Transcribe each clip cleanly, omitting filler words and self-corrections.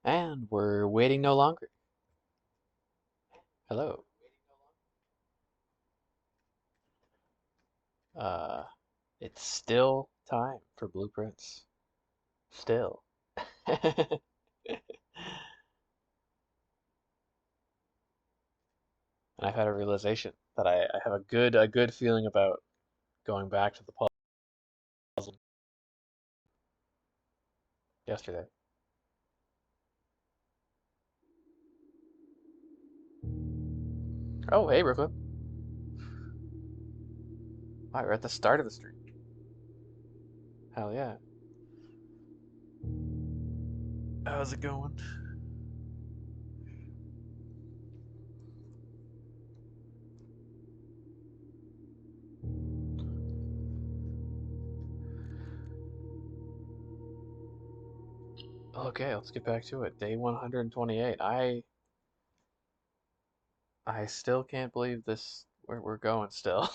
And we're waiting no longer. Hello. Uh, it's still time for blueprints. Still. And I've had a realization that I have a good feeling about going back to the puzzle yesterday. Oh, hey, Brooklyn. Wow, we're at the start of the stream. Hell yeah. How's it going? Okay, let's get back to it. Day 128. I still can't believe this where we're going still.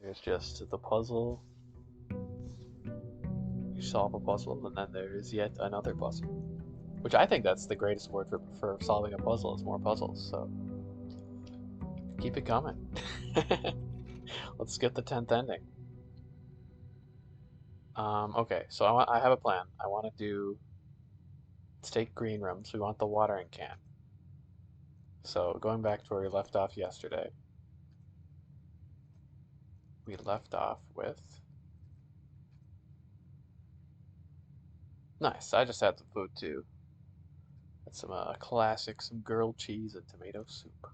There's just the puzzle. You solve a puzzle, and then there is yet another puzzle. Which I think that's the greatest word for solving a puzzle is more puzzles. So keep it coming. Let's get the 10th ending. Okay, so I have a plan. I want to do, let's take green rooms. We want the watering can. So going back to where we left off yesterday, we left off with, nice, I just had some food too. Had some classic, some grilled cheese and tomato soup.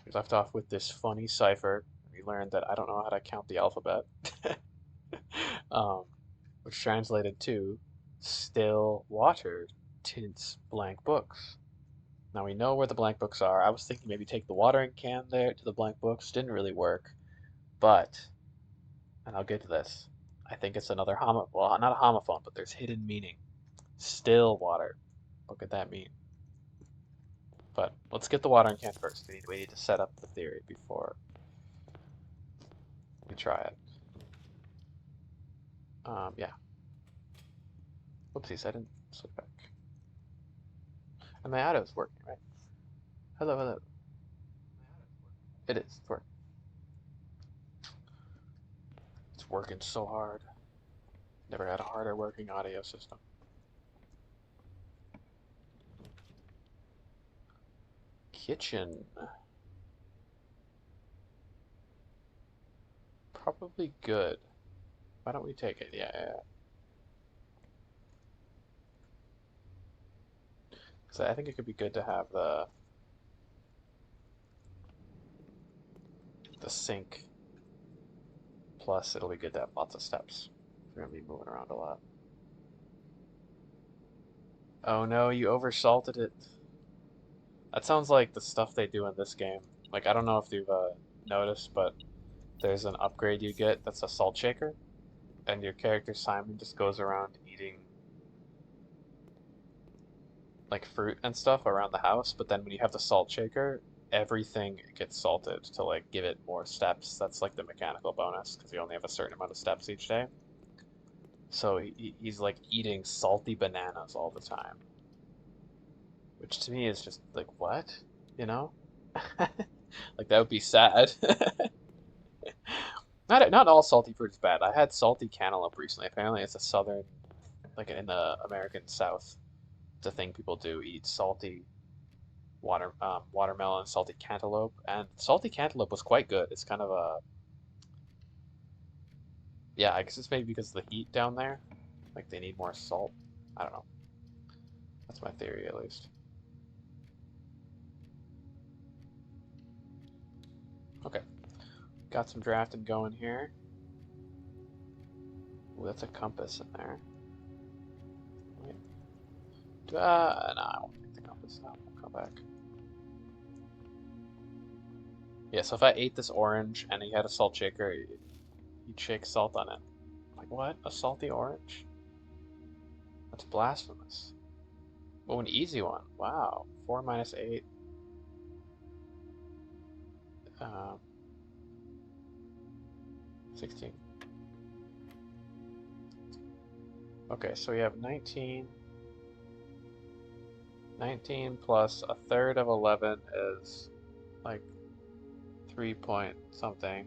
We left off with this funny cipher. We learned that I don't know how to count the alphabet. um, which translated to still water tints blank books. Now we know where the blank books are. I was thinking maybe take the watering can there to the blank books. Didn't really work. But, and I'll get to this, I think it's another well, not a homophone, but there's hidden meaning. Still water. What could that mean? But let's get the watering can first. We need to set up the theory before we try it. Yeah. Whoopsies, I didn't switch back. And my auto's working, right? Hello, hello. It is. It's working. It's working so hard. Never had a harder working audio system. Kitchen. Probably good. Why don't we take it? Yeah, yeah. Because I think it could be good to have the sink. Plus, it'll be good to have lots of steps. We're gonna be moving around a lot. Oh no, you oversalted it. That sounds like the stuff they do in this game. Like, I don't know if you've noticed, but there's an upgrade you get that's a salt shaker, and your character Simon just goes around eating like fruit and stuff around the house, but then when you have the salt shaker, everything gets salted to like give it more steps. That's like the mechanical bonus because you only have a certain amount of steps each day. So he's like eating salty bananas all the time, which to me is just like, what? you know? Like that would be sad. Not all salty fruit is bad. I had salty cantaloupe recently. Apparently, it's a southern, like in the American South, it's a thing people do eat salty watermelon, salty cantaloupe, and salty cantaloupe was quite good. It's kind of a yeah. I guess it's maybe because of the heat down there, like they need more salt. I don't know. That's my theory at least. Okay, got some drafting going here. Ooh, that's a compass in there. Wait. No, I won't take the compass. No, we'll come back. Yeah, so if I ate this orange and he had a salt shaker, he'd shake salt on it. Like, what? A salty orange? That's blasphemous. Oh, an easy one. Wow. 4 minus 8. Um, 16. Okay, so we have 19. 19 plus a third of 11 is like 3 point something.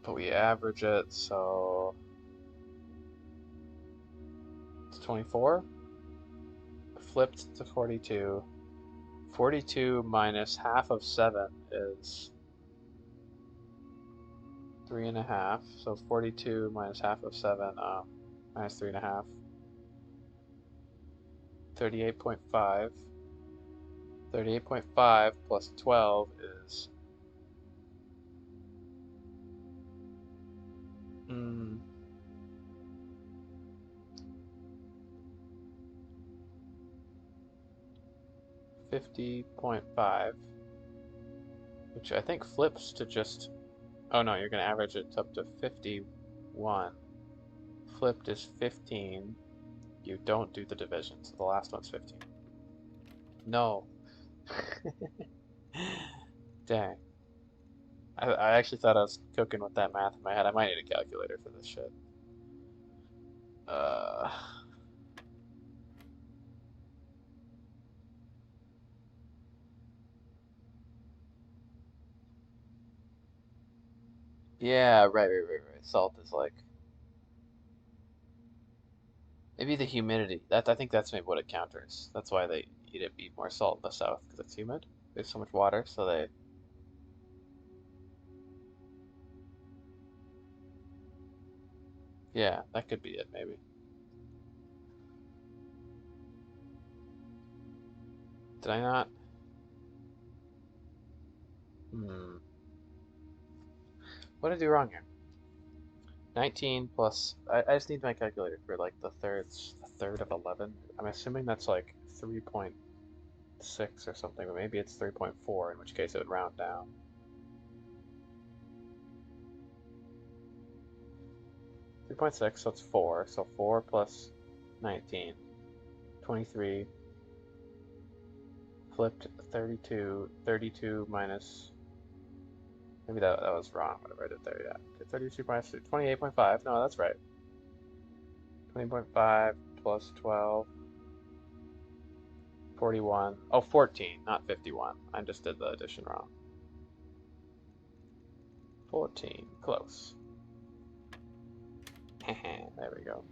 But we average it, so it's 24. Flipped to 42. 42 minus half of 7 is 3.5. So 42 minus half of 7, minus 3.5. 38.5. 38.5 plus 12 is 50.5, which I think flips to just, oh no, you're going to average it up to 51. Flipped is 15. You don't do the division, so the last one's 15. No. Dang. I actually thought I was cooking with that math in my head. I might need a calculator for this shit. Uh, yeah, right. Salt is like maybe the humidity. I think that's maybe what it counters. That's why they eat more salt in the south because it's humid. There's so much water, so they yeah, that could be it maybe. Did I not? Hmm. What did I do wrong here? 19 plus. I just need my calculator for like the third of 11. I'm assuming that's like 3.6 or something, but maybe it's 3.4, in which case it would round down. 3.6, so it's 4. So 4 plus 19. 23. Flipped 32. 32 minus. Maybe that was wrong, whatever I did there, yeah. Okay, 32 minus 28.5. No, that's right. 20.5 plus 12. 41. Oh, 14, not 51. I just did the addition wrong. 14. Close. There we go.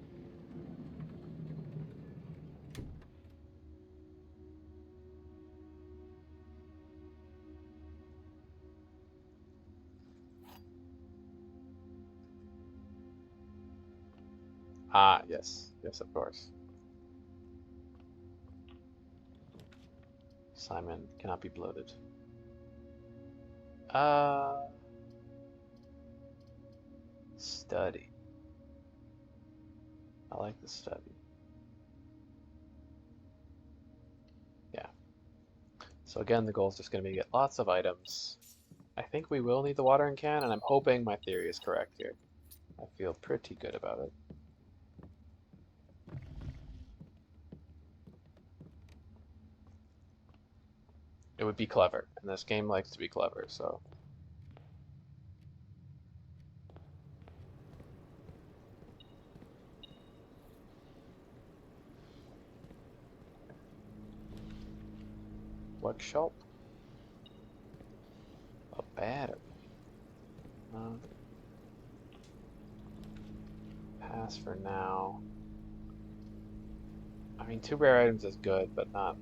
Ah, yes. Yes, of course. Simon cannot be bloated. Uh, study. I like the study. Yeah. So again, the goal is just going to be to get lots of items. I think we will need the watering can, and I'm hoping my theory is correct here. I feel pretty good about it. It would be clever, and this game likes to be clever, so. Bugshot. A battery. Pass for now. I mean, 2 rare items is good, but not.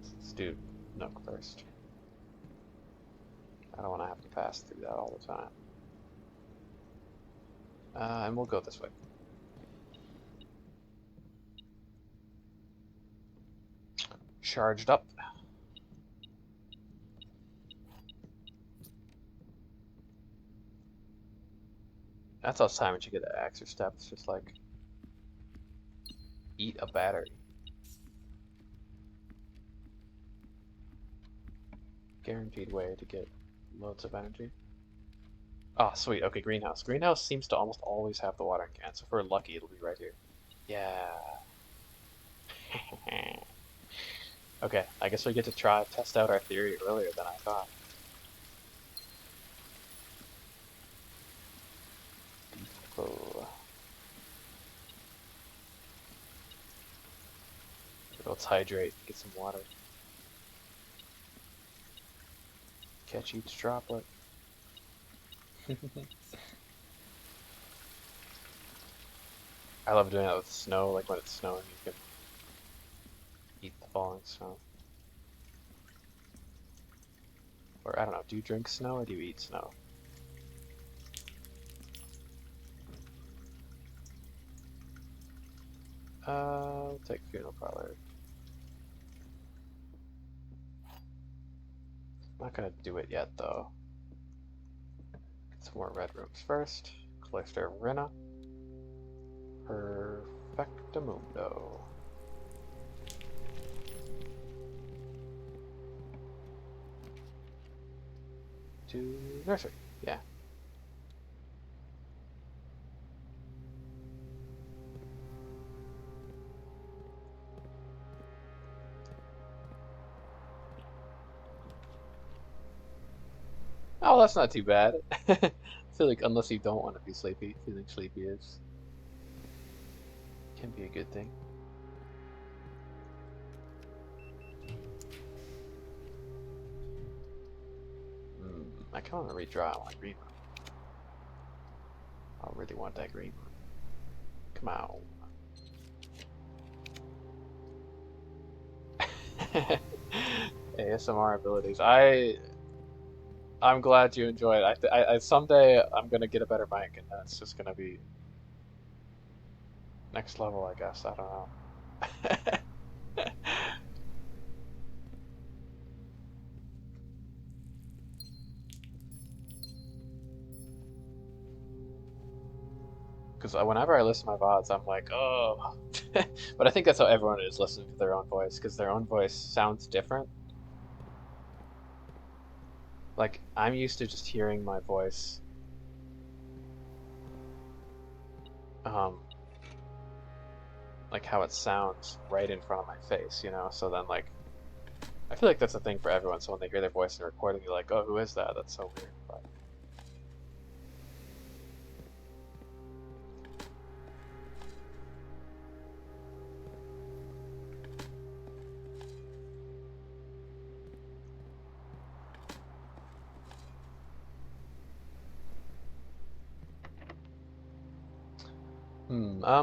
Let's do Nook first. I don't want to have to pass through that all the time. And we'll go this way. Charged up. That's all time when you get an axe or step. It's just like eat a battery. Guaranteed way to get loads of energy. Oh, sweet. Okay, greenhouse. Greenhouse seems to almost always have the watering can, so if we're lucky, it'll be right here. Yeah. Okay, I guess we get to test out our theory earlier than I thought. Oh. Let's hydrate, get some water. Catch each droplet. I love doing that with snow, like when it's snowing, you can eat the falling snow. Or, I don't know, do you drink snow or do you eat snow? We'll take funeral parlor. I'm not gonna do it yet, though. Get some more red rooms first. Cloister Rena. Perfectamundo. To nursery, yeah. Oh, that's not too bad. I feel like unless you don't want to be sleepy, feeling sleepy can be a good thing. I kind of want to redraw my green one. I really want that green one. Come on. ASMR abilities. I'm glad you enjoyed it. I someday I'm gonna get a better mic, and that's just gonna be next level, I guess. I don't know. Because whenever I listen to my VODs, I'm like, oh. But I think that's how everyone is listening to their own voice, because their own voice sounds different. Like, I'm used to just hearing my voice like how it sounds right in front of my face, you know? So then, like, I feel like that's a thing for everyone. So when they hear their voice in a recording, they're like, oh, who is that? That's so weird. But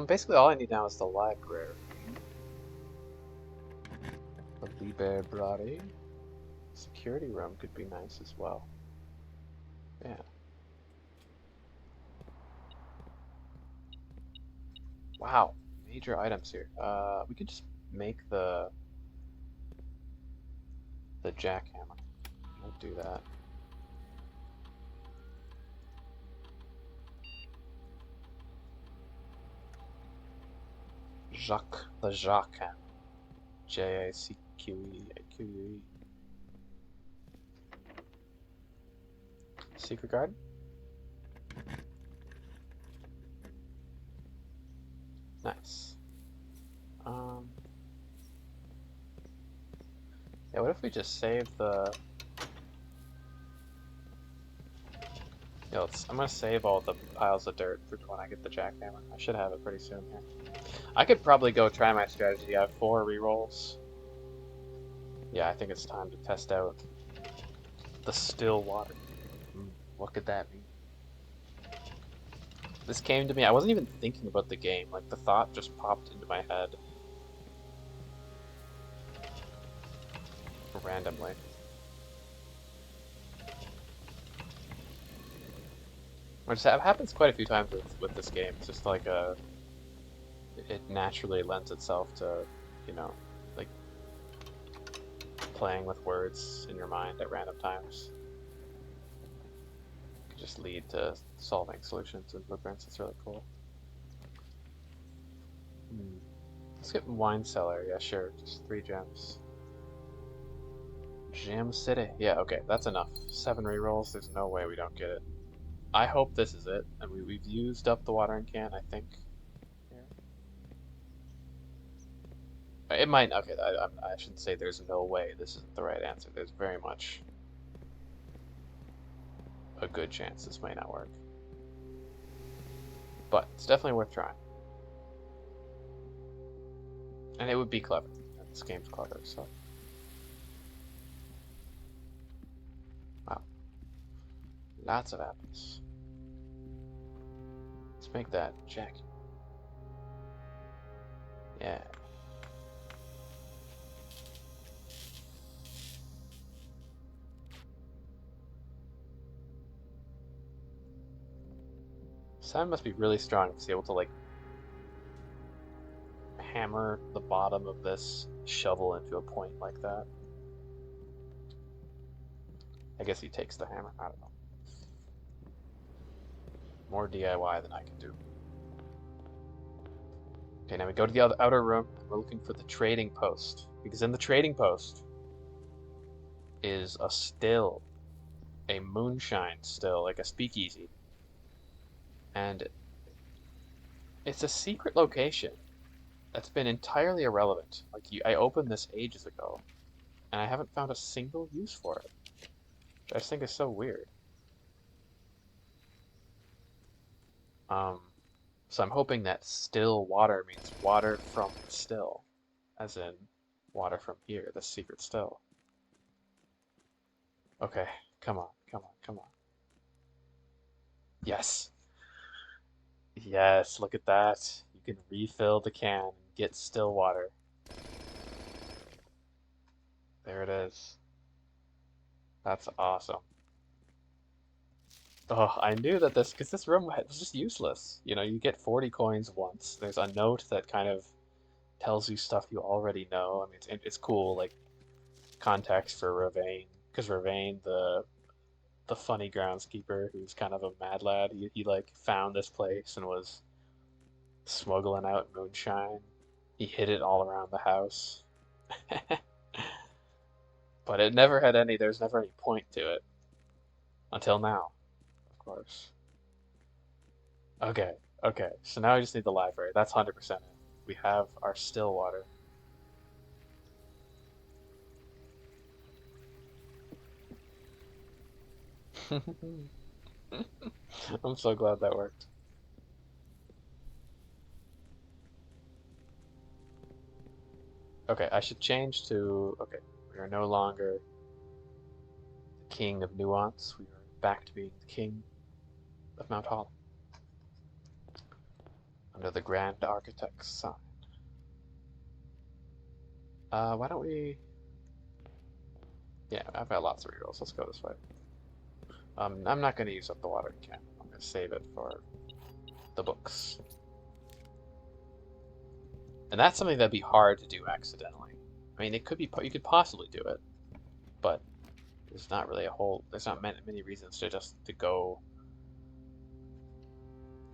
basically all I need now is the library. The library. Security room could be nice as well. Yeah. Wow, major items here. We could just make the jackhammer. We'll do that. The jackhammer. Jacqueaqe. Secret garden? Nice. Yeah, what if we just save the... Yeah, I'm gonna save all the piles of dirt for when I get the jackhammer. I should have it pretty soon here. I could probably go try my strategy. I have 4 rerolls. Yeah, I think it's time to test out the still water. What could that mean? This came to me. I wasn't even thinking about the game. Like, the thought just popped into my head randomly. Which happens quite a few times with this game. It's just like it naturally lends itself to, you know, like playing with words in your mind at random times. It could just lead to solving solutions and blueprints. It's really cool. Let's get wine cellar. Yeah, sure. Just 3 gems. Gem City. Yeah, okay, that's enough. 7 rerolls. There's no way we don't get it. I hope this is it. And we've used up the watering can, I think. It might. Okay, I shouldn't say there's no way this isn't the right answer. There's very much a good chance this might not work. But it's definitely worth trying. And it would be clever. This game's clever, so. Wow. Lots of apples. Let's make that jacket. Yeah. Simon must be really strong to be able to, like, hammer the bottom of this shovel into a point like that. I guess he takes the hammer. I don't know. More DIY than I can do. Okay, now we go to the outer room. We're looking for the trading post. Because in the trading post is a still. A moonshine still, like a speakeasy. And it's a secret location that's been entirely irrelevant. Like, I opened this ages ago, and I haven't found a single use for it. Which I just think is so weird. So I'm hoping that still water means water from the still, as in water from here, the secret still. Okay, come on, come on, come on. Yes, yes, look at that. You can refill the can and get still water. There it is. That's awesome. Oh, I knew that because this room was just useless. You know, you get 40 coins once. There's a note that kind of tells you stuff you already know. I mean, it's cool, like context for Ravane, because Ravane, the funny groundskeeper, who's kind of a mad lad, he like found this place and was smuggling out moonshine. He hid it all around the house, but it never had any. There's never any point to it until now, of course. Okay, okay. So now I just need the library. That's 100% it. We have our still water. I'm so glad that worked. Okay, I should change to, okay, we are no longer the king of nuance. We are back to being the king of Mount Holland under the Grand Architect's sign. Why don't we, yeah, I've got lots of rerolls. Let's go this way. I'm not going to use up the water can. I'm going to save it for the books. And that's something that'd be hard to do accidentally. I mean, it could be, you could possibly do it, but there's not really there's not many reasons to just to go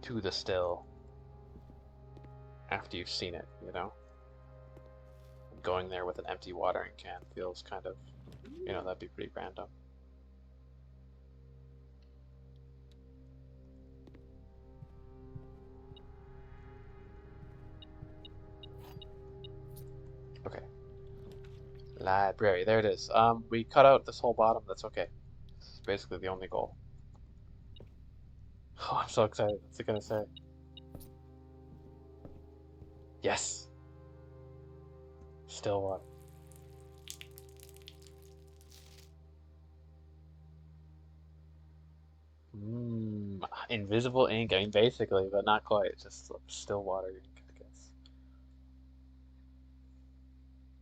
to the still after you've seen it, you know? Going there with an empty watering can feels kind of, you know, that'd be pretty random. Okay. Library, there it is. We cut out this whole bottom, that's okay. This is basically the only goal. Oh, I'm so excited. What's it gonna say? Yes! Still water. Invisible ink. I mean, basically, but not quite. Just still water ink, I guess.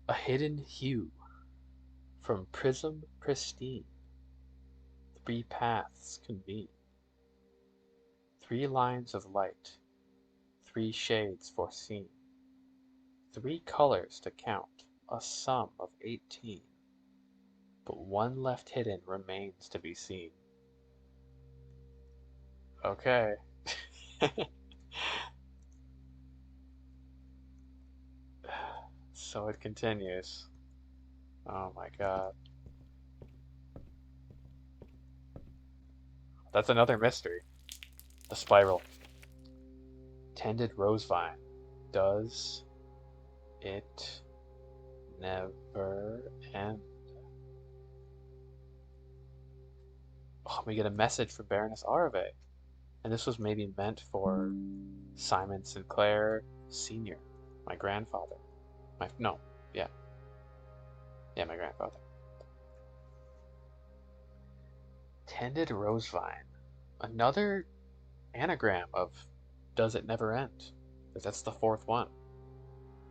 A hidden hue from prism pristine. Three paths convene. Three lines of light. Three shades foreseen. Three colors to count. A sum of 18. But one left hidden remains to be seen. Okay. So it continues. Oh my god. That's another mystery. The spiral. Tended rose vine. Does it never end? Oh, we get a message from Baroness Arve. And this was maybe meant for Simon Sinclair Sr., my grandfather. No, yeah, yeah, my grandfather. Tended rose vine. Another anagram of does it never end? That's the fourth one.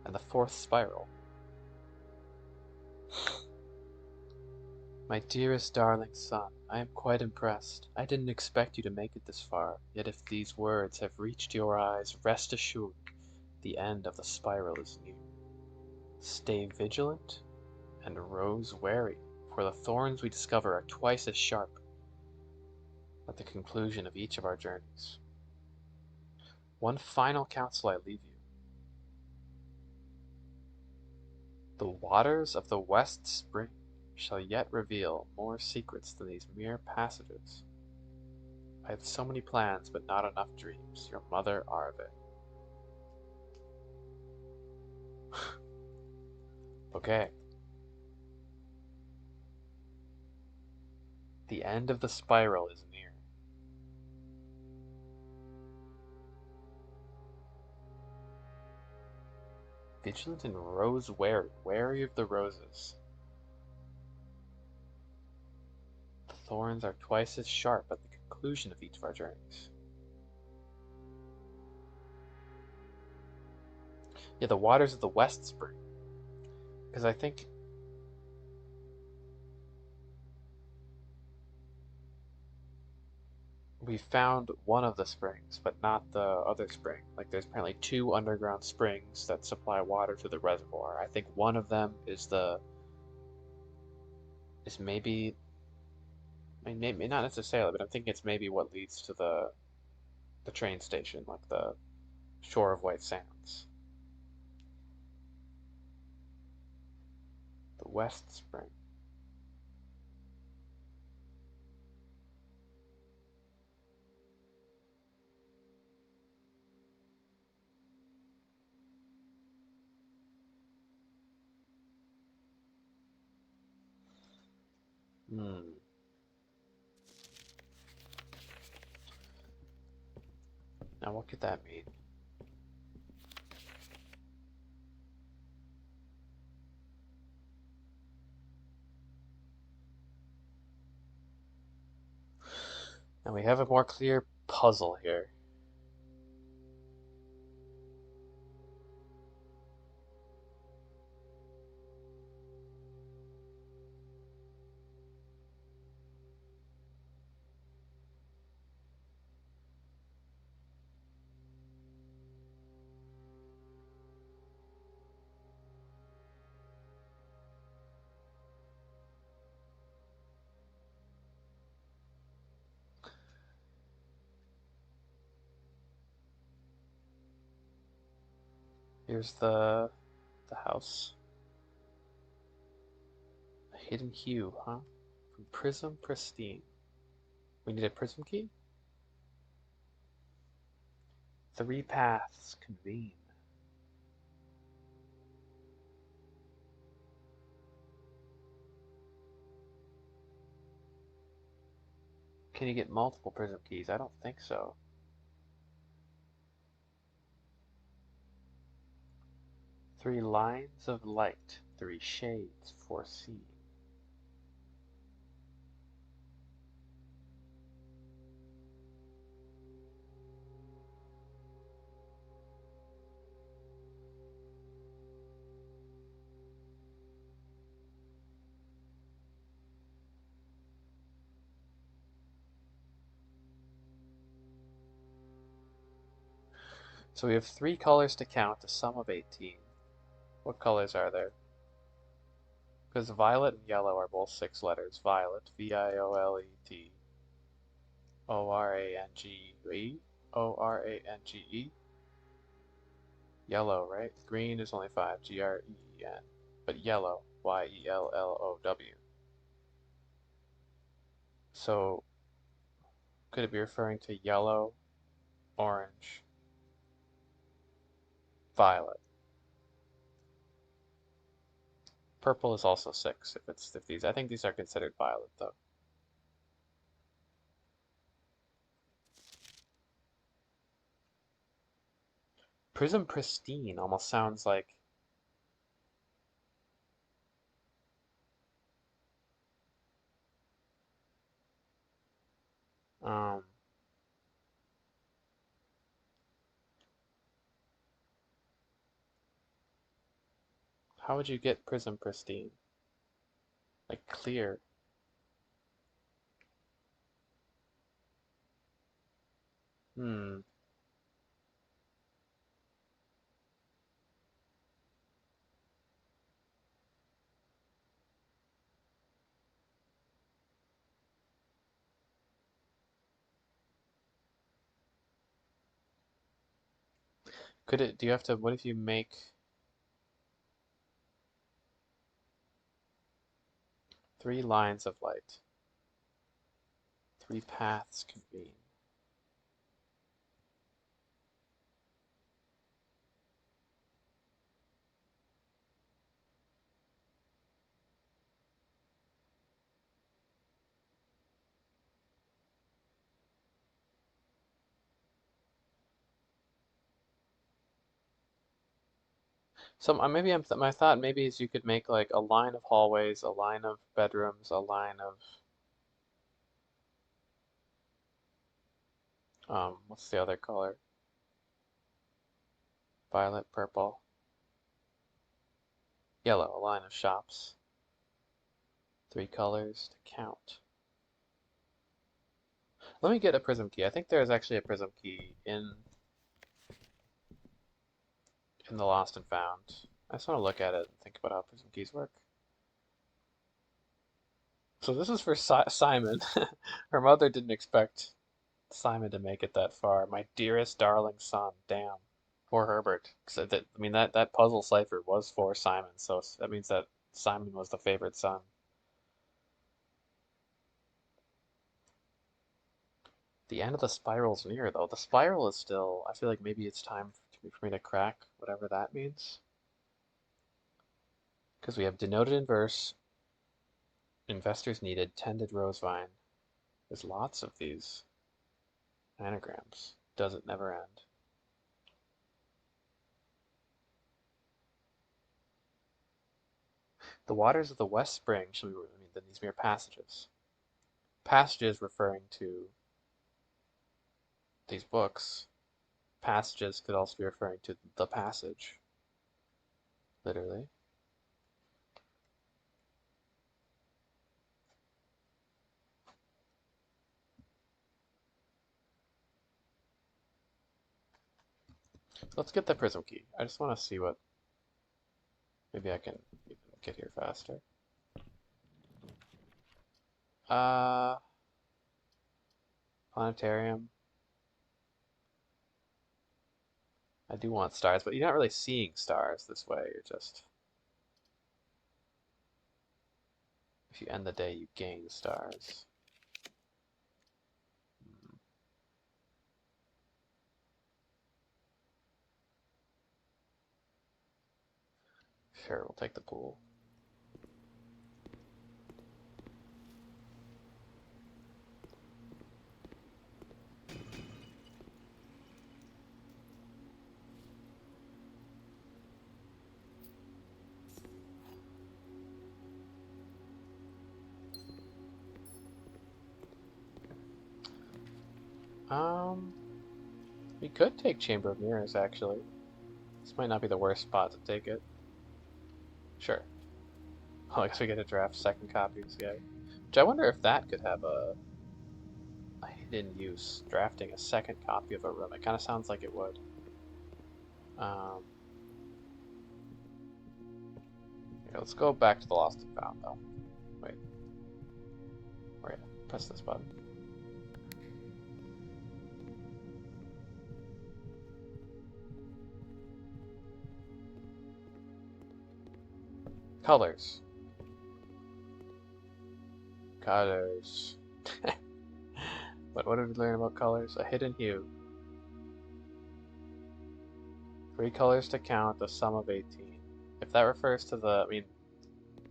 And the fourth spiral. My dearest darling son, I am quite impressed. I didn't expect you to make it this far, yet if these words have reached your eyes, rest assured the end of the spiral is near. Stay vigilant and rose wary, for the thorns we discover are twice as sharp at the conclusion of each of our journeys. One final counsel I leave you. The waters of the West Spring shall yet reveal more secrets than these mere passages. I had so many plans, but not enough dreams. Your mother, Arve. Okay. The end of the spiral is near. Vigilant and rose wary, wary of the roses. The thorns are twice as sharp at the conclusion of each of our journeys. Yeah, the waters of the West Spring. Because I think we found one of the springs, but not the other spring. Like there's apparently two underground springs that supply water to the reservoir. I think one of them is maybe, I mean, maybe not necessarily, but I'm thinking it's maybe what leads to the train station, like the Shore of White Sands. The West Spring. Hmm. Now what could that mean? Now we have a more clear puzzle here. Here's the house. A hidden hue, huh? From prism pristine. We need a prism key? Three paths convene. Can you get multiple prism keys? I don't think so. Three lines of light, three shades foreseen. So we have 3 colors to count, a sum of 18. What colors are there? Because violet and yellow are both 6 letters. Violet, V-I-O-L-E-T, O-R-A-N-G-E, O-R-A-N-G-E. Yellow, right? Green is only 5, G-R-E-E-N. But yellow, Y-E-L-L-O-W. So could it be referring to yellow, orange, violet? Purple is also 6 if these. I think these are considered violet though. Prism pristine almost sounds like um how would you get prism pristine? Like clear. Hmm. Could it, do you have to, what if you make 3 lines of light? 3 paths convene. So maybe my thought maybe is you could make like a line of hallways, a line of bedrooms, a line of what's the other color? Violet, purple, yellow, a line of shops. 3 colors to count. Let me get a prism key. I think there is actually a prism key in the Lost and Found. I just want to look at it and think about how prism keys work. So this is for Simon. Her mother didn't expect Simon to make it that far. My dearest darling son. Damn. Poor Herbert. So that, I mean that puzzle cipher was for Simon, so that means that Simon was the favorite son. The end of the spiral's near though. The spiral is still, I feel like maybe it's time for me to crack whatever that means. Because we have denoted in verse, investors needed, tended rosevine. There's lots of these anagrams. Does it never end? The waters of the west spring shall be, I mean, then these mere passages. Passages referring to these books. Passages could also be referring to the passage, literally. Let's get the prism key. I just want to see what, maybe I can even get here faster. Uh, planetarium. I do want stars, but you're not really seeing stars this way. You're just, if you end the day, you gain stars. Hmm. Sure, we'll take the pool. Um, we could take Chamber of Mirrors, actually. This might not be the worst spot to take it. Sure. Oh, I guess we get to draft second copies, yeah. Which I wonder if that could have a hidden use, drafting a second copy of a room. It kind of sounds like it would. Um, yeah, let's go back to the Lost and Found though. Wait, wait, press this button. Colors. Colors. What did we learn about colors? A hidden hue. 3 colors to count, the sum of 18. If that refers to the, I mean,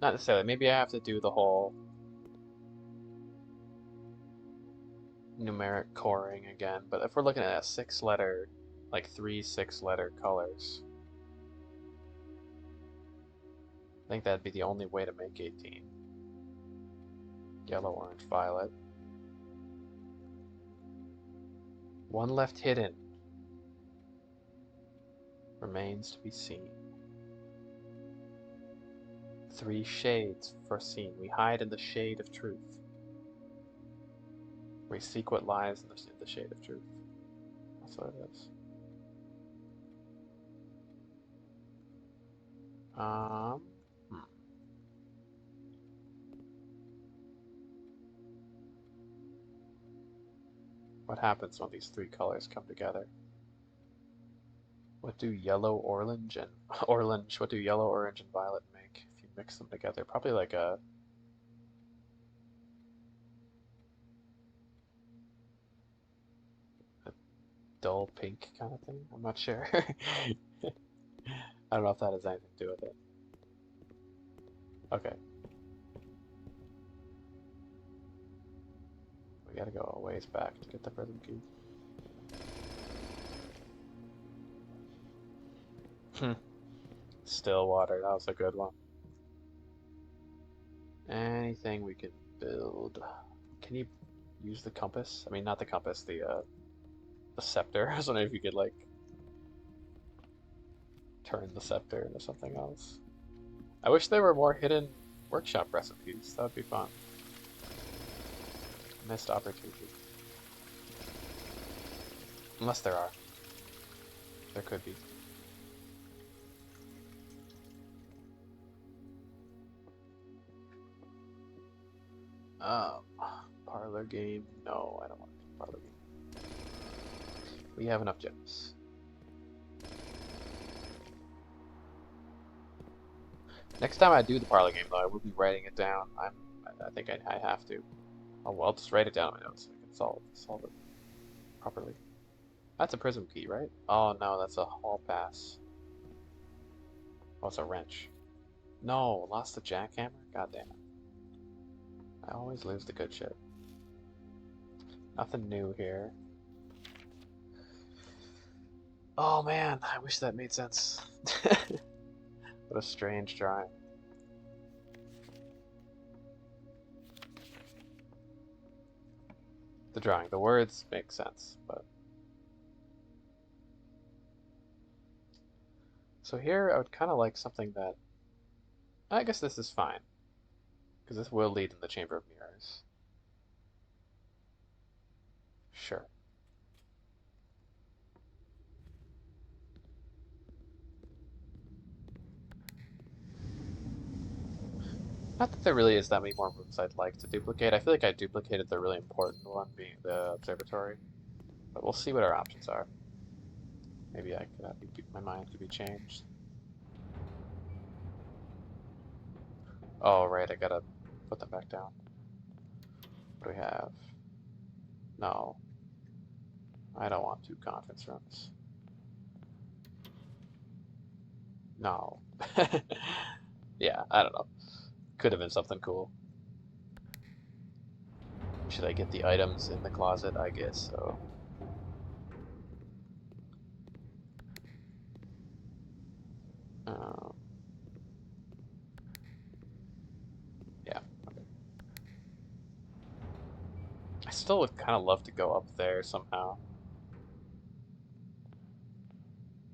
not necessarily, maybe I have to do the whole numeric coring again, but if we're looking at a 6-letter, like 3 6-letter colors, I think that'd be the only way to make 18. Yellow, orange, violet. 1 left hidden. Remains to be seen. 3 shades foreseen. We hide in the shade of truth. We seek what lies in the shade of truth. That's what it is. Hmm. What happens when these 3 colors come together? What do yellow, orange, and orange? What do yellow, orange, and violet make if you mix them together? Probably like a dull pink kind of thing. I'm not sure. I don't know if that has anything to do with it. Okay, we gotta go a ways back to get the prism key. Still water. That was a good one. Anything we can build. Can you use the compass? I mean, not the compass, the scepter. I was wondering if you could like turn the scepter into something else. I wish there were more hidden workshop recipes. That would be fun. Missed opportunity. Unless there are. There could be. Um, Parlor game. No, I don't want to do parlor game. We have enough gems. Next time I do the parlor game, though, I will be writing it down. I think I have to. Oh, well, I'll just write it down in my notes so I can solve it properly. That's a prism key, right? Oh no, that's a hall pass. Oh, it's a wrench. No, lost the jackhammer? God damn it. I always lose the good shit. Nothing new here. Oh man, I wish that made sense. What a strange drawing. The drawing, the words make sense, but... So here I would kind of like something that... I guess this is fine, because this will lead in the Chamber of Mirrors. Sure. Not that there really is that many more rooms I'd like to duplicate. I feel like I duplicated the really important one, being the observatory. But we'll see what our options are. Maybe I could my mind could be changed. Oh, right, I gotta put them back down. What do we have? No. I don't want 2 conference rooms. No. Yeah, I don't know. Could have been something cool. Should I get the items in the closet? I guess so. Um, yeah, okay. I still would kind of love to go up there somehow.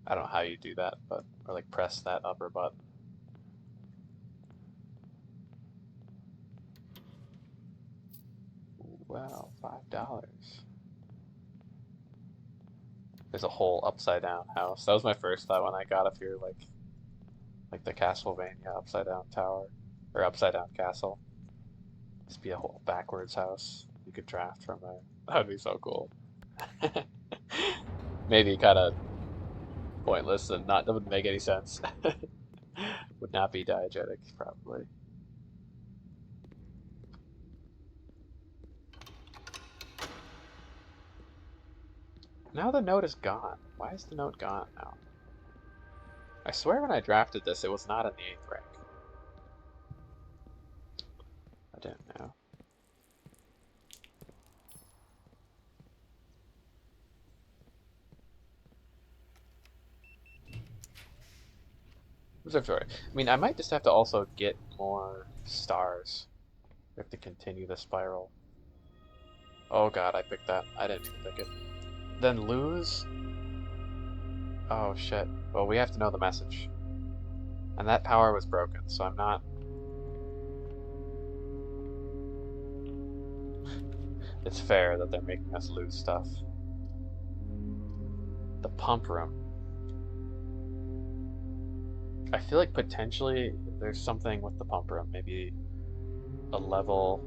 I don't know how you do that, but, or like press that upper button. Wow, $5. There's a whole upside down house. That was my first thought when I got up here, like the Castlevania upside down tower or upside down castle. Just be a whole backwards house you could draft from there. That would be so cool. Maybe kind of pointless and not that wouldn't make any sense. Would not be diegetic, probably. Now the note is gone. Why is the note gone now? I swear when I drafted this, it was not in the 8th rank. I didn't know. Observatory. I mean, I might just have to also get more stars. We have to continue the spiral. Oh god, I picked that. I didn't even pick it. Then lose? Oh shit. Well, we have to know the message. And that power was broken, so I'm not... It's fair that they're making us lose stuff. The pump room. I feel like potentially there's something with the pump room. Maybe a level...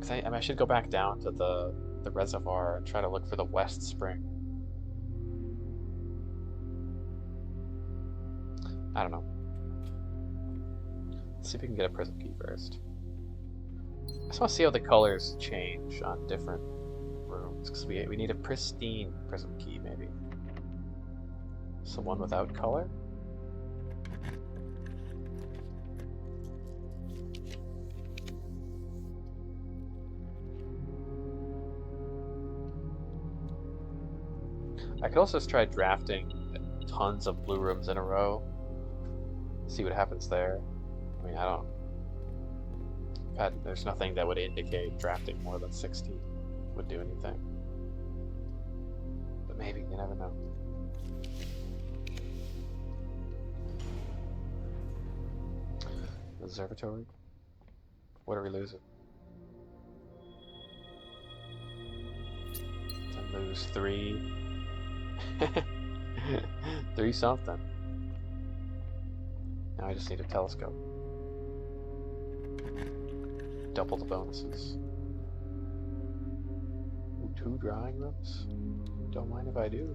Cause I mean, I should go back down to the reservoir and try to look for the West Spring. I don't know. Let's see if we can get a prism key first. I just want to see how the colors change on different rooms, because we need a pristine prism key, maybe. So one without color? I could also just try drafting tons of blue rooms in a row. See what happens there. I mean, I don't... there's nothing that would indicate drafting more than 16 would do anything. But maybe, you never know. Observatory? What are we losing? To lose 3. 3 something. Now I just need a telescope. Double the bonuses. Ooh, 2 drawing rooms? Don't mind if I do.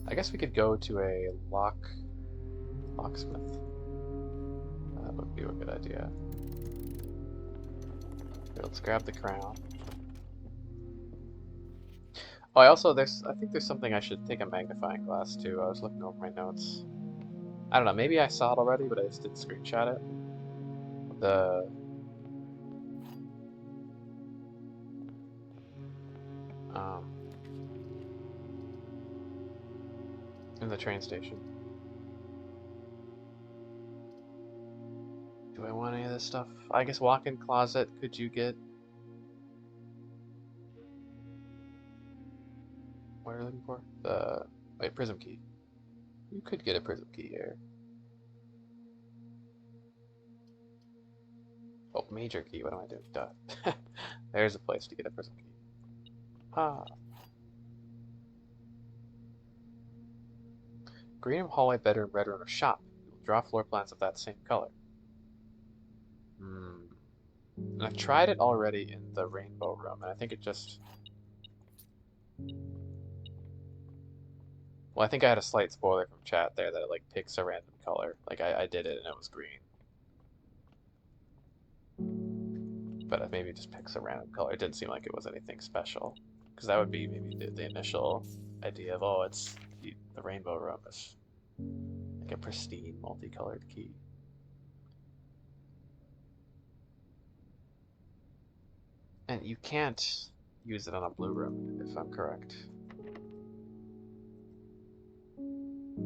I guess we could go to a locksmith. That would be a good idea. Okay, let's grab the crown. Oh, I think there's something I should take a magnifying glass to. I was looking over my notes. I don't know, maybe I saw it already, but I just didn't screenshot it. In the train station. Do I want any of this stuff? I guess walk-in closet, could you get... What are we looking for? Wait, prism key. You could get a prism key here. Oh, major key, what am I doing? Duh. There's a place to get a prism key. Ah. Green room, hallway, bedroom, red room, or shop. You'll draw floor plans of that same color. And I've tried it already in the rainbow room, and I think it just... Well, I think I had a slight spoiler from chat there that it, like, picks a random color. Like, I did it and it was green. But it maybe just picks a random color. It didn't seem like it was anything special. Because that would be maybe the initial idea of, oh, it's the rainbow room is like a pristine, multicolored key. And you can't use it on a blue room, if I'm correct.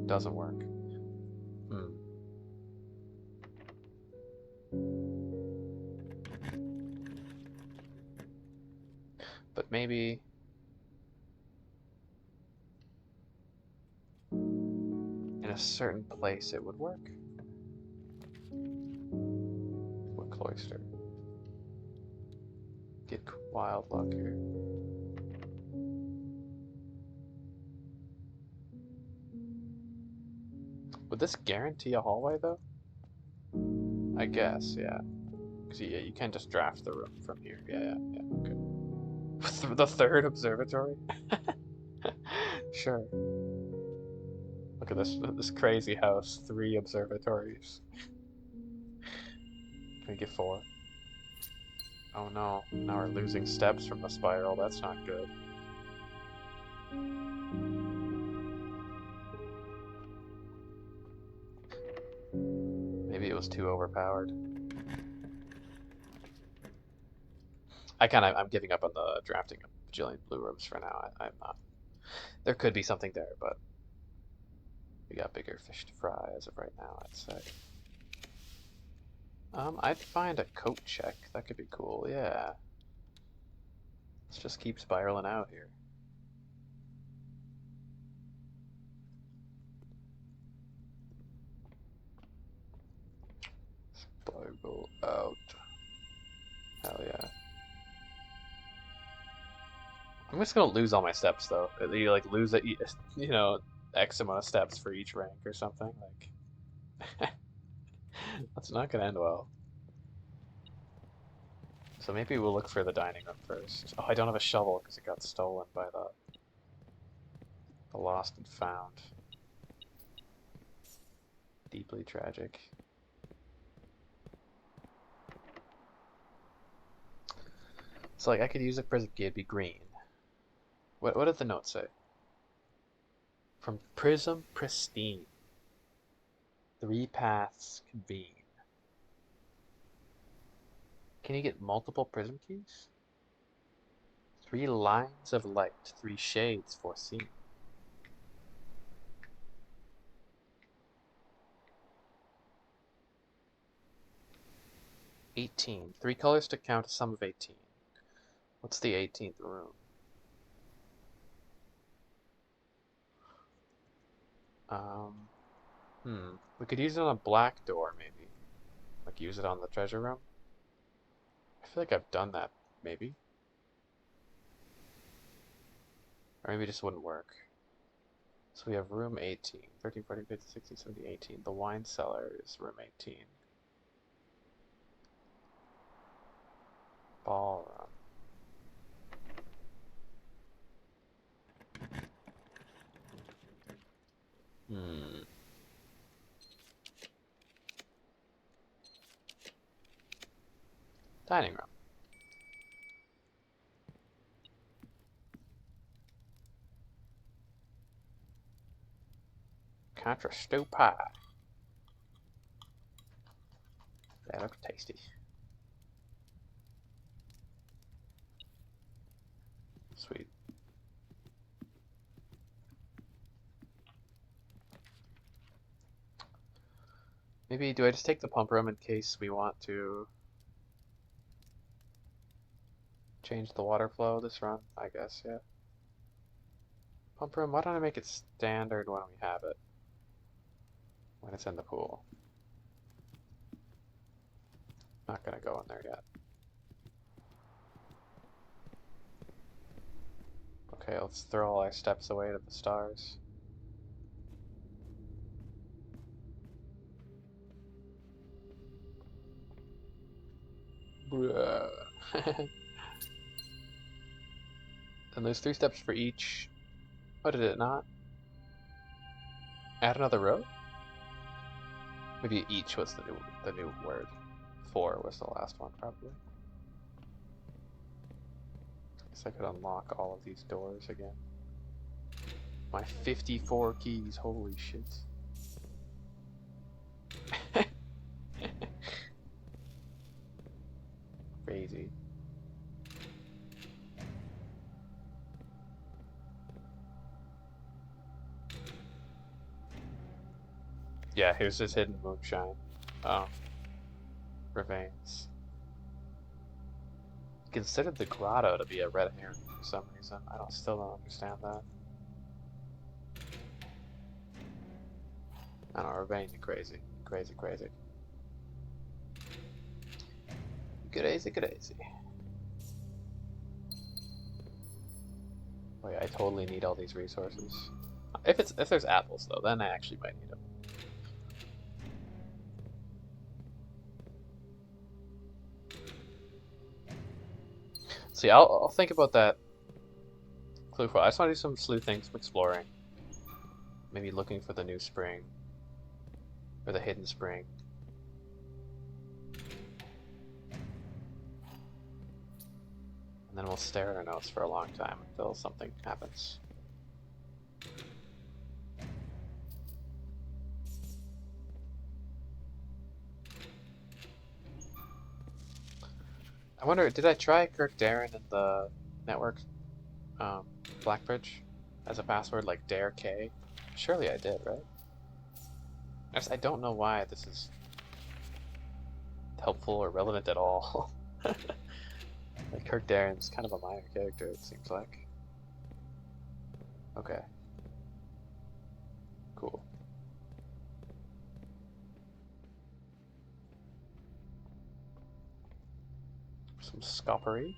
Doesn't work. But maybe... in a certain place it would work. What cloister? Get wild luck here. Would this guarantee a hallway though? I guess, yeah. Because yeah, you can't just draft the room from here. Yeah, okay. The third observatory? Sure. Look at this crazy house. 3 observatories. Can we get 4? Oh no, now we're losing steps from the spiral. That's not good. Maybe it was too overpowered. I'm giving up on the drafting of bajillion blue rooms for now. I'm not. There could be something there, but we got bigger fish to fry as of right now, I'd say. I'd find a coat check. That could be cool, yeah. Let's just keep spiraling out here. Spiral out. Hell yeah. I'm just gonna lose all my steps though. You like lose it, you know, X amount of steps for each rank or something. Like, that's not gonna end well. So maybe we'll look for the dining room first. Oh, I don't have a shovel because it got stolen by the lost and found. Deeply tragic. So like I could use a prism key, it'd be green. What did the note say? From prism pristine. 3 paths convene. Can you get multiple prism keys? 3 lines of light, 3 shades foreseen. "18. 3 colors to count a sum of 18. What's the 18th room? We could use it on a black door, maybe. Like use it on the treasure room. I feel like I've done that, maybe. Or maybe it just wouldn't work. So we have room 18. 13, 14, 15, 16, 17, 18. The wine cellar is room 18. Ballroom. Dining room. Contra stew pie. That looks tasty. Sweet. Maybe do I just take the pump room in case we want to change the water flow this run? I guess, yeah. Pump room, why don't I make it standard when we have it? When it's in the pool. Not gonna go in there yet. Okay, let's throw all our steps away to the stars. And there's 3 steps for each. Oh, did it not? Add another row? Maybe each was the new word. 4 was the last one, probably. Guess I could unlock all of these doors again. My 54 keys, holy shit. Crazy. Yeah, here's this hidden moonshine. Remains. Considered the grotto to be a red herring for some reason. Still don't understand that. I don't know, Ravine, crazy. Crazy. Crazy. Oh yeah, I totally need all these resources. If there's apples though, then I actually might need them. See, I'll think about that clue for. I just want to do some sleuthing, some exploring. Maybe looking for the new spring or the hidden spring. And then we'll stare at our nose for a long time until something happens. I wonder, did I try Kirk Darren in the network Blackbridge as a password like Dare K? Surely I did, right? I don't know why this is helpful or relevant at all. Like Kirk Darren's kind of a minor character, it seems like. Okay. Cool. Some scoppery.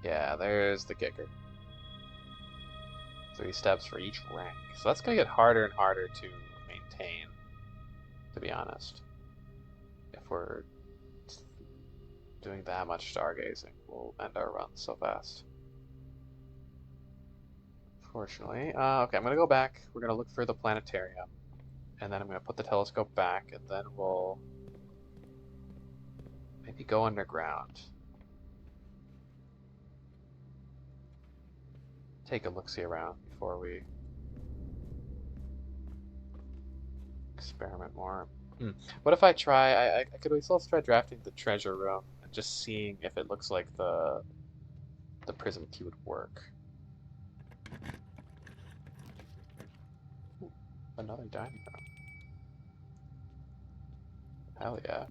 Yeah, there's the kicker. 3 steps for each rank. So that's gonna get harder and harder to maintain, to be honest. If we're doing that much stargazing, we'll end our run so fast. Fortunately. Okay, I'm gonna go back. We're gonna look for the planetarium. And then I'm gonna put the telescope back, and then we'll maybe go underground. Take a look-see around before we experiment more. What if I try, I could also try drafting the treasure room and just seeing if it looks like the prism key would work. Ooh, another dining room. Hell yeah.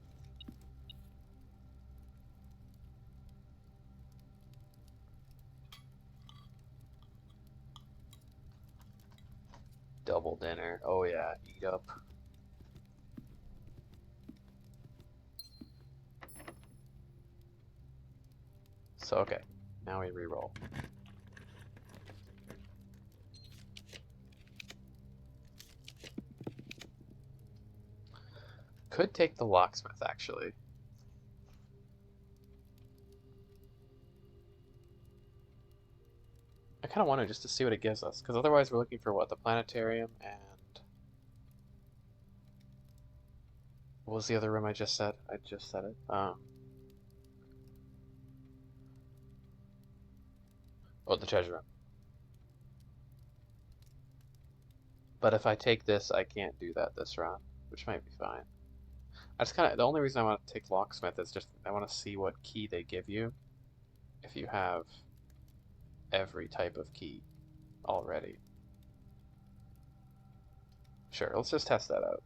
Double dinner. Oh yeah, eat up. So okay, now we re-roll. Could take the locksmith actually. I kind of want to just to see what it gives us, because otherwise we're looking for what, the planetarium and what was the other room I just said? I just said it. Oh, the treasure room. But if I take this, I can't do that this round, which might be fine. I just kind of, the only reason I want to take locksmith is just I want to see what key they give you if you have every type of key already. Sure, let's just test that out.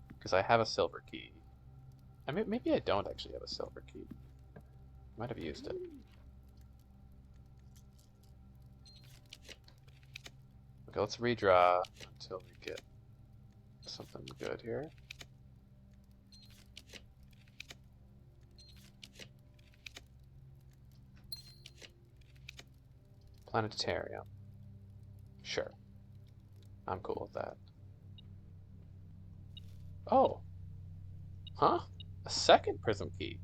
Because I have a silver key. I mean, maybe I don't actually have a silver key. I might have used it. Okay, let's redraw until we get something good here. Planetarium. Sure. I'm cool with that. Oh. Huh? A second prism key.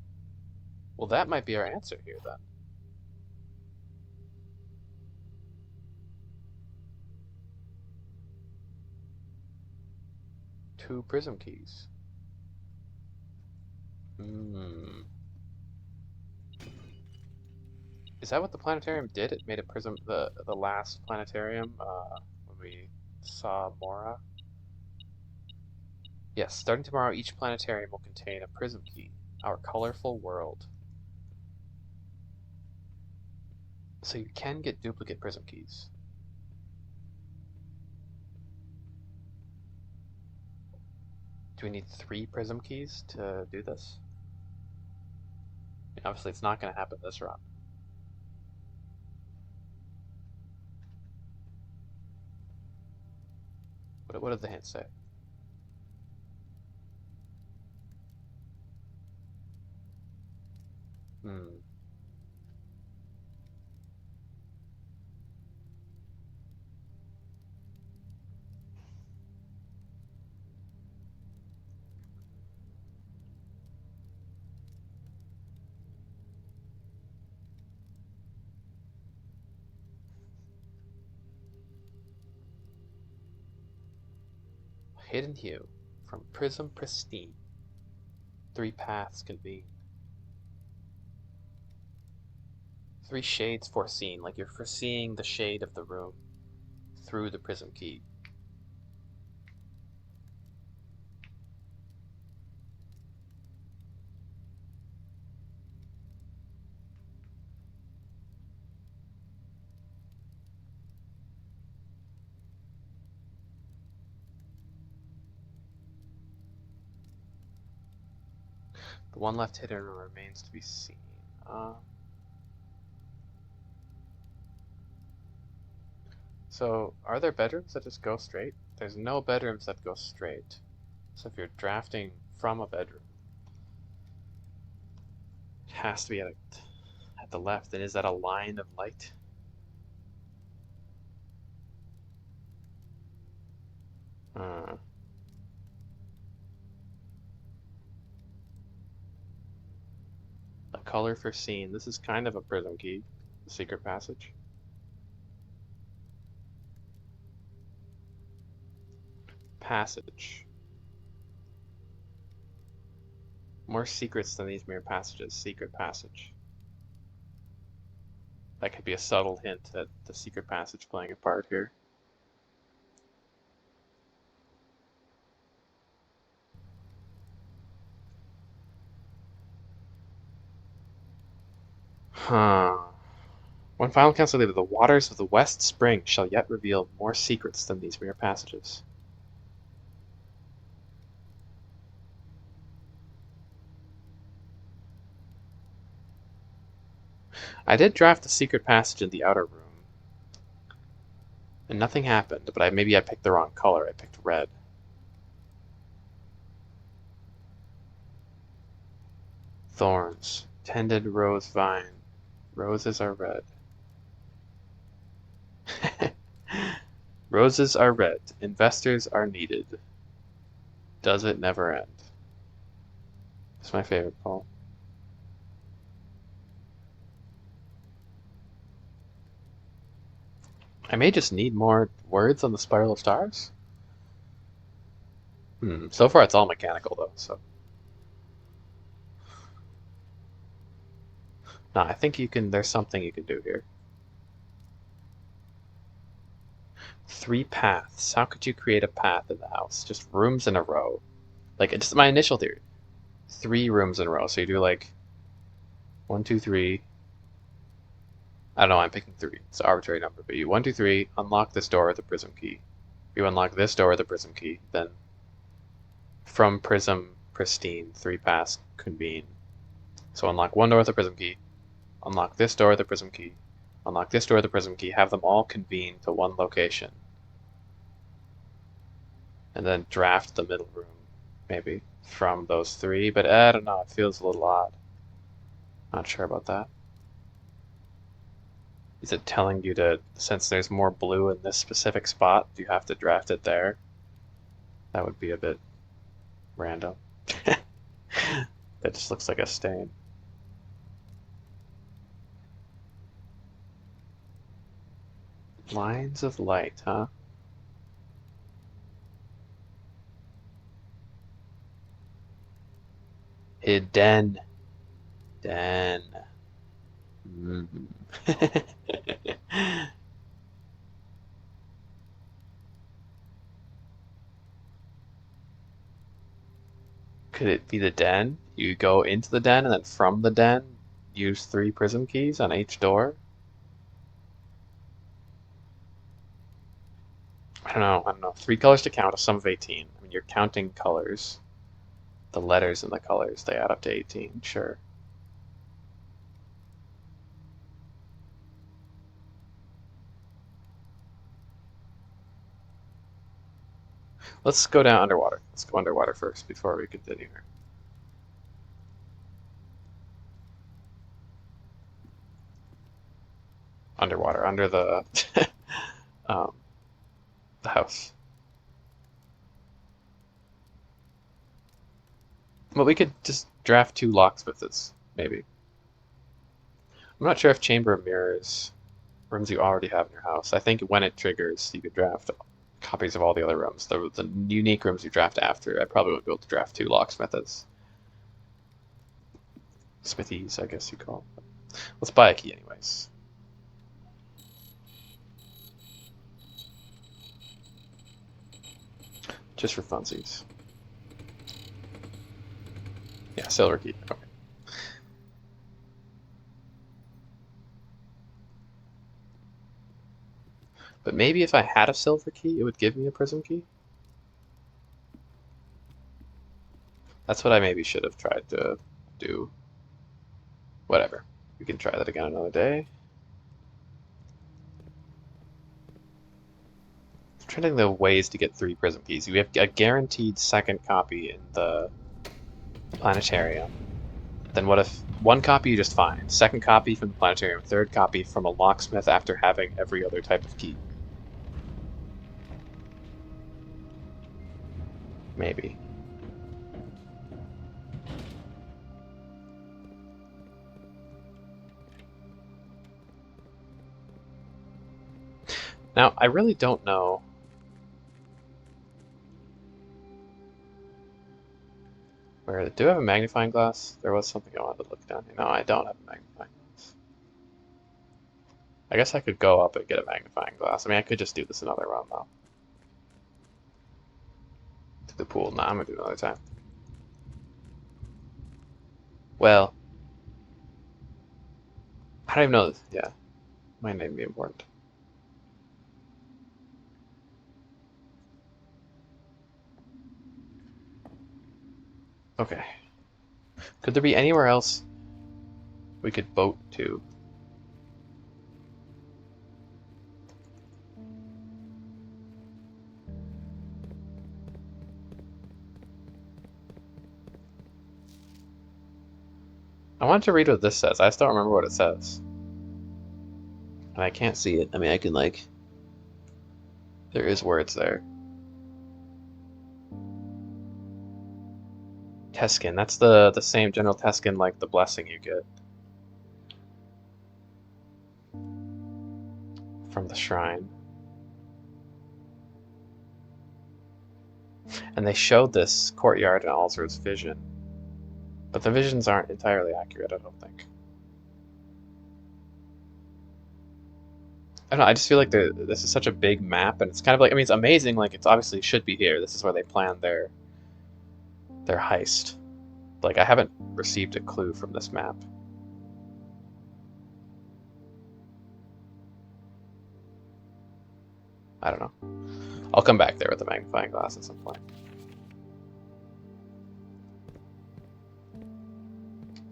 Well, that might be our answer here then. Two prism keys. Hmm. Is that what the planetarium did? It made a prism, the last planetarium, when we saw Mora? Yes, starting tomorrow, each planetarium will contain a prism key, our colorful world. So you can get duplicate prism keys. Do we need 3 prism keys to do this? Obviously, it's not going to happen this run. What did the hint say? Hmm. Hidden hue. From prism pristine. Three paths convene. Three shades foreseen, like you're foreseeing the shade of the room through the prism key. The one left hidden remains to be seen. So, are there bedrooms that just go straight? There's no bedrooms that go straight. So if you're drafting from a bedroom, it has to be at the left. And is that a line of light? Uh, a color for scene. This is kind of a prism key. The secret passage. Passage. More secrets than these mere passages. Secret passage. That could be a subtle hint at the secret passage playing a part here. Huh. One final council leader, the waters of the West Spring shall yet reveal more secrets than these mere passages. I did draft a secret passage in the outer room, and nothing happened, but maybe I picked the wrong color. I picked red. Thorns. Tended rose vine. Roses are red. Roses are red. Investors are needed. Does it never end? It's my favorite poem. I may just need more words on the Spiral of Stars. So far it's all mechanical though, so. No, I think there's something you can do here. Three paths. How could you create a path in the house? Just rooms in a row. Like, it's my initial theory. 3 rooms in a row. So you do like 1, 2, 3. I don't know, I'm picking 3. It's an arbitrary number, but you 1, 2, 3, unlock this door with the prism key. You unlock this door with the prism key, then from prism pristine, 3 paths convene. So unlock one door with the prism key, unlock this door with the prism key, unlock this door with the prism key, have them all convene to one location. And then draft the middle room, maybe, from those 3, but I don't know, it feels a little odd. Not sure about that. Is it telling you to, since there's more blue in this specific spot, you have to draft it there? That would be a bit random. That just looks like a stain. Lines of light, huh? Hidden. Den. Could it be the den? You go into the den and then from the den use 3 prism keys on each door? I don't know. 3 colors to count, a sum of 18. I mean, you're counting colors. The letters and the colors, they add up to 18, sure. Let's go down underwater. Let's go underwater first before we continue here. Underwater, under the the house. But we could just draft 2 locksmiths, with this, maybe. I'm not sure if Chamber of Mirrors rooms you already have in your house. I think when it triggers, you could draft copies of all the other rooms. The unique rooms you draft after, I probably would be able to draft 2 locksmiths. Smithies, I guess you call them. Let's buy a key anyways. Just for funsies. Yeah, silver key. Okay. But maybe if I had a silver key, it would give me a prism key? That's what I maybe should have tried to do. Whatever. We can try that again another day. I'm trying to think of the ways to get 3 prism keys. We have a guaranteed second copy in the planetarium. Then what if 1 copy you just find, 2nd copy from the planetarium, 3rd copy from a locksmith after having every other type of key? Maybe. Now, I really don't know. Where do I have a magnifying glass? There was something I wanted to look down here. No, I don't have a magnifying glass. I guess I could go up and get a magnifying glass. I mean, I could just do this another run though. To the pool. Nah, I'm gonna do it another time. Well, I don't even know this. Yeah, might not even be important. Okay. Could there be anywhere else we could boat to? I wanted to read what this says. I still don't remember what it says. And I can't see it. I mean, I can like... There is words there. Teskin. That's the same General Teskin like the blessing you get from the shrine. And they showed this courtyard in Alzur's vision. But the visions aren't entirely accurate, I don't think. I don't know, I just feel like this is such a big map, and it's kind of like, I mean, it's amazing, like, it's obviously should be here. This is where they planned their heist. Like, I haven't received a clue from this map. I don't know. I'll come back there with a magnifying glass at some point.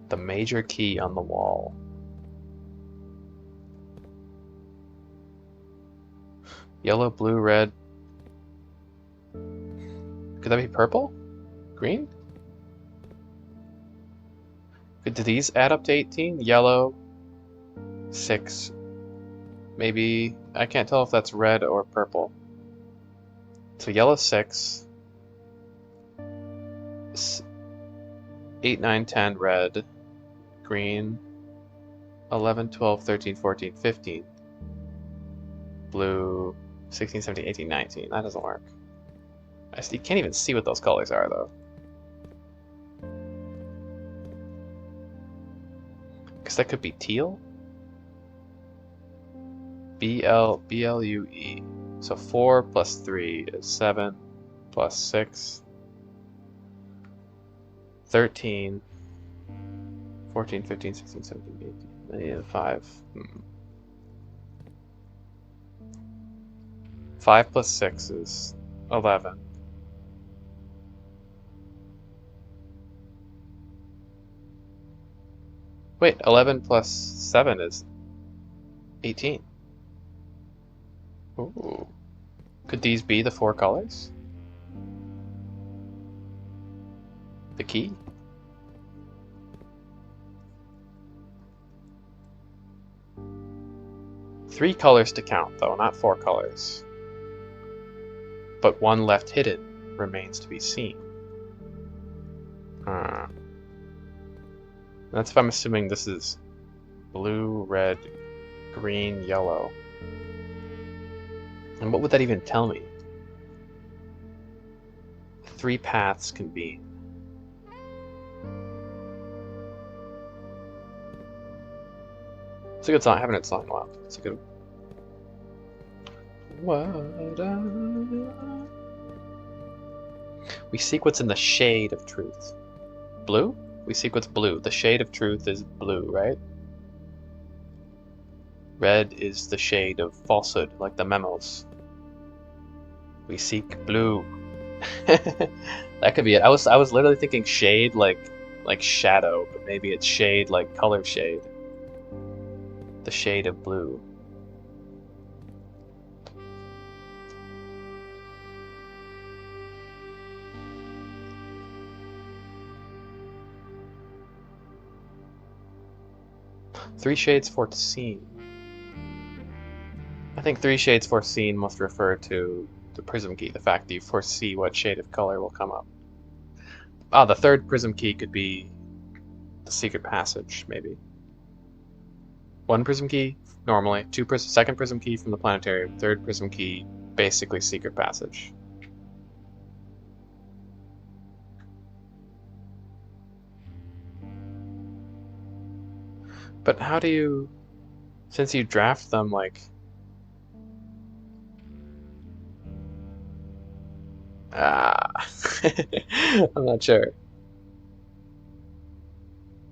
The major key on the wall. Yellow, blue, red. Could that be purple? Green? Do these add up to 18? Yellow, 6. Maybe, I can't tell if that's red or purple. So yellow 6. 8, 9, 10 red. Green. 11, 12, 13, 14, 15. Blue. 16, 17, 18, 19. That doesn't work. You can't even see what those colors are, though. Because that could be teal? B-L-U-E. So 4 plus 3 is 7 plus 6. 13. 14, 15, 16, 17, 18. 5. 5 plus 6 is 11. Wait, 11 plus 7 is 18. Ooh. Could these be the 4 colors? The key? Three colors to count, though, not 4 colors. But one left hidden remains to be seen. That's if I'm assuming this is blue, red, green, yellow. And what would that even tell me? Three paths convene. It's a good song. I haven't heard the song in a while. It's a good one. We seek what's in the shade of truth. Blue? We seek what's blue. The shade of truth is blue, right? Red is the shade of falsehood, like the memos. We seek blue. That could be it. I was literally thinking shade like shadow, but maybe it's shade like color shade. The shade of blue. Three shades foreseen. I think three shades foreseen must refer to the prism key, the fact that you foresee what shade of color will come up. Ah, the third prism key could be the secret passage, maybe. One prism key, normally. Second prism key from the planetarium. Third prism key, basically secret passage. But how do you, since you draft them like, I'm not sure.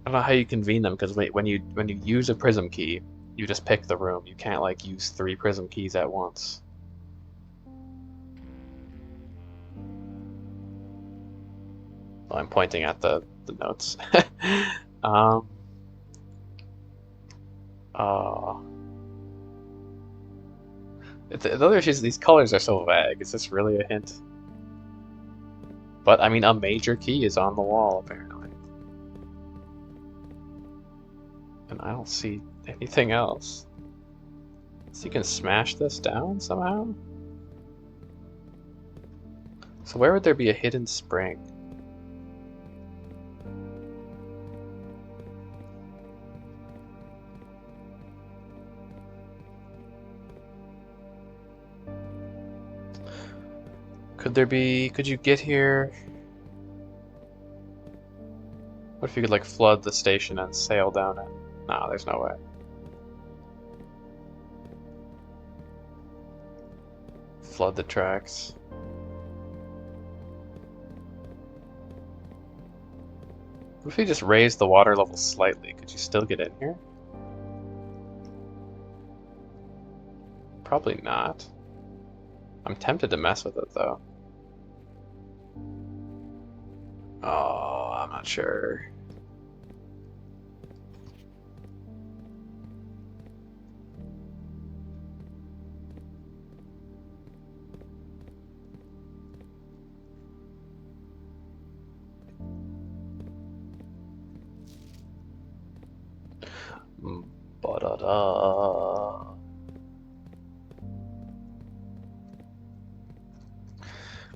I don't know how you convene them, because when you use a prism key, you just pick the room. You can't like use three prism keys at once. Well, I'm pointing at the notes. The other issue is these colors are so vague. Is this really a hint? But I mean, a major key is on the wall apparently, and I don't see anything else. So you can smash this down somehow? So where would there be a hidden spring? Could you get here? What if you could like flood the station and sail down it? No, there's no way. Flood the tracks. What if you just raise the water level slightly? Could you still get in here? Probably not. I'm tempted to mess with it though. Oh, I'm not sure. Ba-da-da.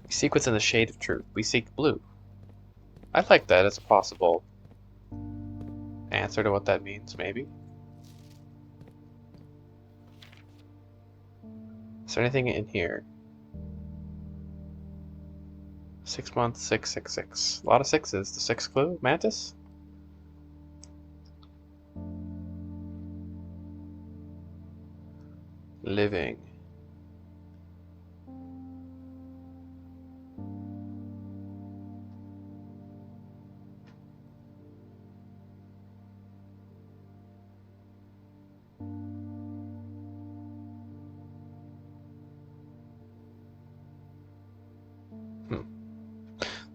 We seek what's in the shade of truth. We seek blue. I like that as a possible answer to what that means, maybe. Is there anything in here? 6 months, 666. A lot of sixes. The sixth clue? Mantis? Living.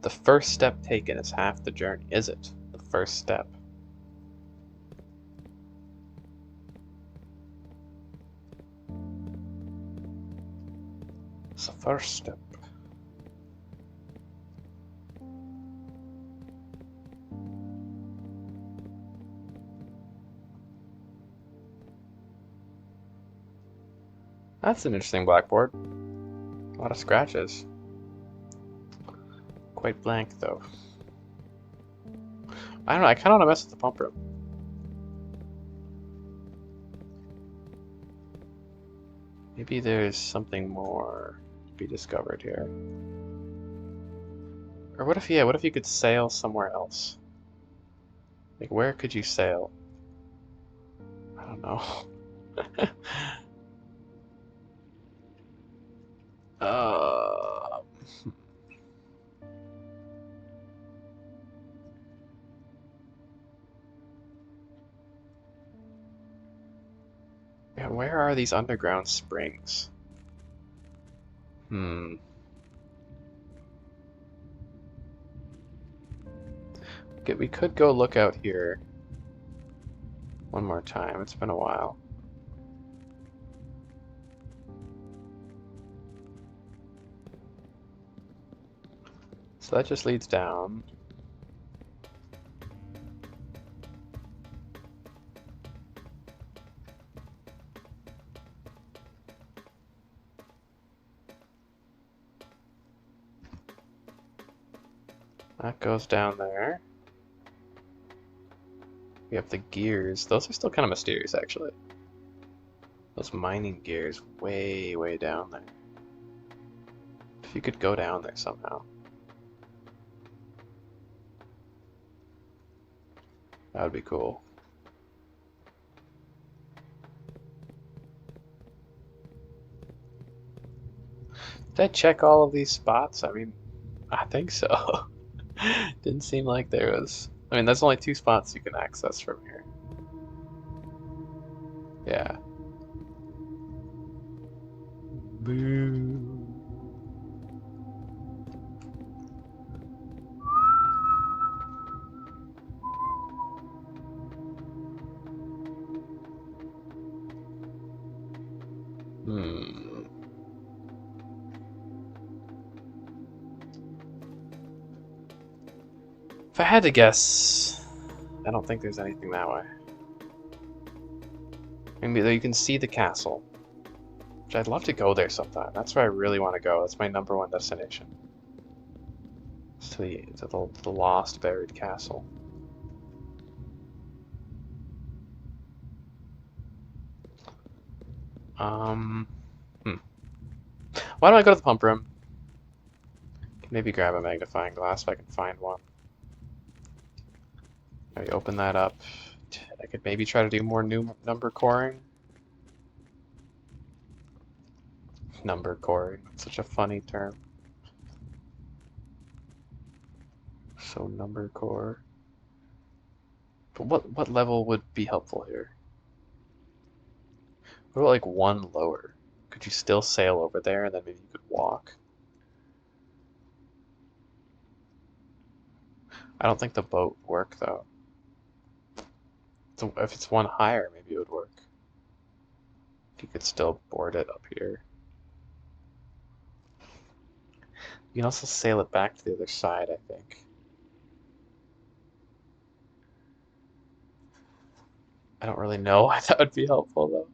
The first step taken is half the journey. Is it? The first step. It's the first step. That's an interesting blackboard. A lot of scratches. Quite blank, though. I don't know, I kind of want to mess with the pump room. Maybe there's something more to be discovered here. Or what if, yeah, what if you could sail somewhere else? Like, where could you sail? I don't know. uh, yeah, where are these underground springs? Hmm. Okay, we could go look out here one more time. It's been a while. So that just leads down. That goes down there. We have the gears. Those are still kind of mysterious, actually. Those mining gears way, way down there. If you could go down there somehow. That would be cool. Did I check all of these spots? I mean, I think so. Didn't seem like there was... I mean, there's only 2 spots you can access from here. Yeah. Boo. Hmm. If I had to guess, I don't think there's anything that way. Maybe though you can see the castle, which I'd love to go there sometime. That's where I really want to go. That's my #1 destination. It's to the lost buried castle. Um, Why don't I go to the pump room? Maybe grab a magnifying glass if I can find one. Maybe open that up. I could maybe try to do more new number coring. Number coring, such a funny term. So number core. But what level would be helpful here? What about like 1 lower? Could you still sail over there and then maybe you could walk? I don't think the boat would work though. So if it's 1 higher, maybe it would work. You could still board it up here. You can also sail it back to the other side, I think. I don't really know why that would be helpful though.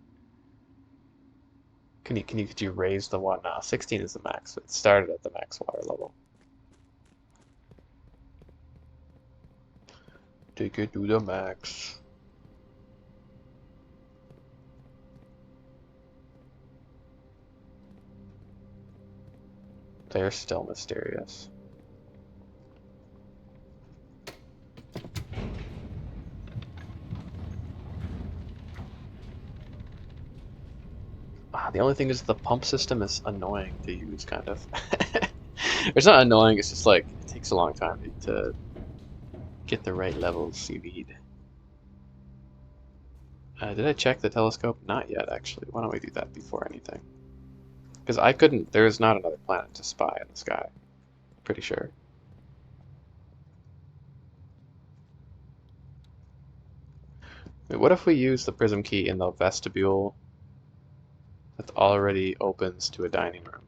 Could you raise the one? 16 is the max. It started at the max water level. Take it to the max. They're still mysterious. The only thing is the pump system is annoying to use, kind of. It's not annoying, it's just like, it takes a long time to get the right levels you need. Did I check the telescope? Not yet, actually. Why don't we do that before anything? Because I couldn't, there's not another planet to spy in the sky. Pretty sure. Wait, what if we use the prism key in the vestibule that already opens to a dining room?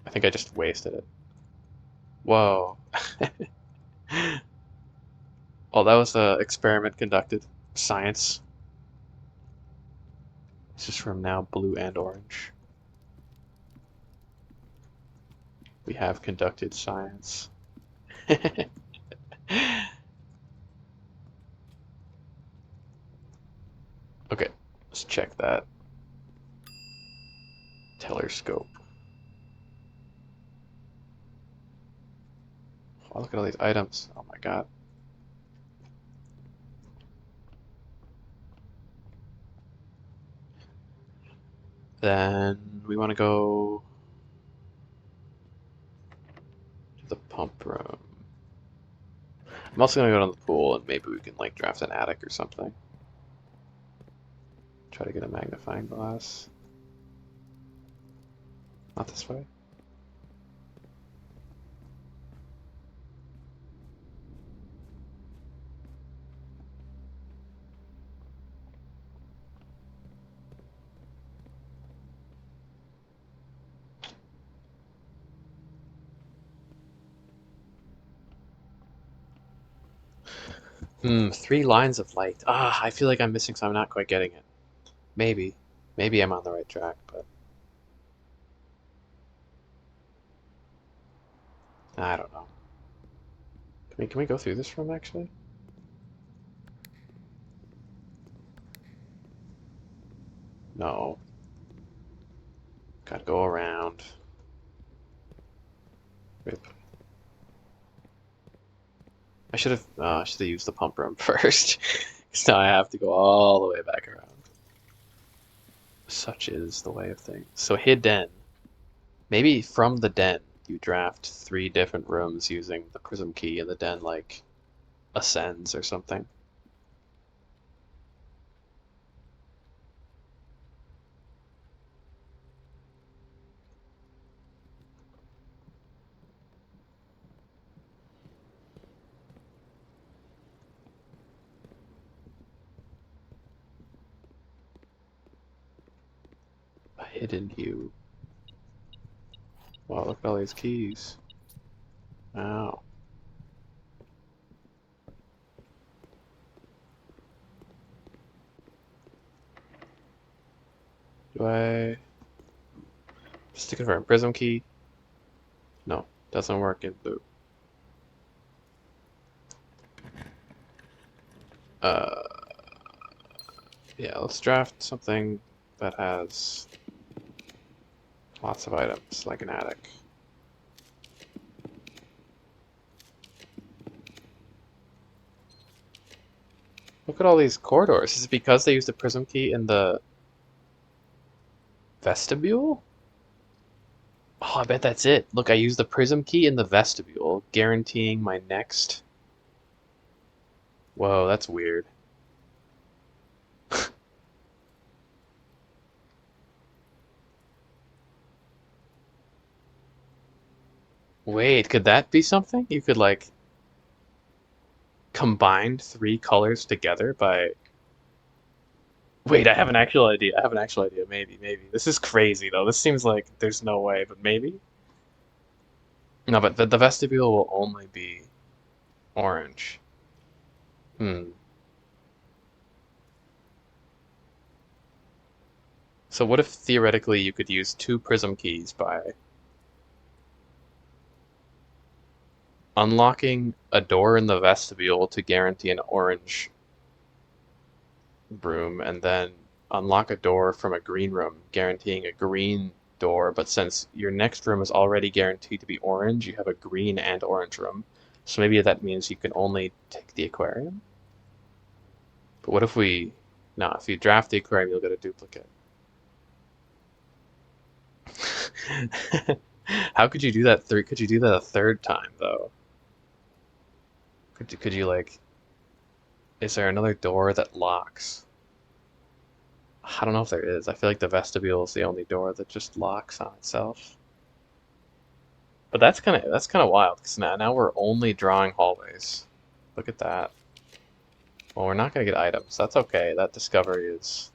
I think I just wasted it. Whoa. Oh, that was an experiment conducted. Science. This is from now blue and orange. We have conducted science. Okay, let's check that. Telescope. Oh, look at all these items. Oh my god. Then we want to go to the pump room. I'm also gonna go down the pool and maybe we can like draft an attic or something. Try to get a magnifying glass. Not this way. Three lines of light. Ah, I feel like I'm missing some. I'm not quite getting it. Maybe. Maybe I'm on the right track, but I don't know. Can we go through this room actually? No. Gotta go around. Rip. I should have used the pump room first. Because now I have to go all the way back around. Such is the way of things. So hidden. Maybe from the den you draft three different rooms using the prism key and the den like ascends or something. A hidden view. Wow, look at all these keys. Wow. Do I just to confirm prism key? No, doesn't work in blue. Uh, yeah, let's draft something that has lots of items, like an attic. Look at all these corridors. Is it because they used the prism key in the vestibule? Oh, I bet that's it. Look, I used the prism key in the vestibule, guaranteeing my next. Whoa, that's weird. Wait, could that be something? You could like combine three colors together by. Wait, I have an actual idea. I have an actual idea. Maybe. This is crazy though. This seems like there's no way, but maybe? No, but the vestibule will only be orange. Hmm. So what if theoretically you could use two prism keys by unlocking a door in the vestibule to guarantee an orange room, and then unlock a door from a green room, guaranteeing a green door, but since your next room is already guaranteed to be orange, you have a green and orange room. So maybe that means you can only take the aquarium? But what if we... No, if you draft the aquarium, you'll get a duplicate. How could you do that could you do that a third time though? Could you like is there another door that locks? I don't know if there is. I feel like the vestibule is the only door that just locks on itself. But that's kind of wild because now we're only drawing hallways. Look at that. Well, we're not gonna get items. That's okay. That discovery is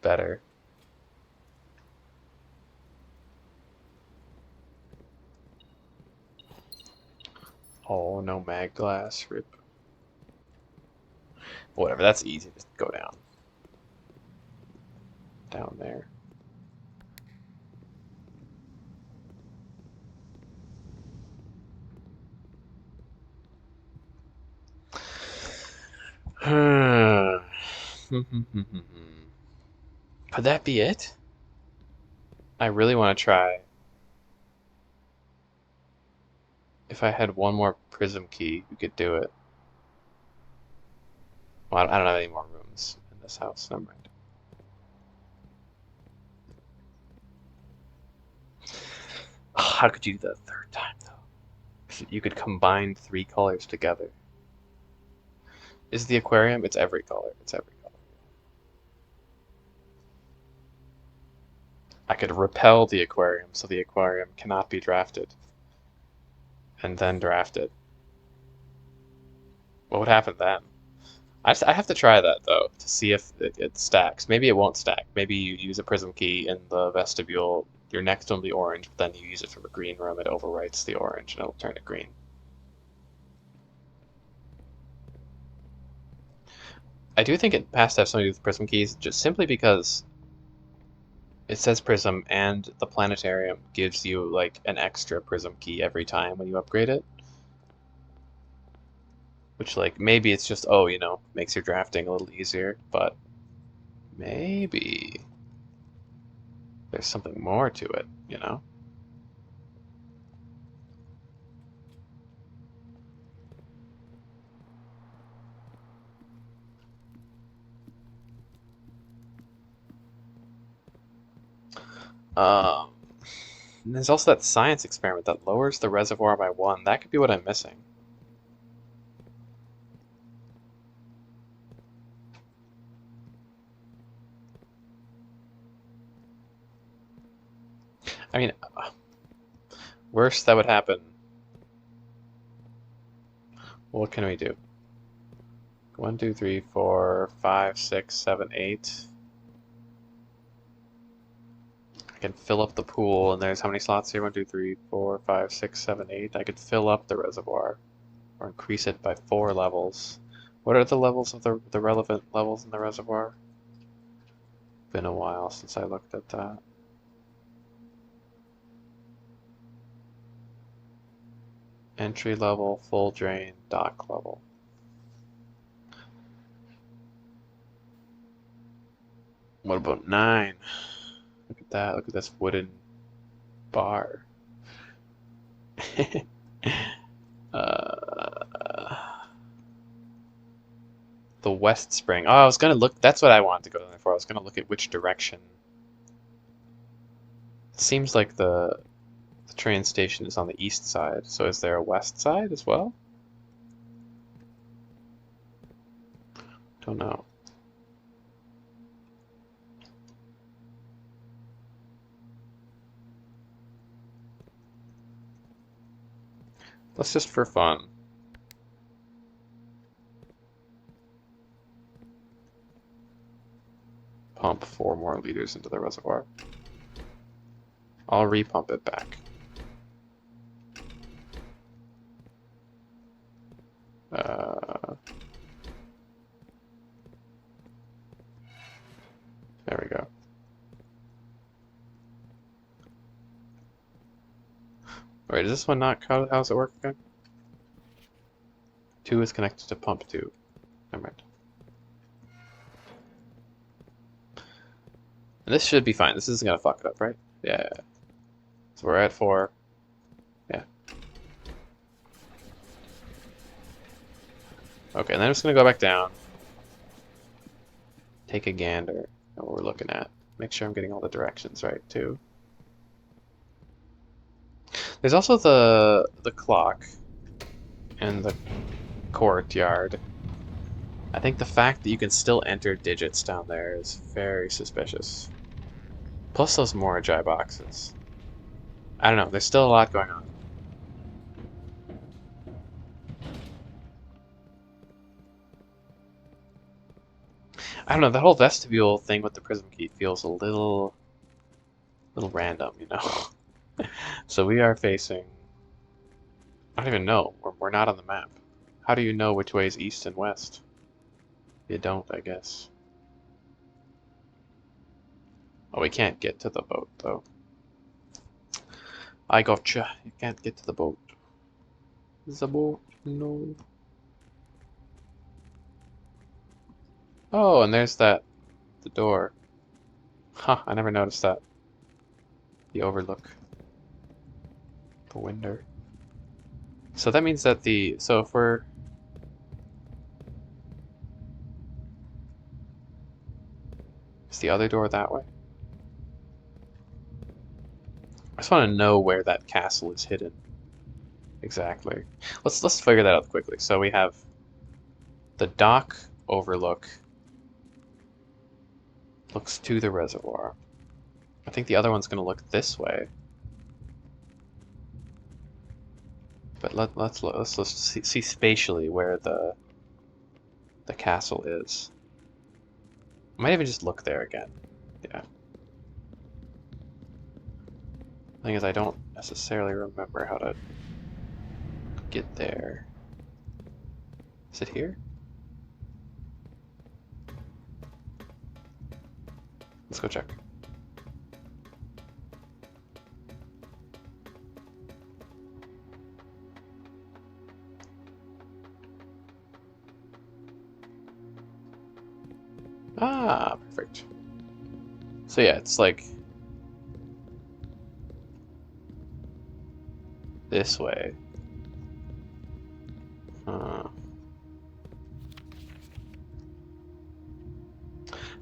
better. Oh, no mag glass. Rip. Whatever. That's easy. Just go down. Down there. Could that be it? I really want to try If I had one more prism key, we could do it. Well, I don't have any more rooms in this house. Never mind. How could you do that a third time, though? 'Cause you could combine 3 colors together. Is the aquarium? It's every color. It's every color. I could repel the aquarium so the aquarium cannot be drafted. And then draft it. What would happen then? I have to try that though to see if it stacks. Maybe it won't stack. Maybe you use a prism key in the vestibule. Your next one will be orange, but then you use it from a green room. It overwrites the orange and it'll turn it green. I do think it has to have something to do with prism keys, just simply because it says prism and the planetarium gives you like an extra prism key every time when you upgrade it. Which, like, maybe it's just, oh, you know, makes your drafting a little easier, but maybe there's something more to it, you know? Um, and there's also that science experiment that lowers the reservoir by 1. That could be what I'm missing. I mean, worst that would happen. What can we do? 1, 2, 3, 4, 5, 6, 7, 8. I can fill up the pool, and there's how many slots here? 1, 2, 3, 4, 5, 6, 7, 8. I could fill up the reservoir, or increase it by 4 levels. What are the levels of the relevant levels in the reservoir? Been a while since I looked at that. Entry level, full drain, dock level. What about 9? Look at that. Look at this wooden bar. The West Spring. Oh, I was gonna look. That's what I wanted to go there for. I was gonna look at which direction. It seems like the train station is on the east side. So is there a west side as well? Don't know. Let's just for fun. Pump 4 more liters into the reservoir. I'll repump it back. There we go. Wait, is this one not how does it work again? 2 is connected to pump 2. Never mind. And this should be fine. This isn't gonna fuck it up, right? Yeah. So we're at 4. Yeah. Okay, and then I'm just gonna go back down. Take a gander at what we're looking at. Make sure I'm getting all the directions right too. There's also the clock and the courtyard. I think the fact that you can still enter digits down there is very suspicious. Plus those Moragi boxes. I don't know, there's still a lot going on. I don't know, the whole vestibule thing with the prism key feels a little random, you know? So we are facing... I don't even know. We're not on the map. How do you know which way is east and west? You don't, I guess. Oh, we can't get to the boat, though. I gotcha. You can't get to the boat. The boat, no. Oh, and there's the door. Huh, I never noticed that. The overlook. The window. So that means that so if we're... Is the other door that way? I just want to know where that castle is hidden. Exactly. Let's figure that out quickly. So we have the dock overlook looks to the reservoir. I think the other one's going to look this way. But let's see spatially where the castle is. I might even just look there again. Yeah. The thing is, I don't necessarily remember how to get there. Is it here? Let's go check. Ah, perfect. So yeah, it's like this way.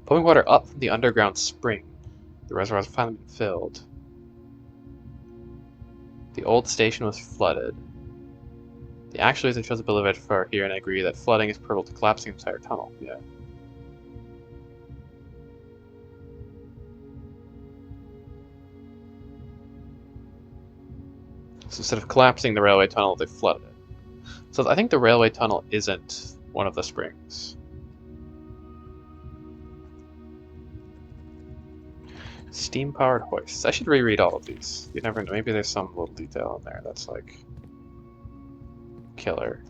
Pumping water up from the underground spring. The reservoir's finally been filled. The old station was flooded. The actuators chose the Boulevard for here, and I agree that flooding is purple to collapsing the entire tunnel. Yeah. So instead of collapsing the railway tunnel, they flooded it. So I think the railway tunnel isn't one of the springs. Steam-powered hoists. I should reread all of these. You never know. Maybe there's some little detail in there that's like killer.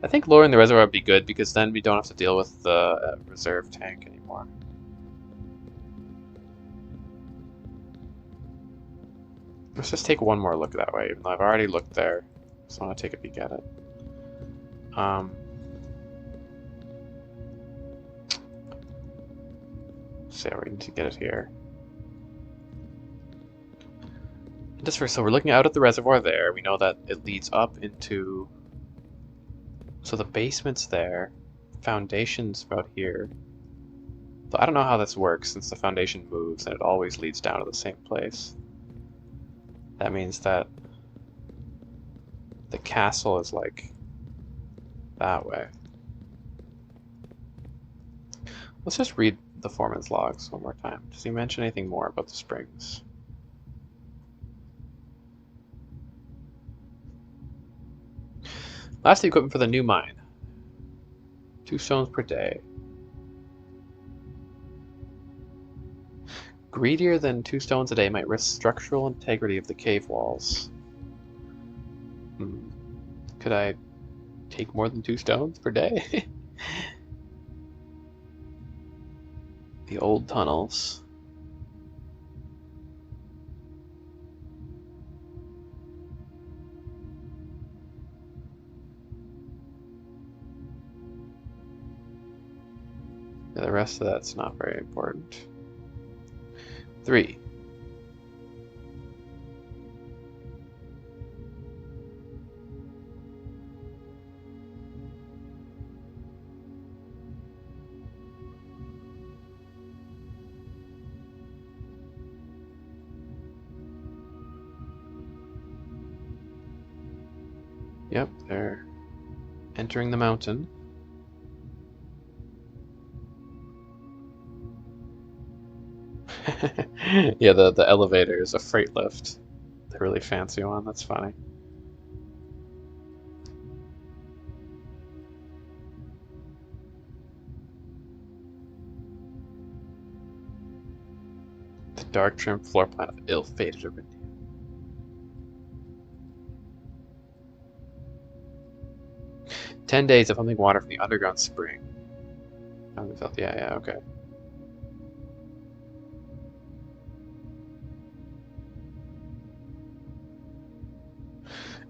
I think lowering the reservoir would be good because then we don't have to deal with the reserve tank anymore. Let's just take one more look that way, even though I've already looked there. Just want to take a peek at it. So we need to get it here. And just so we're looking out at the reservoir there. We know that it leads up into. So the basement's there. Foundation's about here. So I don't know how this works since the foundation moves and it always leads down to the same place. That means that the castle is like that way. Let's just read the foreman's logs one more time. Does he mention anything more about the springs? Last equipment for the new mine. 2 stones per day. Greedier than 2 stones a day might risk structural integrity of the cave walls. Could I take more than 2 stones per day? The old tunnels. Yeah, the rest of that's not very important. 3. Yep, they're entering the mountain. Yeah, the elevator is a freight lift. The really fancy one, that's funny. The dark trim floor plan of ill-fated Arindia. "10 days of pumping water from the underground spring." Yeah, okay.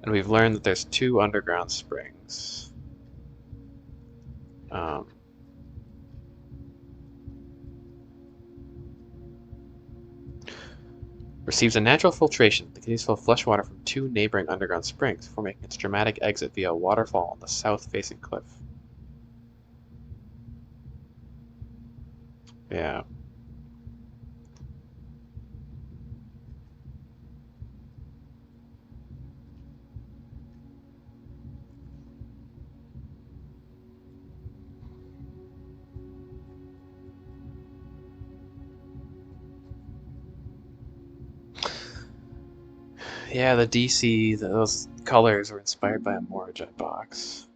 And we've learned that there's 2 underground springs. Receives a natural filtration. The continues flow of flush water from 2 neighboring underground springs before making its dramatic exit via a waterfall on the south-facing cliff. Yeah. Yeah, the DC, those colors were inspired by a Morajet box.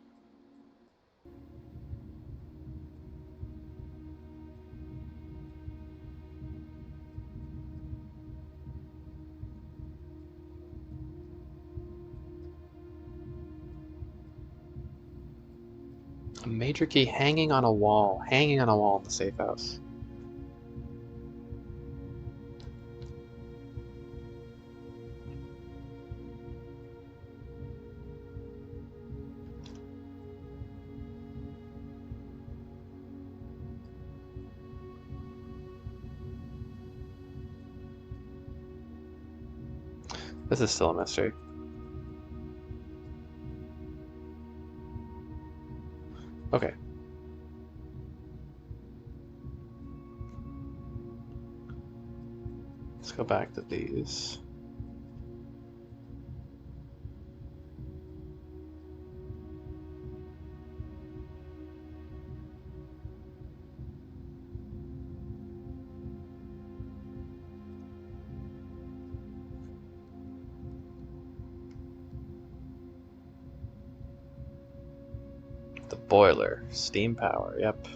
A major key hanging on a wall in the safe house. This is still a mystery. Okay. Let's go back to these. The boiler, steam power, yep.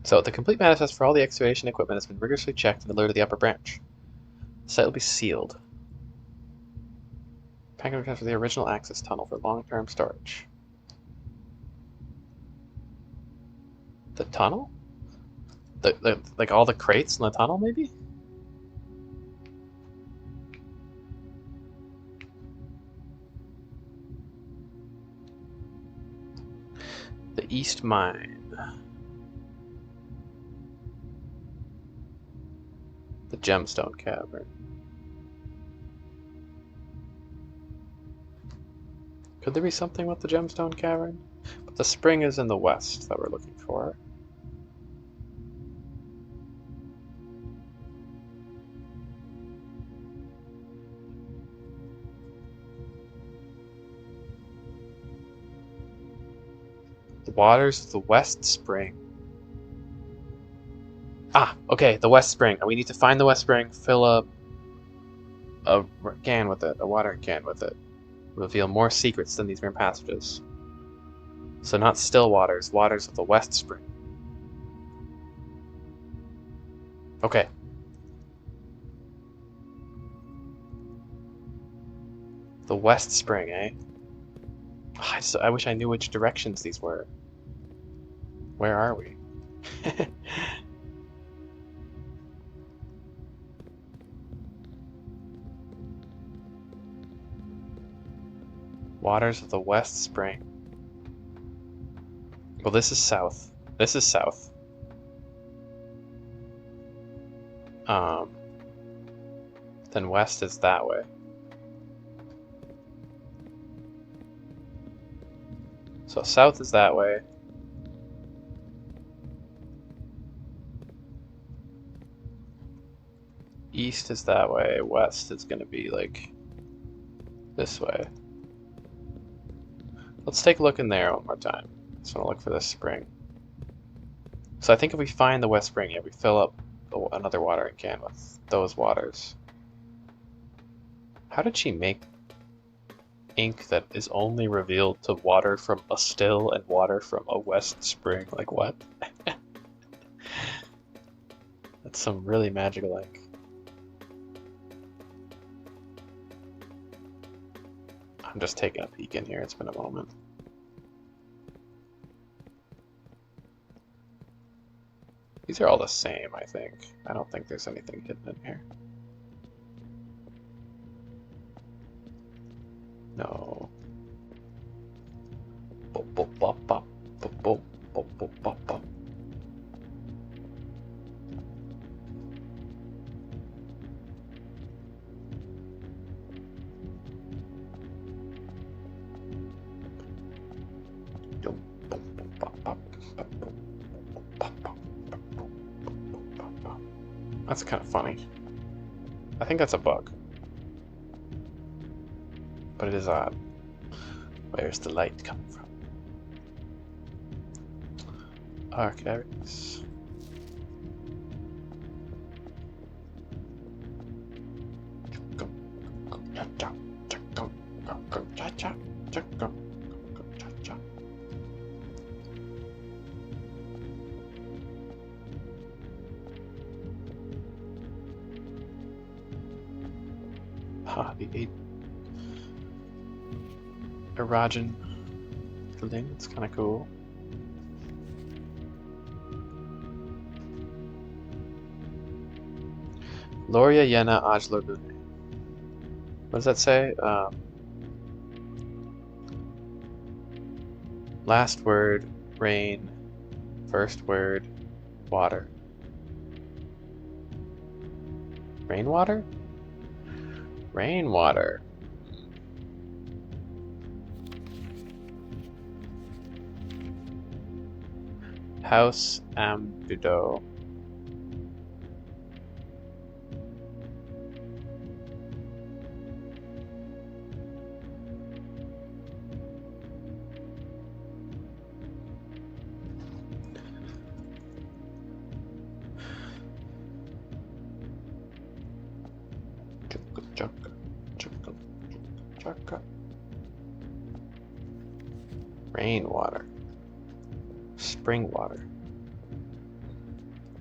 So the complete manifest for all the excavation equipment has been rigorously checked and delivered to the upper branch. The site will be sealed. Packing request for the original access tunnel for long-term storage. The tunnel? Like all the crates in the tunnel, maybe? The East Mine. The Gemstone Cavern. Could there be something with the Gemstone Cavern? But the spring is in the west that we're looking for. The waters of the West Spring. Ah, okay, the West Spring. We need to find the West Spring, fill up a can with it, a watering can with it. Reveal more secrets than these mere passages. So not still waters, waters of the West Spring. Okay. The West Spring, eh? I wish I knew which directions these were. Where are we? Waters of the West Spring. Well, this is south. This is south. Then west is that way. So south is that way. East is that way. West is gonna be like this way. Let's take a look in there one more time. Just want to look for this spring. So I think if we find the West Spring, yeah, we fill up another watering can with those waters. How did she make ink that is only revealed to water from a still and water from a West Spring? Like what? That's some really magical ink. I'm just taking a peek in here. It's been a moment. These are all the same, I think. I don't think there's anything hidden in here. No. Bop, bop, bop, bop, bop, bop, bop, bop, bop, bop. That's kind of funny. I think that's a bug. But it is odd. Where's the light coming from? Archaeologists. The 8 Erogen building. It's kind of cool. Loria Yena Ajlo Lune. What does that say? Last word, rain. First word, water. Rainwater? Rainwater. House Ambudo. Rainwater. Spring water.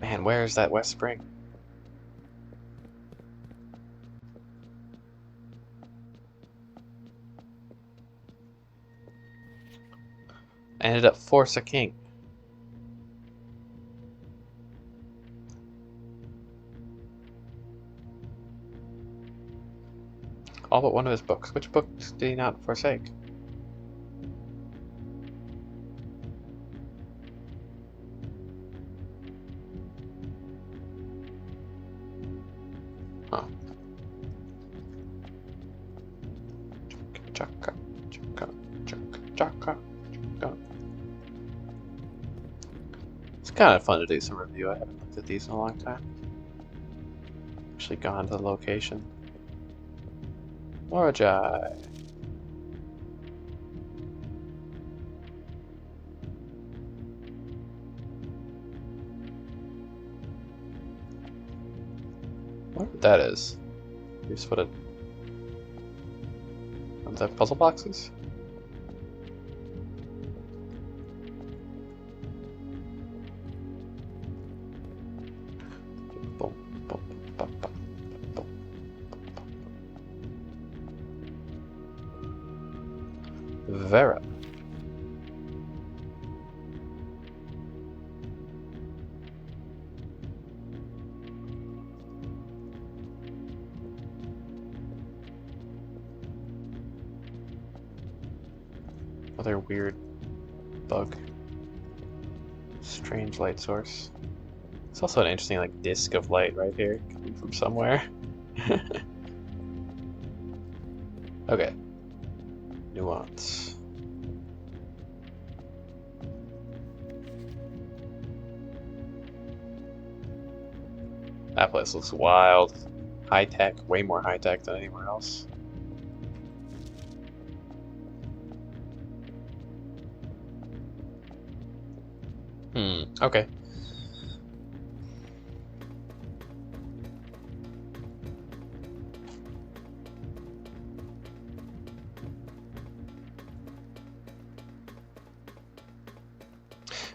Man, where is that West Spring? I ended up Force a King. All but one of his books. Which books did he not forsake? Huh. Chaka, chaka, chaka, chaka, chaka. It's kind of fun to do some review. I haven't looked at these in a long time. Actually gone to the location. Morajai. What that is? Here's what it. Are that puzzle boxes? Boom, boom, bop, bop, boom. Vera. Another weird bug. Strange light source. It's also an interesting like disk of light right here coming from somewhere. Okay. Nuance. That place looks wild. High tech, way more high tech than anywhere else. Okay.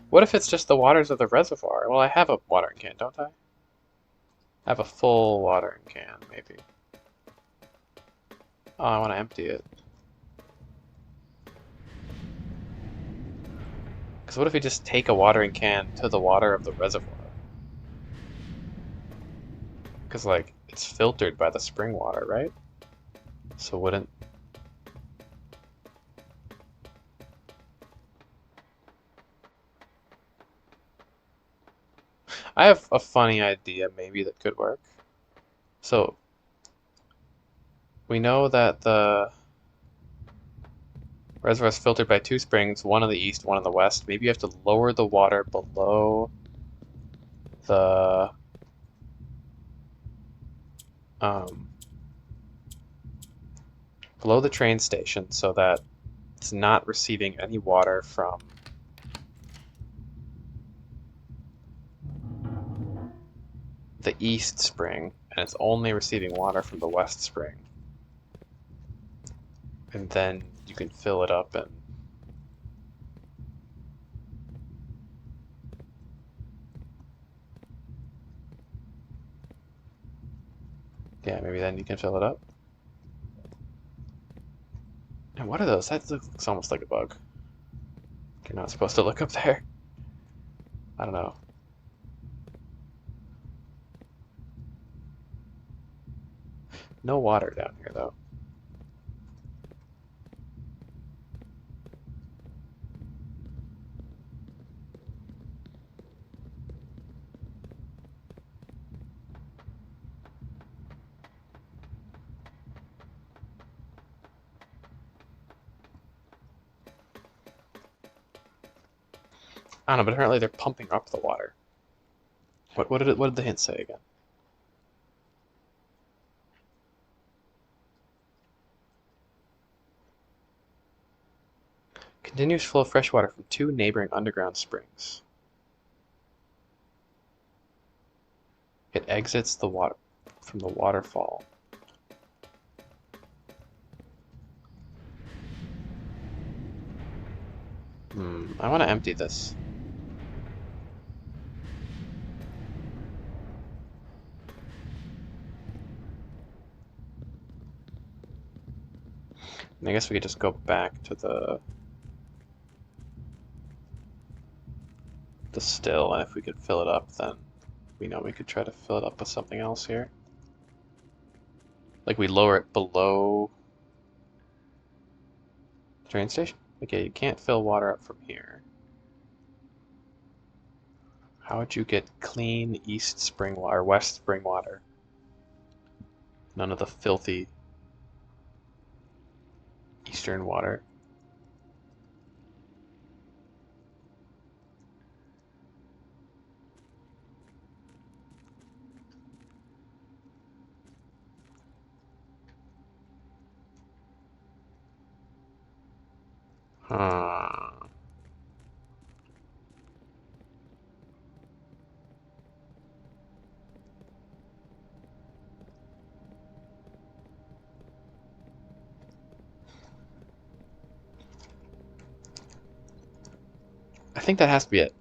What if it's just the waters of the reservoir? Well, I have a watering can, don't I? I have a full watering can, maybe. Oh, I want to empty it. Because what if we just take a watering can to the water of the reservoir? Because, like, it's filtered by the spring water, right? So wouldn't... I have a funny idea maybe that could work. So we know that the reservoir is filtered by two springs, one in the east, one in the west. Maybe you have to lower the water the um, below the train station so that it's not receiving any water from the east spring, and it's only receiving water from the west spring. And then you can fill it up and yeah, maybe then you can fill it up. And what are those? That looks almost like a bug. You're not supposed to look up there. I don't know. No water down here though. I don't know, but apparently they're pumping up the water. What did the hint say again? Continuous flow of fresh water from two neighboring underground springs. It exits the water from the waterfall. I want to empty this. And I guess we could just go back to the still, and if we could fill it up, then we know we could try to fill it up with something else here. Like we lower it below the train station? Okay, you can't fill water up from here. How would you get clean east spring water, west spring water? None of the filthy eastern water. Huh. I think that has to be it.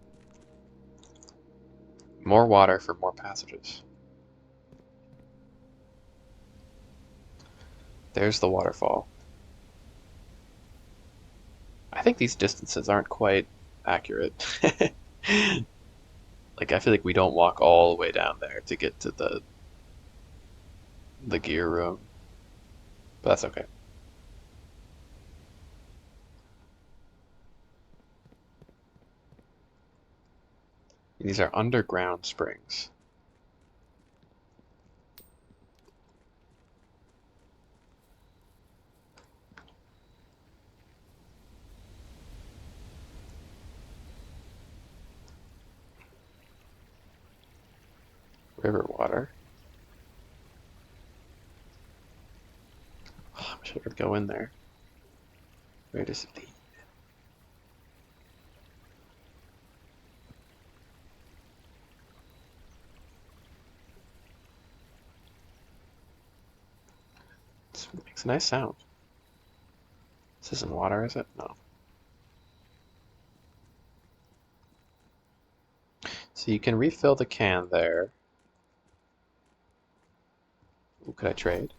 More water for more passages. There's the waterfall. I think these distances aren't quite accurate. Like, I feel like we don't walk all the way down there to get to the gear room. But that's okay. These are underground springs. River water. Oh, I wish I could go in there. Where does it lead? It makes a nice sound. This isn't water, is it? No. So you can refill the can there. Ooh, could I trade?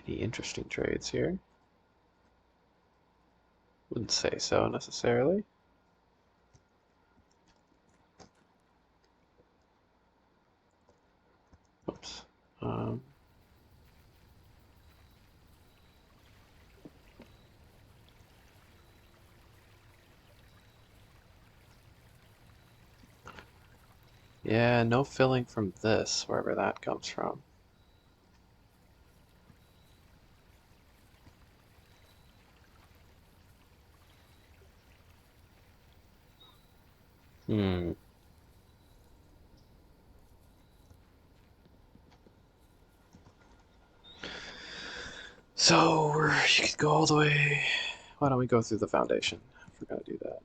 Any interesting trades here? Wouldn't say so necessarily. Oops. Yeah, no filling from this, wherever that comes from. Hmm. So you could go all the way. Why don't we go through the foundation if we're gonna do that?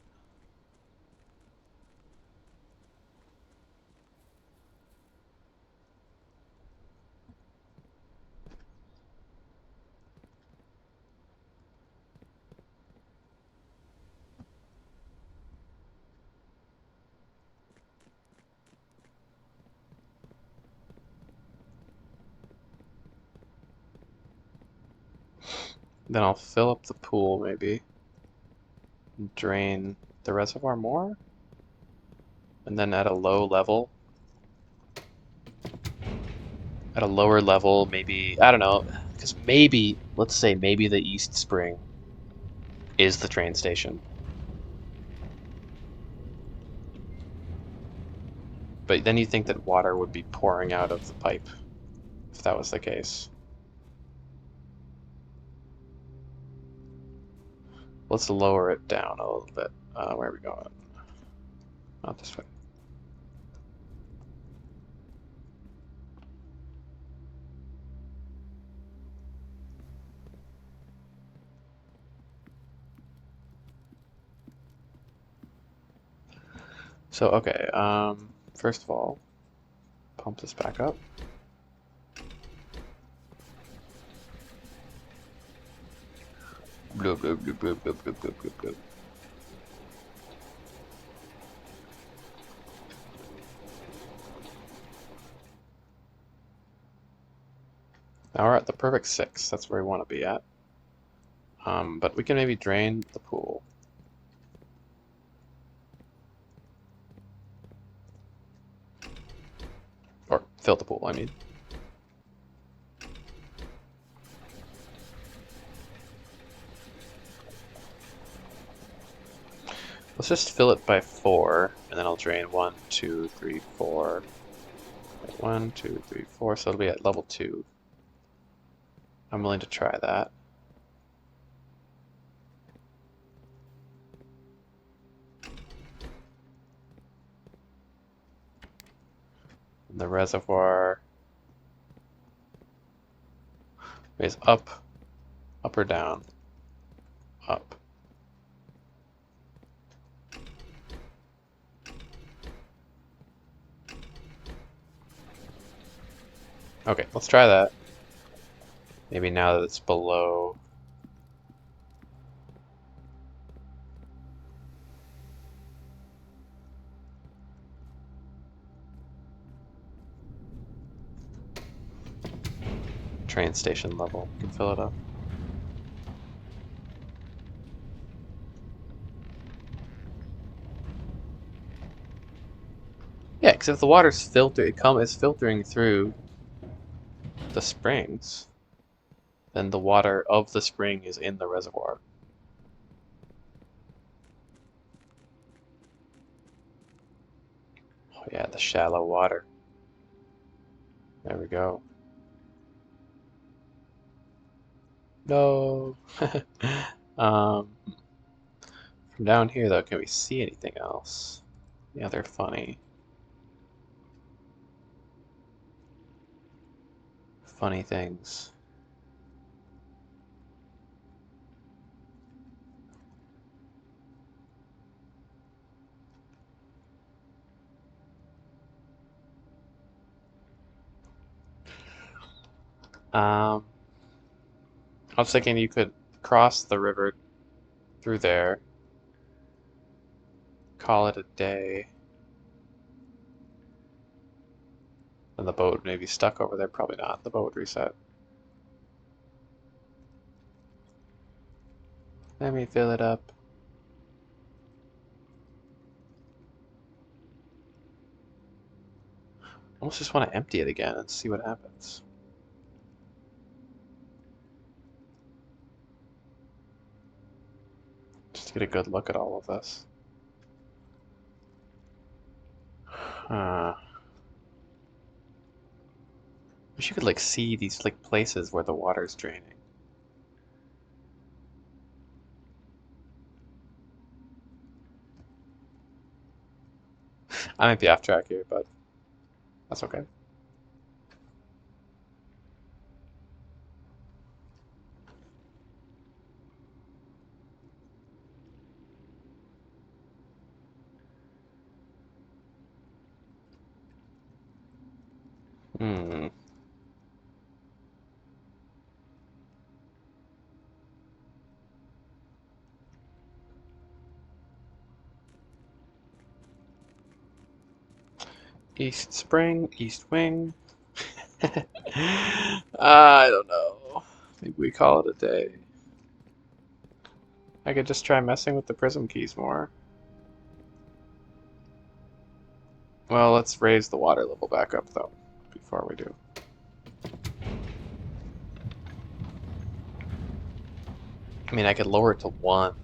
Then I'll fill up the pool maybe, and drain the reservoir more, and then at a low level, at a lower level, maybe I don't know, because maybe let's say maybe the East Spring is the train station. But then you think that water would be pouring out of the pipe if that was the case. Let's lower it down a little bit. Where are we going? Not this way. So, okay, first of all, pump this back up. Bloop, bloop, bloop, bloop, bloop, bloop, bloop, bloop, bloop. Now we're at the perfect 6. That's where we want to be at. But we can maybe drain the pool. Or fill the pool, I mean. Let's just fill it by 4, and then I'll drain 1, 2, 3, 4. 1, 2, 3, 4, so it'll be at level 2. I'm willing to try that. And the reservoir is up or down? Up. Okay, let's try that. Maybe now that it's below. Train station level. You can fill it up. Yeah, because if the water's is filtering through the springs, then the water of the spring is in the reservoir. Oh yeah, the shallow water. There we go. No. um, from down here though, can we see anything else? Yeah, they're funny. Funny things. I was thinking you could cross the river through there, call it a day, and the boat may be stuck over there. Probably not. The boat would reset. Let me fill it up. Almost just want to empty it again and see what happens. Just to get a good look at all of this. Wish you could like see these like places where the water's draining. I might be off track here, but that's okay. Hmm. East Spring, East Wing. I don't know. Maybe we call it a day. I could just try messing with the prism keys more. Well, let's raise the water level back up, though, before we do. I mean, I could lower it to 1,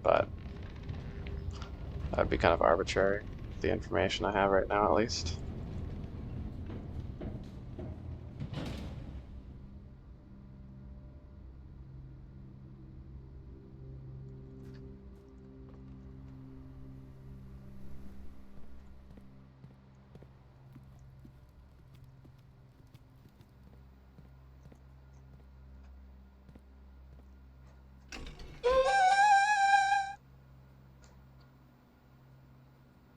but that would be kind of arbitrary, the information I have right now, at least.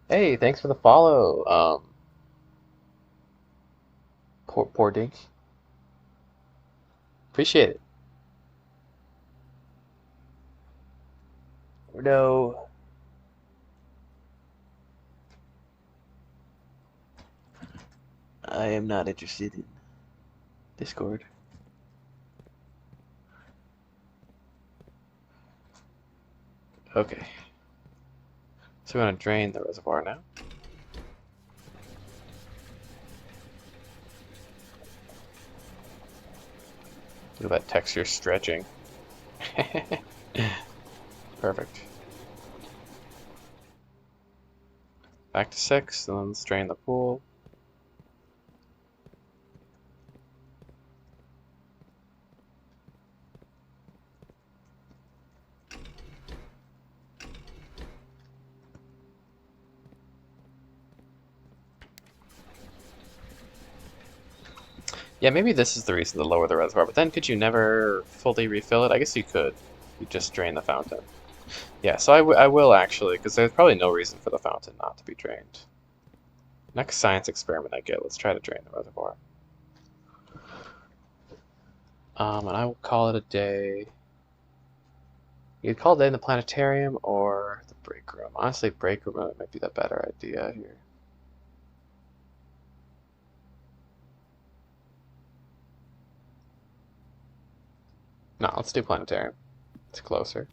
Hey, thanks for the follow, poor Dink. Appreciate it. No. I am not interested in Discord. Okay. So we're gonna drain the reservoir now. Look at that texture stretching. Perfect. Back to 6, and then let's drain the pool. Yeah, maybe this is the reason to lower the reservoir, but then could you never fully refill it? I guess you could. You just drain the fountain. Yeah, so I will actually, because there's probably no reason for the fountain not to be drained. Next science experiment I get, let's try to drain the reservoir. And I will call it a day. You could call it a day in the planetarium or the break room. Honestly, break room might be the better idea here. No, let's do planetarium. It's closer.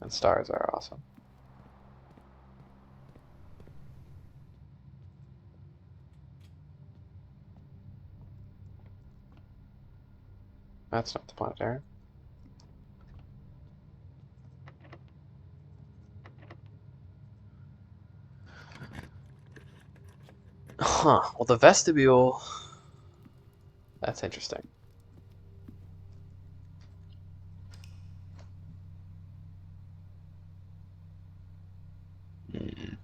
And stars are awesome. That's not the planetarium. Huh. Well, the vestibule. That's interesting. Hmm.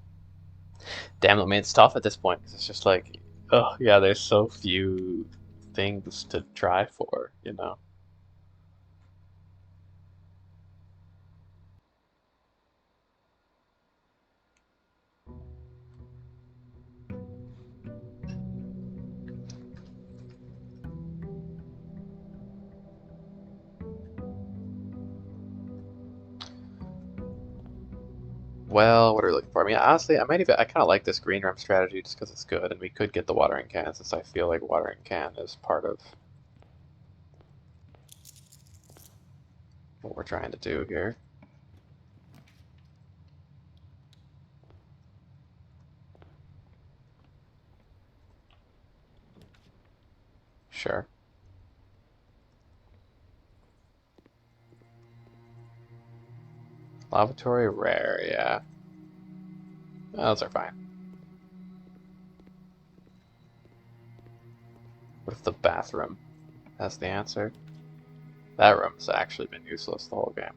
Damn, I mean, it's tough at this point because it's just like, oh, yeah, there's so few things to try for, you know? Well, what are we looking for? I mean, honestly, I kind of like this green room strategy just because it's good, and we could get the watering can since I feel like watering can is part of. what we're trying to do here. Sure. Lavatory rare, yeah. Those are fine. What if the bathroom has the answer? That room's actually been useless the whole game.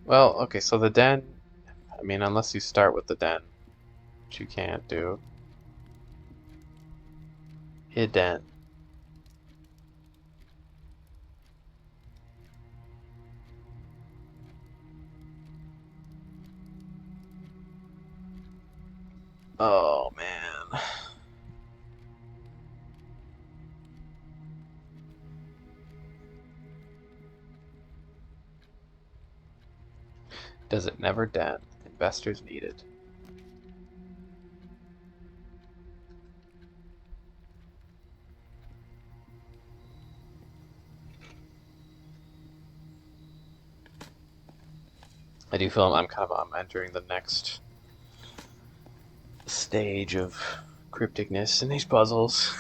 Well, okay, so the den, I mean, unless you start with the den, which you can't do. Hidden. Oh, man. Does it never den? Investors needed. I do feel I'm entering the next stage of crypticness in these puzzles.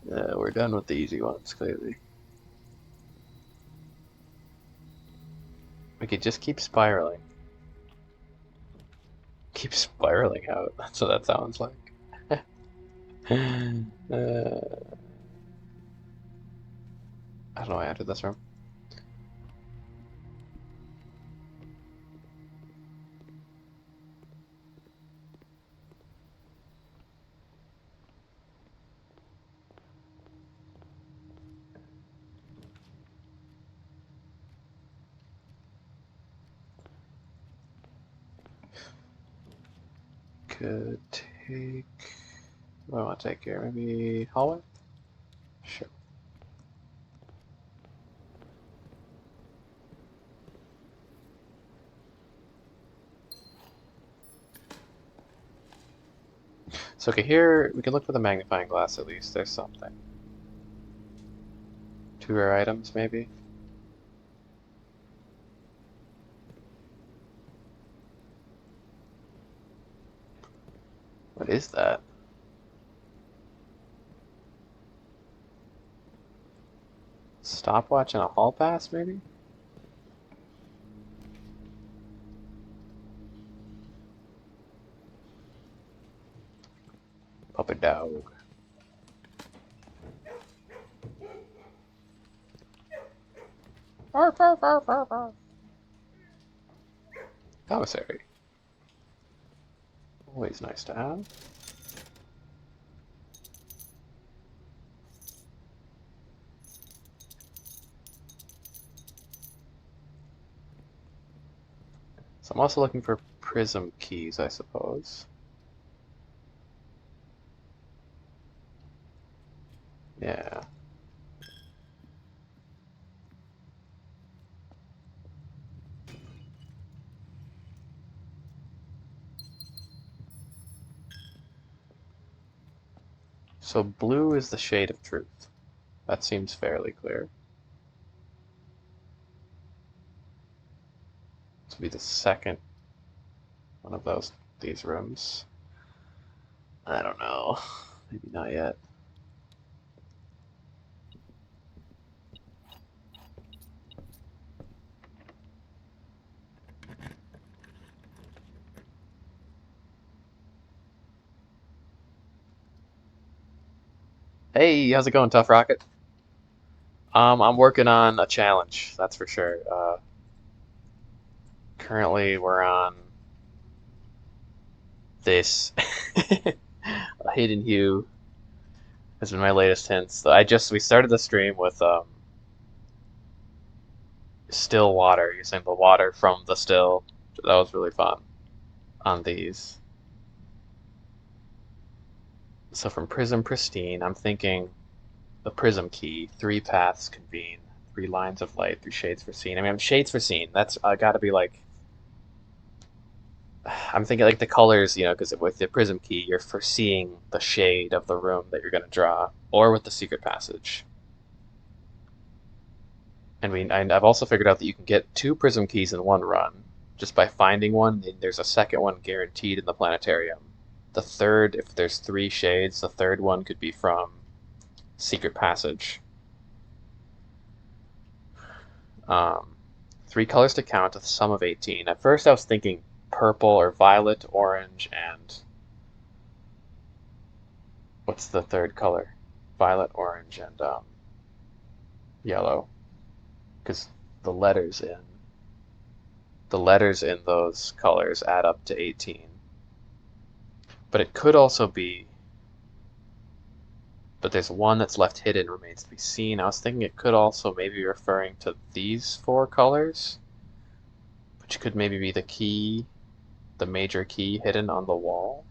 We're done with the easy ones, clearly. We could just keep spiraling. Keep spiraling out. That's what that sounds like. I don't know why I entered this room. Could take... What do I want to take here? Maybe hallway? Sure. So okay, here we can look for the magnifying glass at least. There's something. 2 rare items, maybe? What is that? Stopwatch and a hall pass, maybe? Puppet dog. Arf, arf, arf, arf, arf. Commissary. Always nice to have. So I'm also looking for prism keys, I suppose. Yeah. So blue is the shade of truth. That seems fairly clear. This will be the second one of these rooms. I don't know. Maybe not yet. Hey, how's it going, Tough Rocket? I'm working on a challenge, that's for sure. Currently, we're on this Hidden Hue has been my latest hints. We started the stream with still water, using the water from the still. That was really fun on these. So from Prism Pristine, I'm thinking the Prism Key, 3 paths convene, 3 lines of light, 3 shades foreseen. I mean, shades foreseen. That's got to be like I'm thinking like the colors, because with the prism key, you're foreseeing the shade of the room that you're going to draw, or with the secret passage. And I've also figured out that you can get two prism keys in one run just by finding one. And there's a second one guaranteed in the planetarium. The third, if there's three shades, the third one could be from secret passage. Um, Three colors to count, a sum of 18. At first, I was thinking purple or violet, orange, and what's the third color? Violet, orange, and yellow, because the letters in the letters in those colors add up to 18. But it could also be, but there's one that's left hidden, remains to be seen. I was thinking it could also maybe be referring to these four colors, which could maybe be the key, the major key hidden on the wall.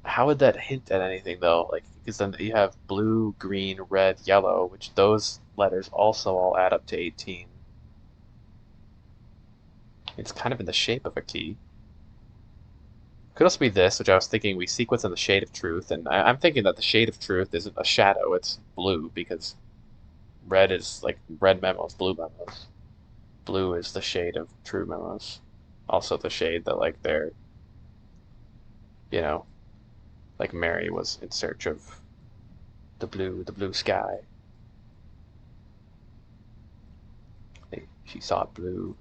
How would that hint at anything though? Like, because then you have blue, green, red, yellow, which those letters also all add up to 18. It's kind of in the shape of a key. Could also be this, which I was thinking we sequence in the shade of truth, and I'm thinking that the shade of truth isn't a shadow, it's blue, because red is like red memos, blue memos. Blue is the shade of true memos. Also the shade that like they're, you know, like Mary was in search of the blue sky. She saw blue.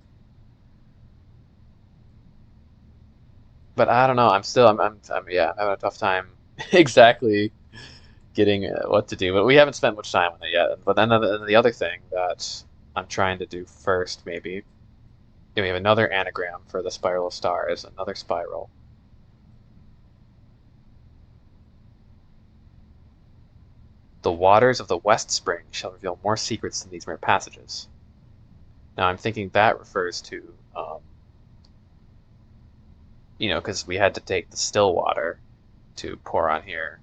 But I don't know. Yeah, I'm having a tough time exactly getting what to do. But we haven't spent much time on it yet. But then the other thing that I'm trying to do first, maybe, we have another anagram for the spiral of stars, another spiral. The waters of the West Spring shall reveal more secrets than these mere passages. Now I'm thinking that refers to, because we had to take the still water to pour on here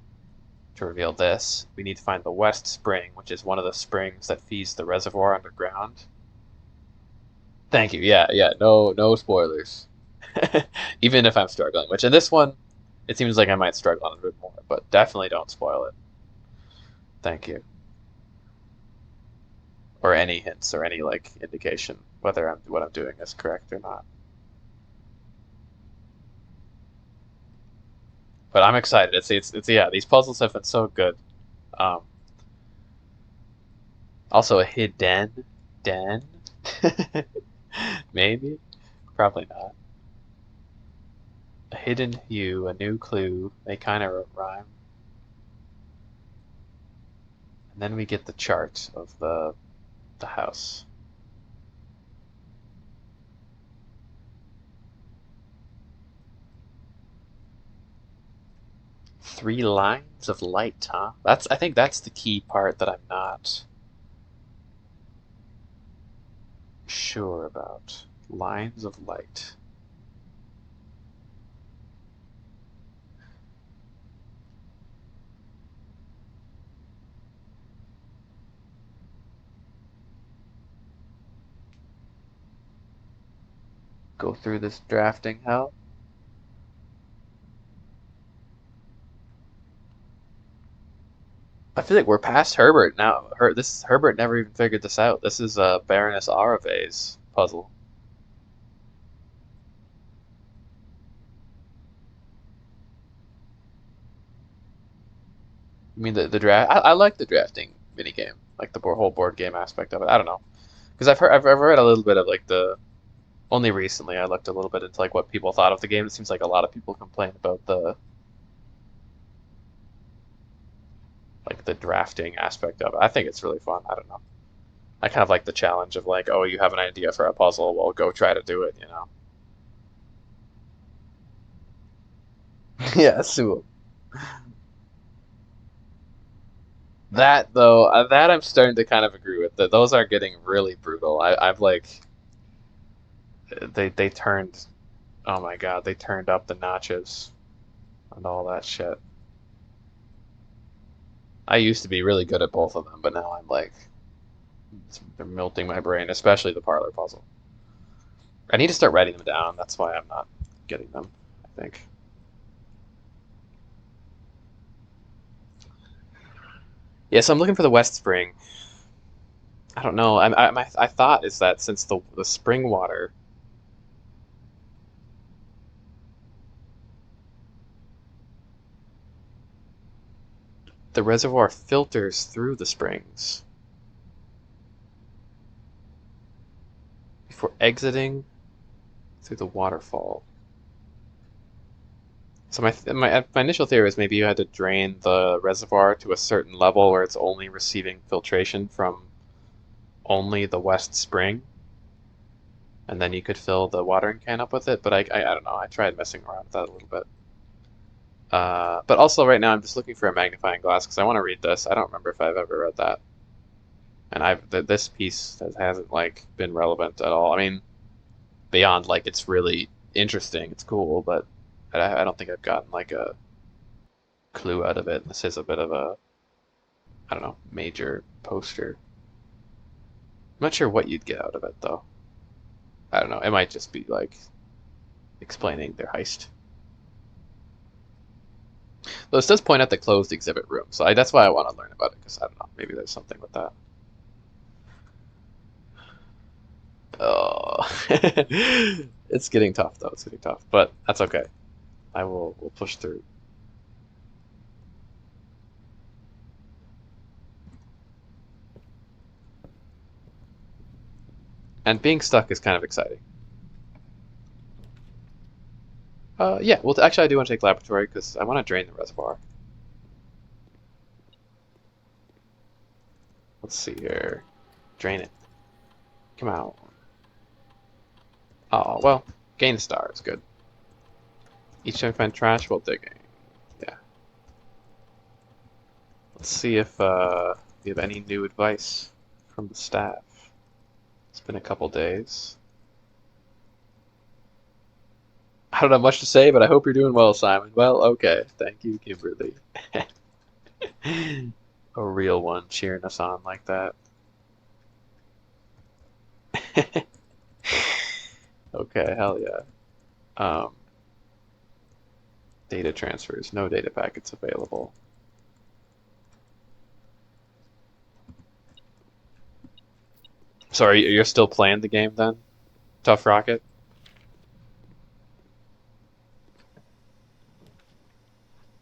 to reveal this. We need to find the West Spring, which is one of the springs that feeds the reservoir underground. Thank you. Yeah, yeah. No, no spoilers. Even if I'm struggling, which in this one, it seems like I might struggle a bit more, but definitely don't spoil it. Thank you. Or any hints or any like indication whether what I'm doing is correct or not. But I'm excited. It's yeah. These puzzles have been so good. Um, Also a hidden den, maybe, probably not. A hidden hue, a new clue. They kind of rhyme. And then we get the chart of the house. Three lines of light, huh? I think that's the key part that I'm not sure about. Lines of light. Go through this drafting hell. I feel like we're past Herbert now. Herbert never even figured this out. This is Baroness Arave's puzzle. I mean the draft. I like the drafting mini game, like the whole board game aspect of it. I don't know, because I've read a little bit of like the only recently I looked a little bit into like what people thought of the game. It seems like a lot of people complain about the drafting aspect of it. I think it's really fun. I don't know. I kind of like the challenge of like, oh, you have an idea for a puzzle, well, go try to do it. Yeah, Sewell. That though, that I'm starting to kind of agree with. That those are getting really brutal. I've like they turned. Oh my God, they turned up the notches and all that shit. I used to be really good at both of them, but now I'm like They're melting my brain, especially the parlor puzzle. I need to start writing them down. That's why I'm not getting them, I think. Yeah, so I'm looking for the West Spring. I don't know. I thought is that since the spring water, the reservoir filters through the springs before exiting through the waterfall. So my initial theory was maybe you had to drain the reservoir to a certain level where it's only receiving filtration from only the West Spring, and then you could fill the watering can up with it. But I don't know. I tried messing around with that a little bit. But also right now I'm just looking for a magnifying glass because I want to read this. I don't remember if I've ever read that, and this piece hasn't like been relevant at all. I mean, beyond like it's really interesting, it's cool, but I don't think I've gotten like a clue out of it. This is a bit of a, I don't know, major poster. I'm not sure what you'd get out of it though. I don't know. It might just be like explaining their heist. Though this does point out the closed exhibit room, so that's why I want to learn about it because I don't know. Maybe there's something with that. Oh, it's getting tough though. It's getting tough, but that's okay. We'll push through. And being stuck is kind of exciting. Yeah. Well, actually, I do want to take laboratory because I want to drain the reservoir. Let's see here. Drain it. Come out. Oh well. Gain a star is good. Each time I find trash while digging. Yeah. Let's see if we have any new advice from the staff. It's been a couple days. I don't have much to say, but I hope you're doing well, Simon. Well, okay. Thank you, Kimberly. A real one cheering us on like that. Okay, hell yeah. Um, Data transfers, no data packets available. Sorry, you're still playing the game then? Tough Rocket?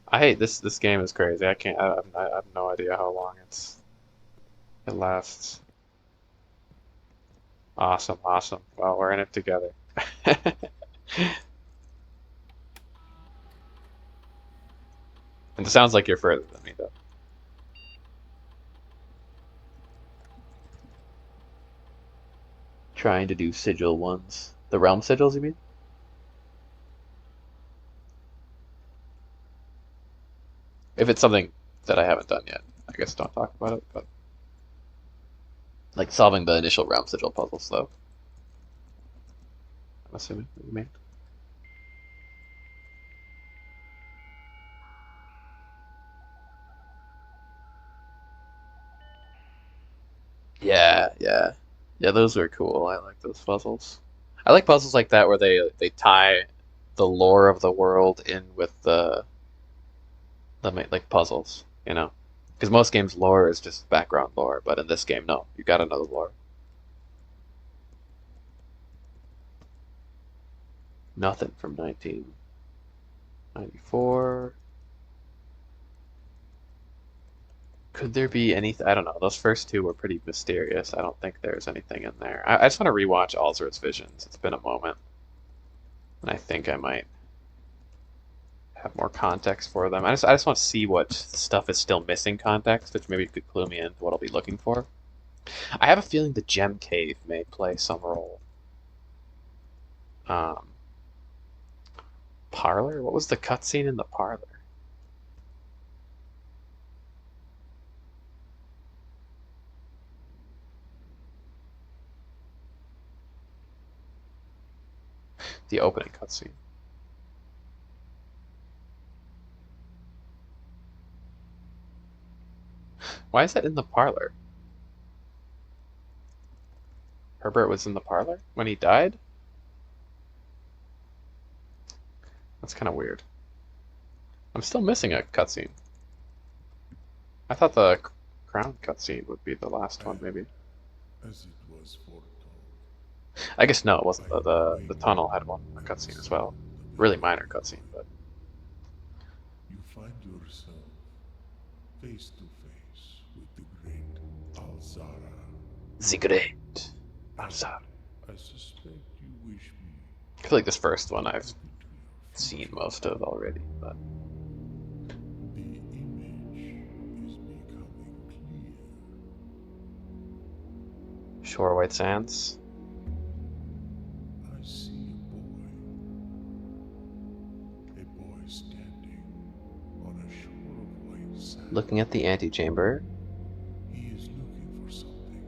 I hate this game is crazy. I can't I have no idea how long it lasts. Awesome, awesome. Well, we're in it together. And it sounds like you're further than me though. Trying to do sigil ones. The realm sigils, you mean? If it's something that I haven't done yet, I guess don't talk about it, but like solving the initial realm sigil puzzles though, I'm assuming you mean. Yeah, yeah. Yeah, those are cool. I like those puzzles. I like puzzles like that where they tie the lore of the world in with like puzzles, you know? Because most games lore is just background lore, but in this game, no, you got to know the lore. Nothing from 1994. Could there be anything? I don't know. Those first two were pretty mysterious. I don't think there's anything in there. I just want to rewatch Alzur's Visions. It's been a moment, and I think I might have more context for them. I just want to see what stuff is still missing context, which maybe could clue me into what I'll be looking for. I have a feeling the Gem Cave may play some role. Um, Parlor? What was the cutscene in the parlor? The opening cutscene. Why is that in the parlor? Herbert was in the parlor when he died? That's kind of weird. I'm still missing a cutscene. I thought the crown cutscene would be the last one, maybe. As it was foretold, I guess no, it wasn't. I The awakened tunnel had one a at the cutscene as sound well. of Really it minor dropping cutscene, coin. but You find yourself face to face with the great Alzara, the great Alzar. I suspect you wish me I feel like this first one to I've look into your seen future. most of already, but The image is becoming clear. Shore White Sands. I see a boy standing on a shore of white sand. Looking at the antechamber. He is looking for something.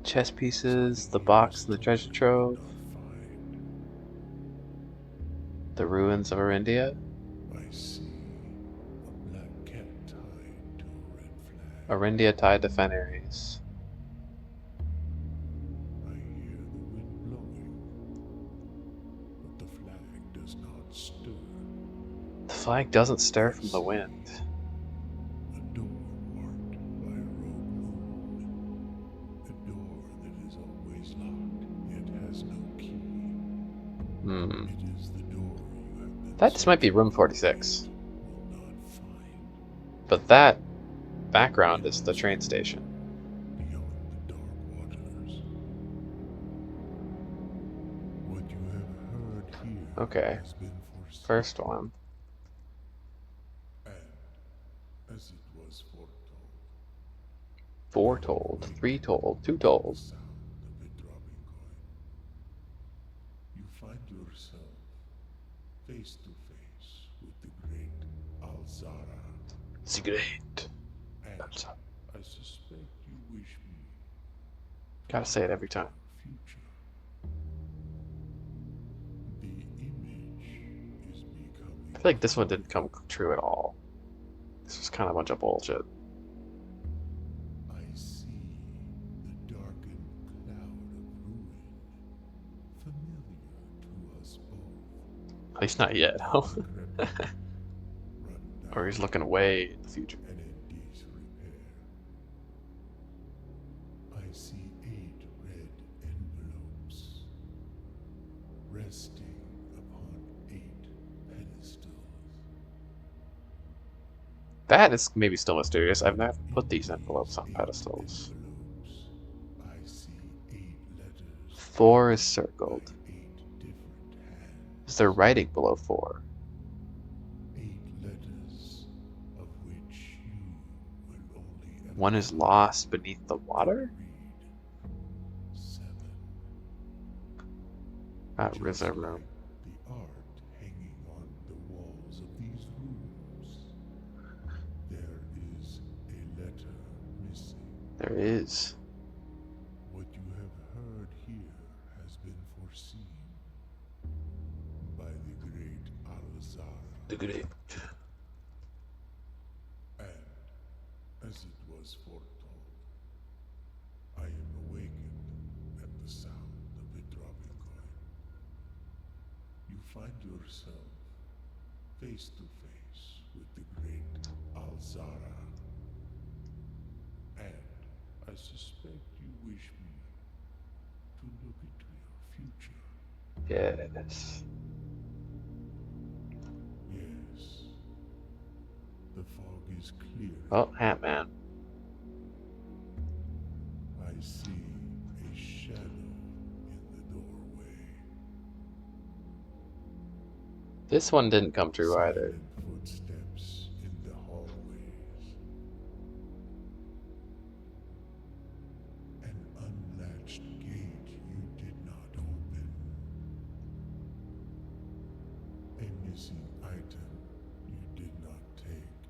Chess pieces, Something the he box must and the treasure could trove, not find. the ruins of Arindia, I see a black cat tied to a red flag. Arindia tied to Fen Ares. I hear the wind blowing, but the flag does not stir. The flag doesn't stir from the wind. A door marked by a rogue moon. A door that is always locked, yet has no key. Hmm. It is the door you have been That just might be searching room for 46. yet will not find. But that background is the train station. Beyond the dark waters. What you have heard here Okay. has been foreseen. First one. And as it was foretold, Foretold, three told, two the told. sound of a dropping coin, you find yourself face to face with the great Alzara, The great and Alzar. I suspect you wish me Gotta say it every time. future. The image is becoming. I feel like this one didn't come true at all. This was kind of a bunch of bullshit. I see the darkened cloud of ruin, familiar to us both. At least not yet. Decrepit, run Or down, he's looking way in the future. and in disrepair. I see 8 red envelopes resting upon 8 pedestals. That is maybe still mysterious. I've never put In these envelopes on these 8 pedestals. envelopes, I see 8 letters 4 is by circled. 8 different hands. Is there writing below 4? 8 letters of which you will only ever One is lost beneath the water? read 7. At Just reserve like room. the art hanging on the walls of these rooms, there is a letter missing. There is. What you have heard here has been foreseen by the great Alzara. The great. And, as it was foretold, I am awakened at the sound of a dropping coin. You find yourself face to face with the great Alzara. And I suspect you wish me to look into your future. Yes. Yes. The fog is clear. Oh, Hat-Man. I see a shadow in the doorway. This one didn't come true either. Silent footsteps in the hallways. An unlatched gate you did not open. A missing item you did not take.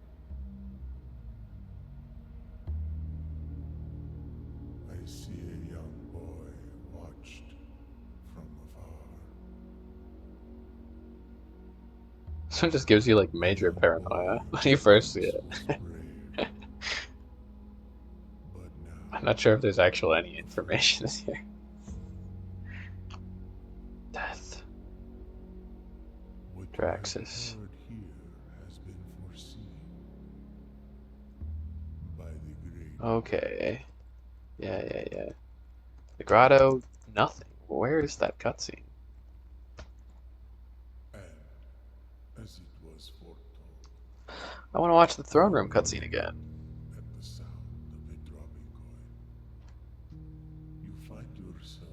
I see a young boy watched from afar. This one just gives you like major paranoia when you first see it. Once was brave, but now not sure if there's actual any information here. Death. What Draxus. you have heard here has been foreseen by the great. Okay. Yeah. The grotto, nothing. Where is that cutscene? And as it was foretold, I want to watch the throne room cutscene again. at the sound of a dropping coin, you find yourself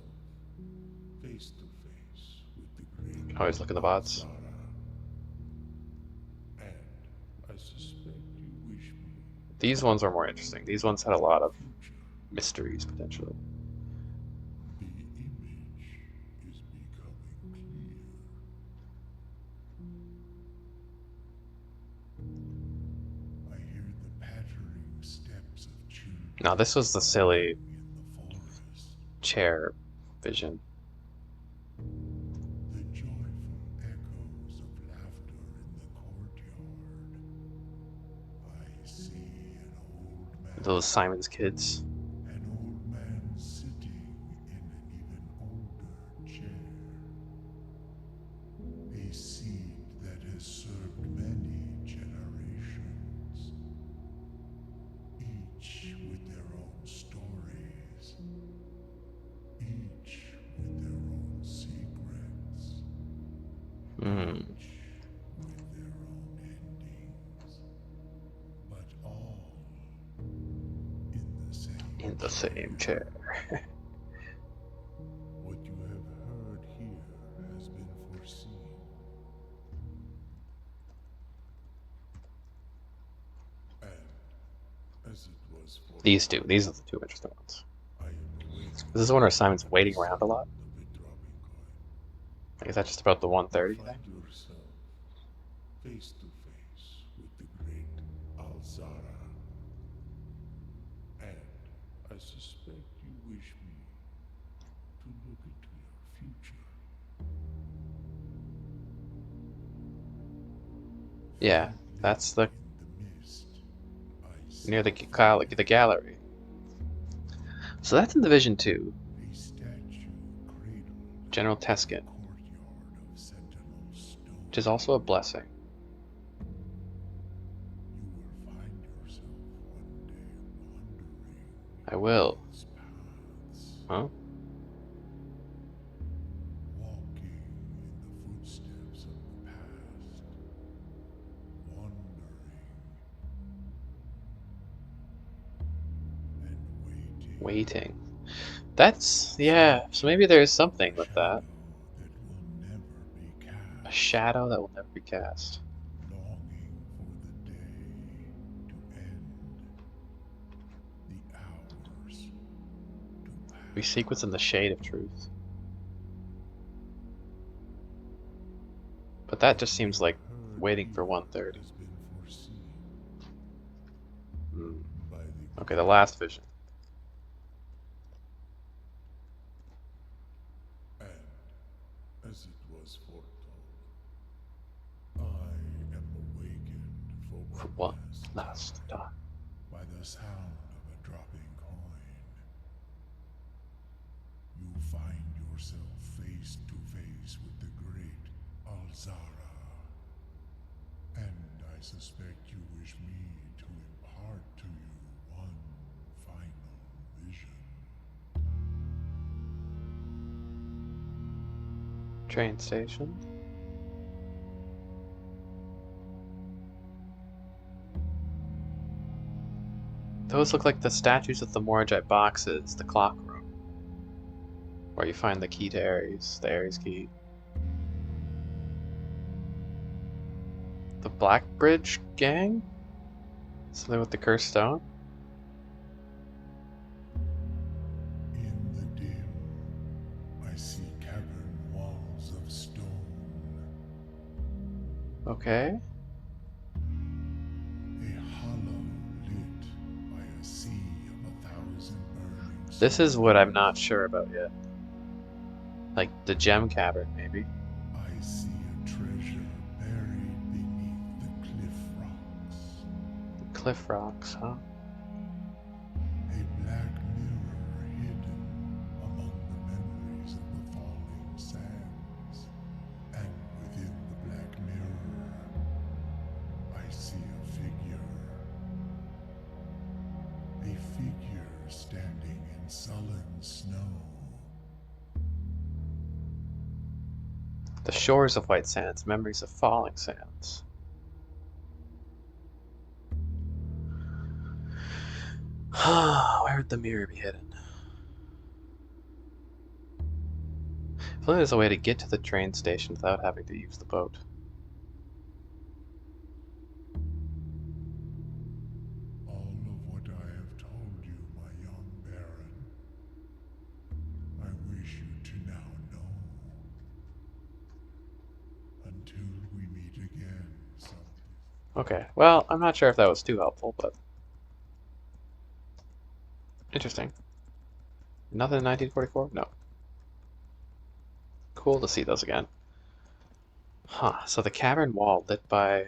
face to face with the great. Always look at the bots. Zara. And I suspect you wish me These ones are more interesting. These ones had a lot of future. mysteries, potentially. The image is becoming clear. I hear the pattering steps of children Now, this was the silly in the forest. chair vision. The joyful echoes of laughter in the courtyard. I see an old man. Those Simon's kids. An old man sitting in an even older chair. A seed that has served many generations. Each with their own stories. Each with their own secrets. Hmm. Each with their own endings. But all in the same In the same chair. What you have heard here has been foreseen. And as it was for These two. These are the two interesting ones. I am awakened This is one where Simon's waiting around a lot. the withdrawing coin. Like, is that just about the 130 thing? Find yourself face to face with the great Alzara. And I suspect you wish me to look into your future. Yeah, that's the In the mist, I see near the gallery. So that's in Division 2. a statue cradled General in Teskin, the courtyard of Sentinel Stone. which is also a blessing. You will find yourself one day wandering I will. these paths, Huh? walking in the footsteps of the past, wandering and Waiting. That's, yeah, so maybe there's something with that. A shadow that will never be cast. Longing for the day to end, the hours to pass. We seek what's in the shade of truth. But that just seems like Heard waiting for here 130. has been foreseen Hmm. by the Okay, the last vision. And as it was foretold, I am awakened for For one one last last time time. by the sound of a dropping coin. You find yourself face to face with the great Alzara. And I suspect you wish me to impart to you one final vision. Train station. Those look like the statues of the Morajite boxes, the clock room. Where you find the key to Ares, the Ares key. The Blackbridge gang? Something with the cursed stone? In the dim, I see cavern walls of stone. Okay. A hollow lit by a sea of 1,000 burning This is souls. what I'm not sure about yet. Like the gem cavern, maybe. I see a treasure buried beneath the cliff rocks. The cliff rocks, huh? A black snow. The shores of White Sands, memories of falling sands. Where would the mirror be hidden? If only there's a way to get to the train station without having to use the boat. All of what I have told you, my young Baron, I wish you to now know. Until we meet again some. Okay, well, I'm not sure if that was too helpful, but interesting. Nothing in 1944? No. Cool to see those again. Huh, so the cavern wall lit by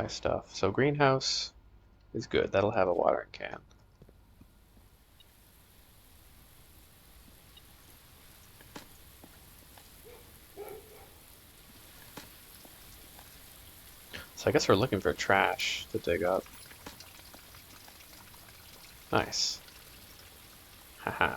stuff. So greenhouse is good. That'll have a watering can. So I guess we're looking for trash to dig up. Nice. Haha.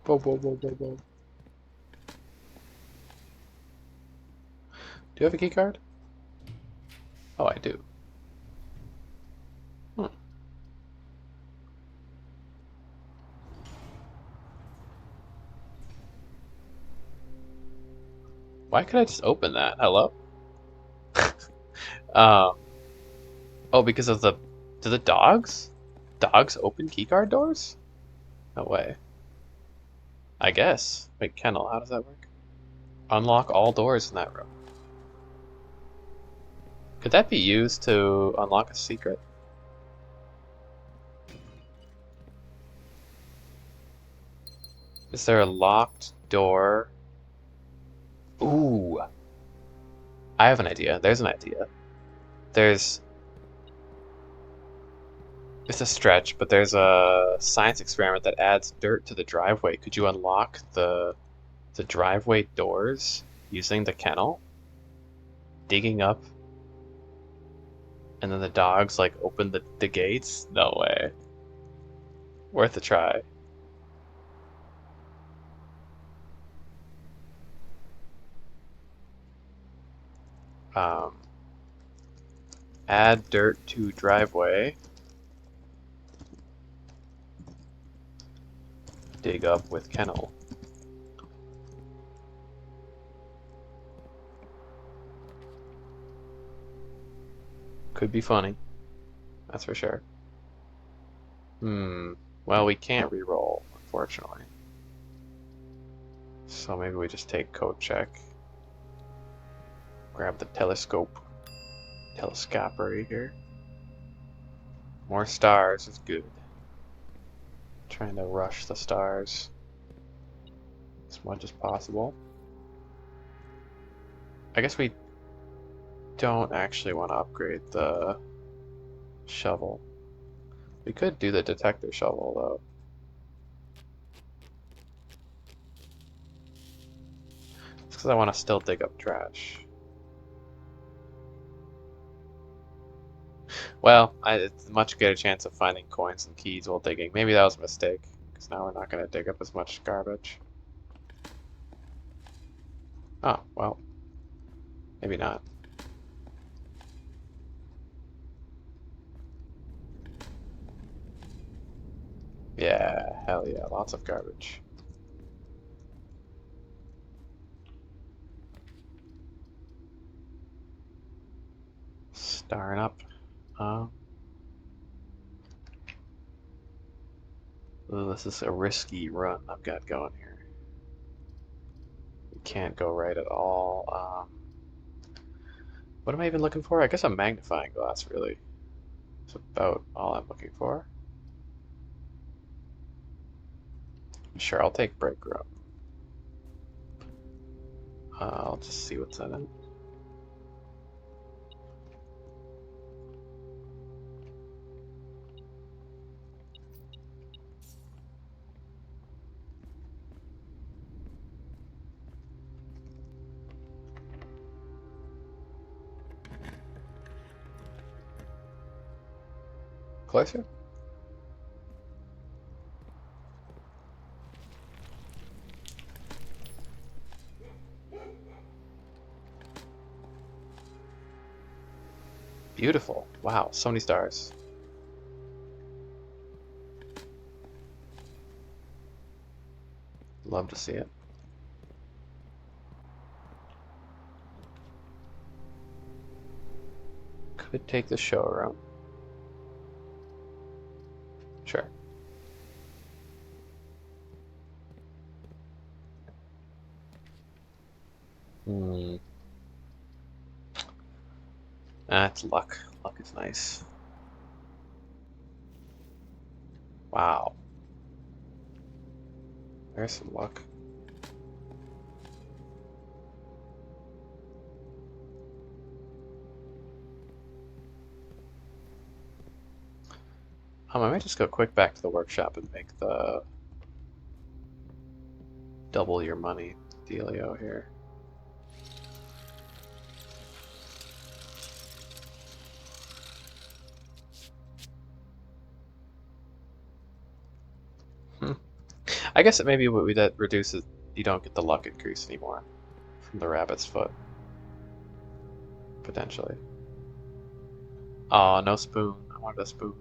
Whoa, whoa, whoa, whoa, whoa. Do you have a key card? Oh, I do. Hmm. Why could I just open that? Hello? Um, oh, because of the... Do the dogs? Dogs open keycard doors? No way. I guess. Wait, kennel, how does that work? Unlock all doors in that room. Could that be used to unlock a secret? Is there a locked door? Ooh. I have an idea. There's an idea. There's... It's a stretch, but there's a science experiment that adds dirt to the driveway. Could you unlock the driveway doors using the kennel? Digging up, and then the dogs like open the gates? No way. Worth a try. Um, add dirt to driveway. Dig up with kennel. Could be funny. That's for sure. Well, we can't re-roll, unfortunately. So maybe we just take code check. Grab the telescopery here. More stars is good. Trying to rush the stars as much as possible. I guess we don't actually want to upgrade the shovel. We could do the detector shovel though. It's because I want to still dig up trash. Well, it's a much greater chance of finding coins and keys while digging. Maybe that was a mistake, because now we're not going to dig up as much garbage. Oh, well. Maybe not. Yeah, hell yeah, lots of garbage. Starring up. Ooh, this is a risky run I've got going here. We can't go right at all. What am I even looking for? I guess a magnifying glass, really. It's about all I'm looking for. Sure, I'll take break room. I'll just see what's in it. Closer? Beautiful. Wow, so many stars. Love to see it. Could take the showroom. Sure. Hmm. That's luck. Luck is nice. Wow. There's some luck. I might just go quick back to the workshop and make the double your money dealio here. I guess it maybe that reduces, you don't get the luck increase anymore from the rabbit's foot. Potentially. Oh, no spoon. I wanted a spoon.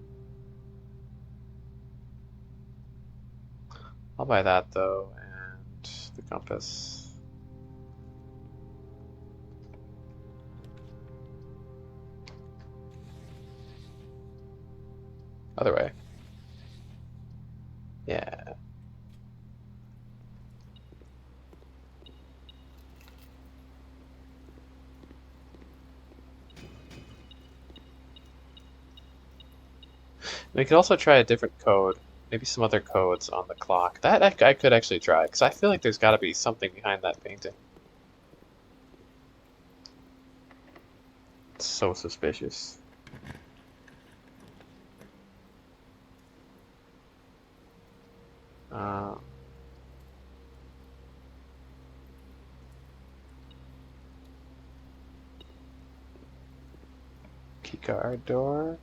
I'll buy that though, and the compass. Other way. Yeah. We could also try a different code. Maybe some other codes on the clock. That I could actually try, because I feel like there's got to be something behind that painting. It's so suspicious. Uh, Keycard door.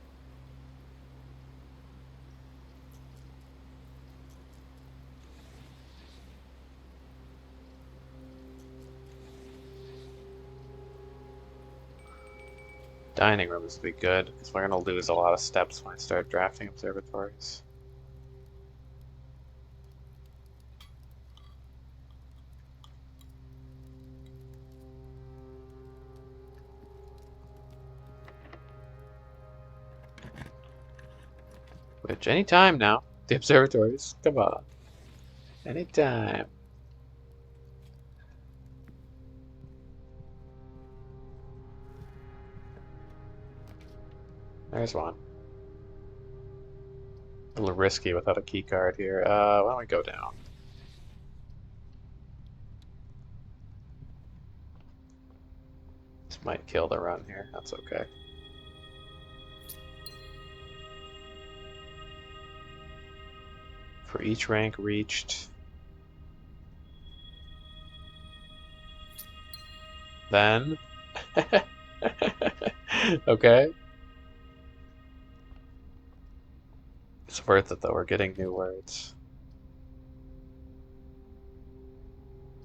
Dining room is be good, because we're going to lose a lot of steps when I start drafting observatories. Which, anytime now. The observatories, come on. Anytime. There's one. A little risky without a key card here. Why don't we go down? This might kill the run here. That's okay. For each rank reached, then okay. It's worth it though, we're getting new words.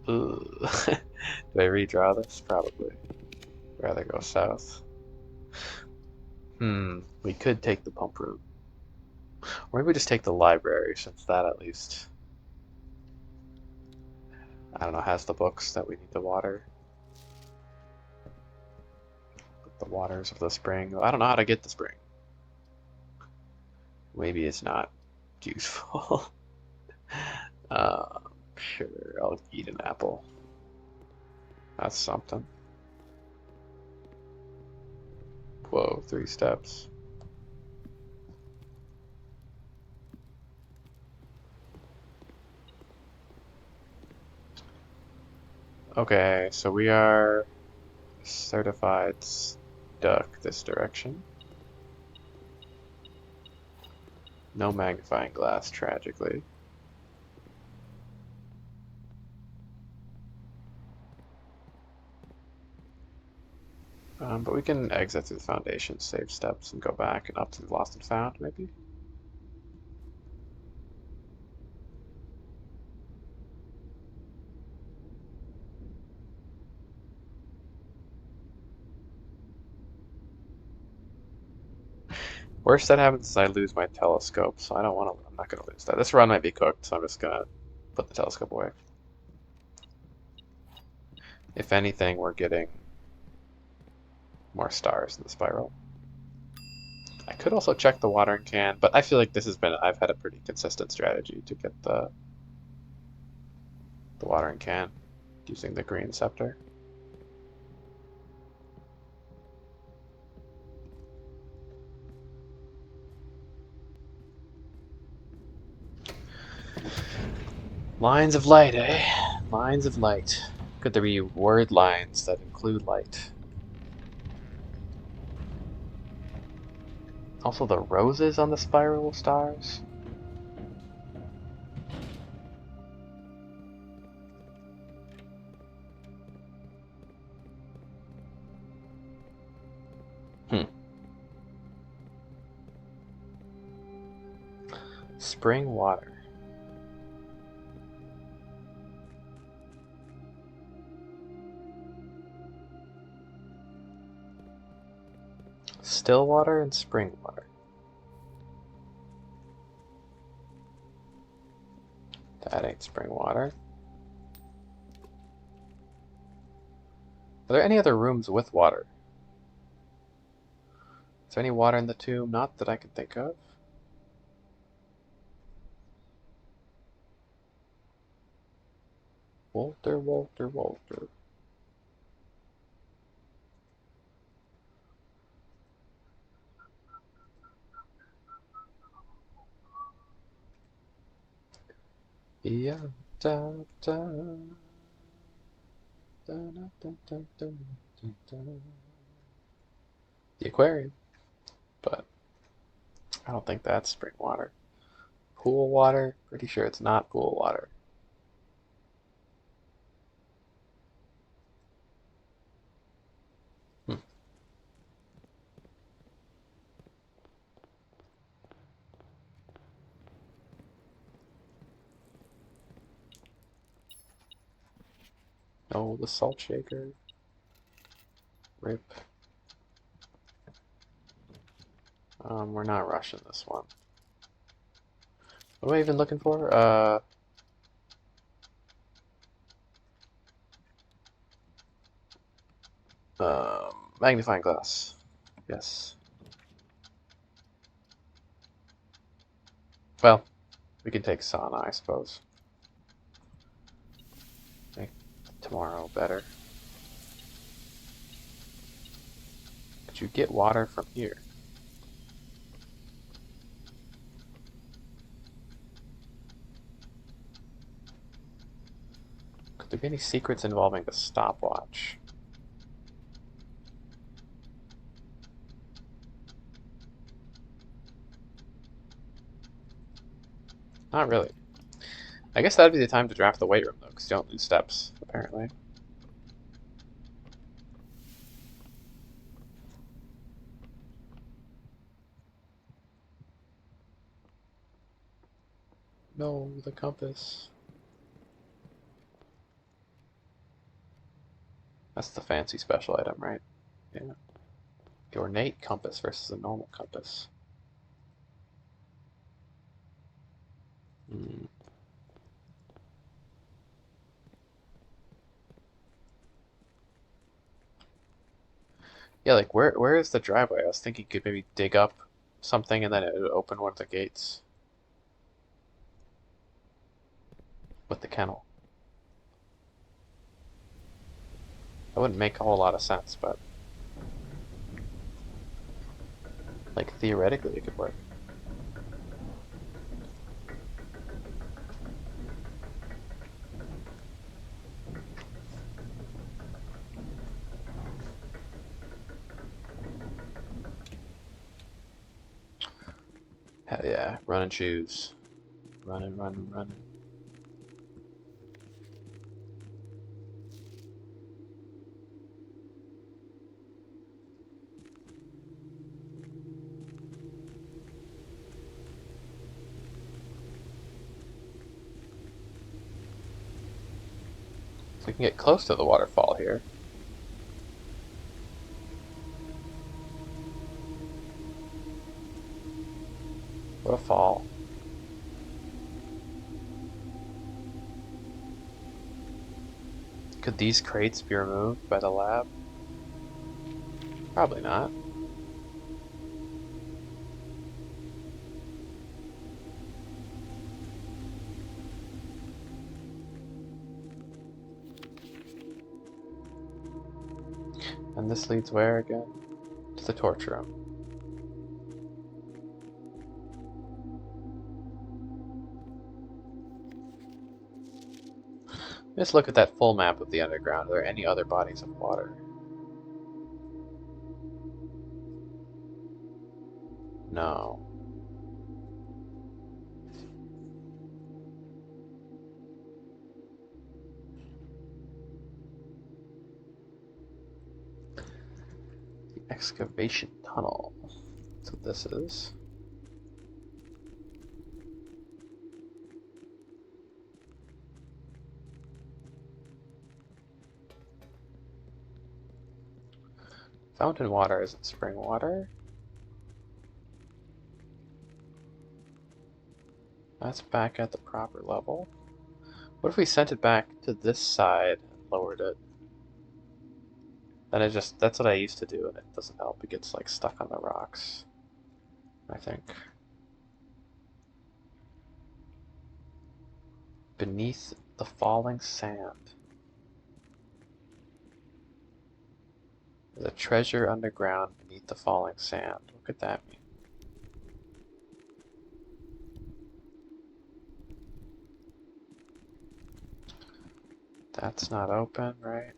Ooh. Do I redraw this? Probably. Rather go south. We could take the pump route. Or maybe we just take the library, since that at least, I don't know, has the books that we need to water. The waters of the spring. I don't know how to get the spring. Maybe it's not useful. Sure, I'll eat an apple. That's something. Whoa, 3 steps. Okay, so we are certified stuck this direction. No magnifying glass, tragically. But we can exit through the foundation, save steps, and go back and up to the lost and found, maybe? Worst that happens is I lose my telescope, so I don't want to. I'm not going to lose that. This run might be cooked, so I'm just going to put the telescope away. If anything, we're getting more stars in the spiral. I could also check the watering can, but I feel like this has been. I've had a pretty consistent strategy to get the watering can using the green scepter. Lines of light, eh? Lines of light. Could there be word lines that include light? Also the roses on the spiral stars? Spring water. Still water and spring water. That ain't spring water. Are there any other rooms with water? Is there any water in the tomb? Not that I can think of. Walter, Walter, Walter. Yeah, da, da, da, da, da, da, da, da. The aquarium, but I don't think that's spring water. Pool water? Pretty sure it's not pool water. Hmm. Oh, the salt shaker. Rip. We're not rushing this one. What am I even looking for? Magnifying glass. Yes. Well, we can take sauna, I suppose. Make tomorrow better. Could you get water from here? Could there be any secrets involving the stopwatch? Not really. I guess that'd be the time to draft the weight room, though, because you don't lose steps, apparently. No, the compass. That's the fancy special item, right? Yeah. The ornate compass versus a normal compass. Hmm. Yeah, like where is the driveway? I was thinking you could maybe dig up something and then it would open one of the gates with the kennel. That wouldn't make a whole lot of sense, but like theoretically it could work. Hell yeah, run and choose. Running, running, running. So we can get close to the waterfall here. What a fall. Could these crates be removed by the lab? Probably not. And this leads where again? To the torture room. Let's look at that full map of the underground. Are there any other bodies of water? No. The excavation tunnel. That's what this is. Fountain water isn't spring water. That's back at the proper level. What if we sent it back to this side and lowered it? Then that's what I used to do and it doesn't help. It gets like stuck on the rocks, I think. Beneath the falling sand. There's a treasure underground beneath the falling sand. What could that mean? That's not open, right?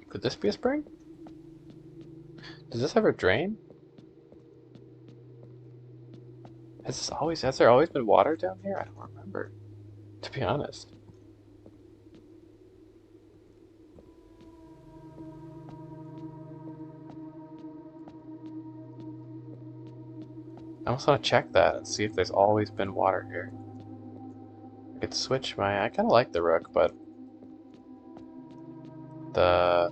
Could this be a spring? Does this ever drain? Has there always been water down here? I don't remember, to be honest. I almost want to check that and see if there's always been water here. I could switch I kind of like the rook, but the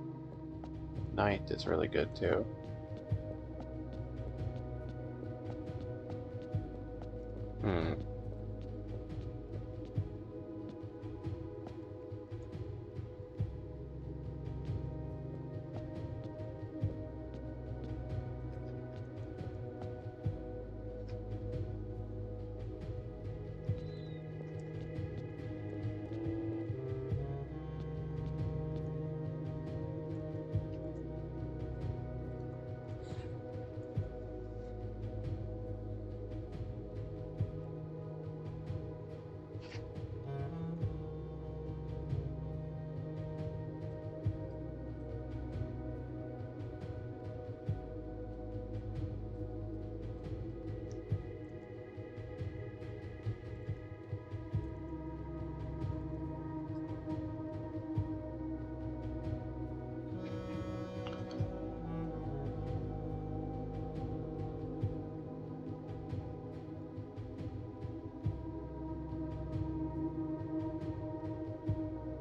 knight is really good too.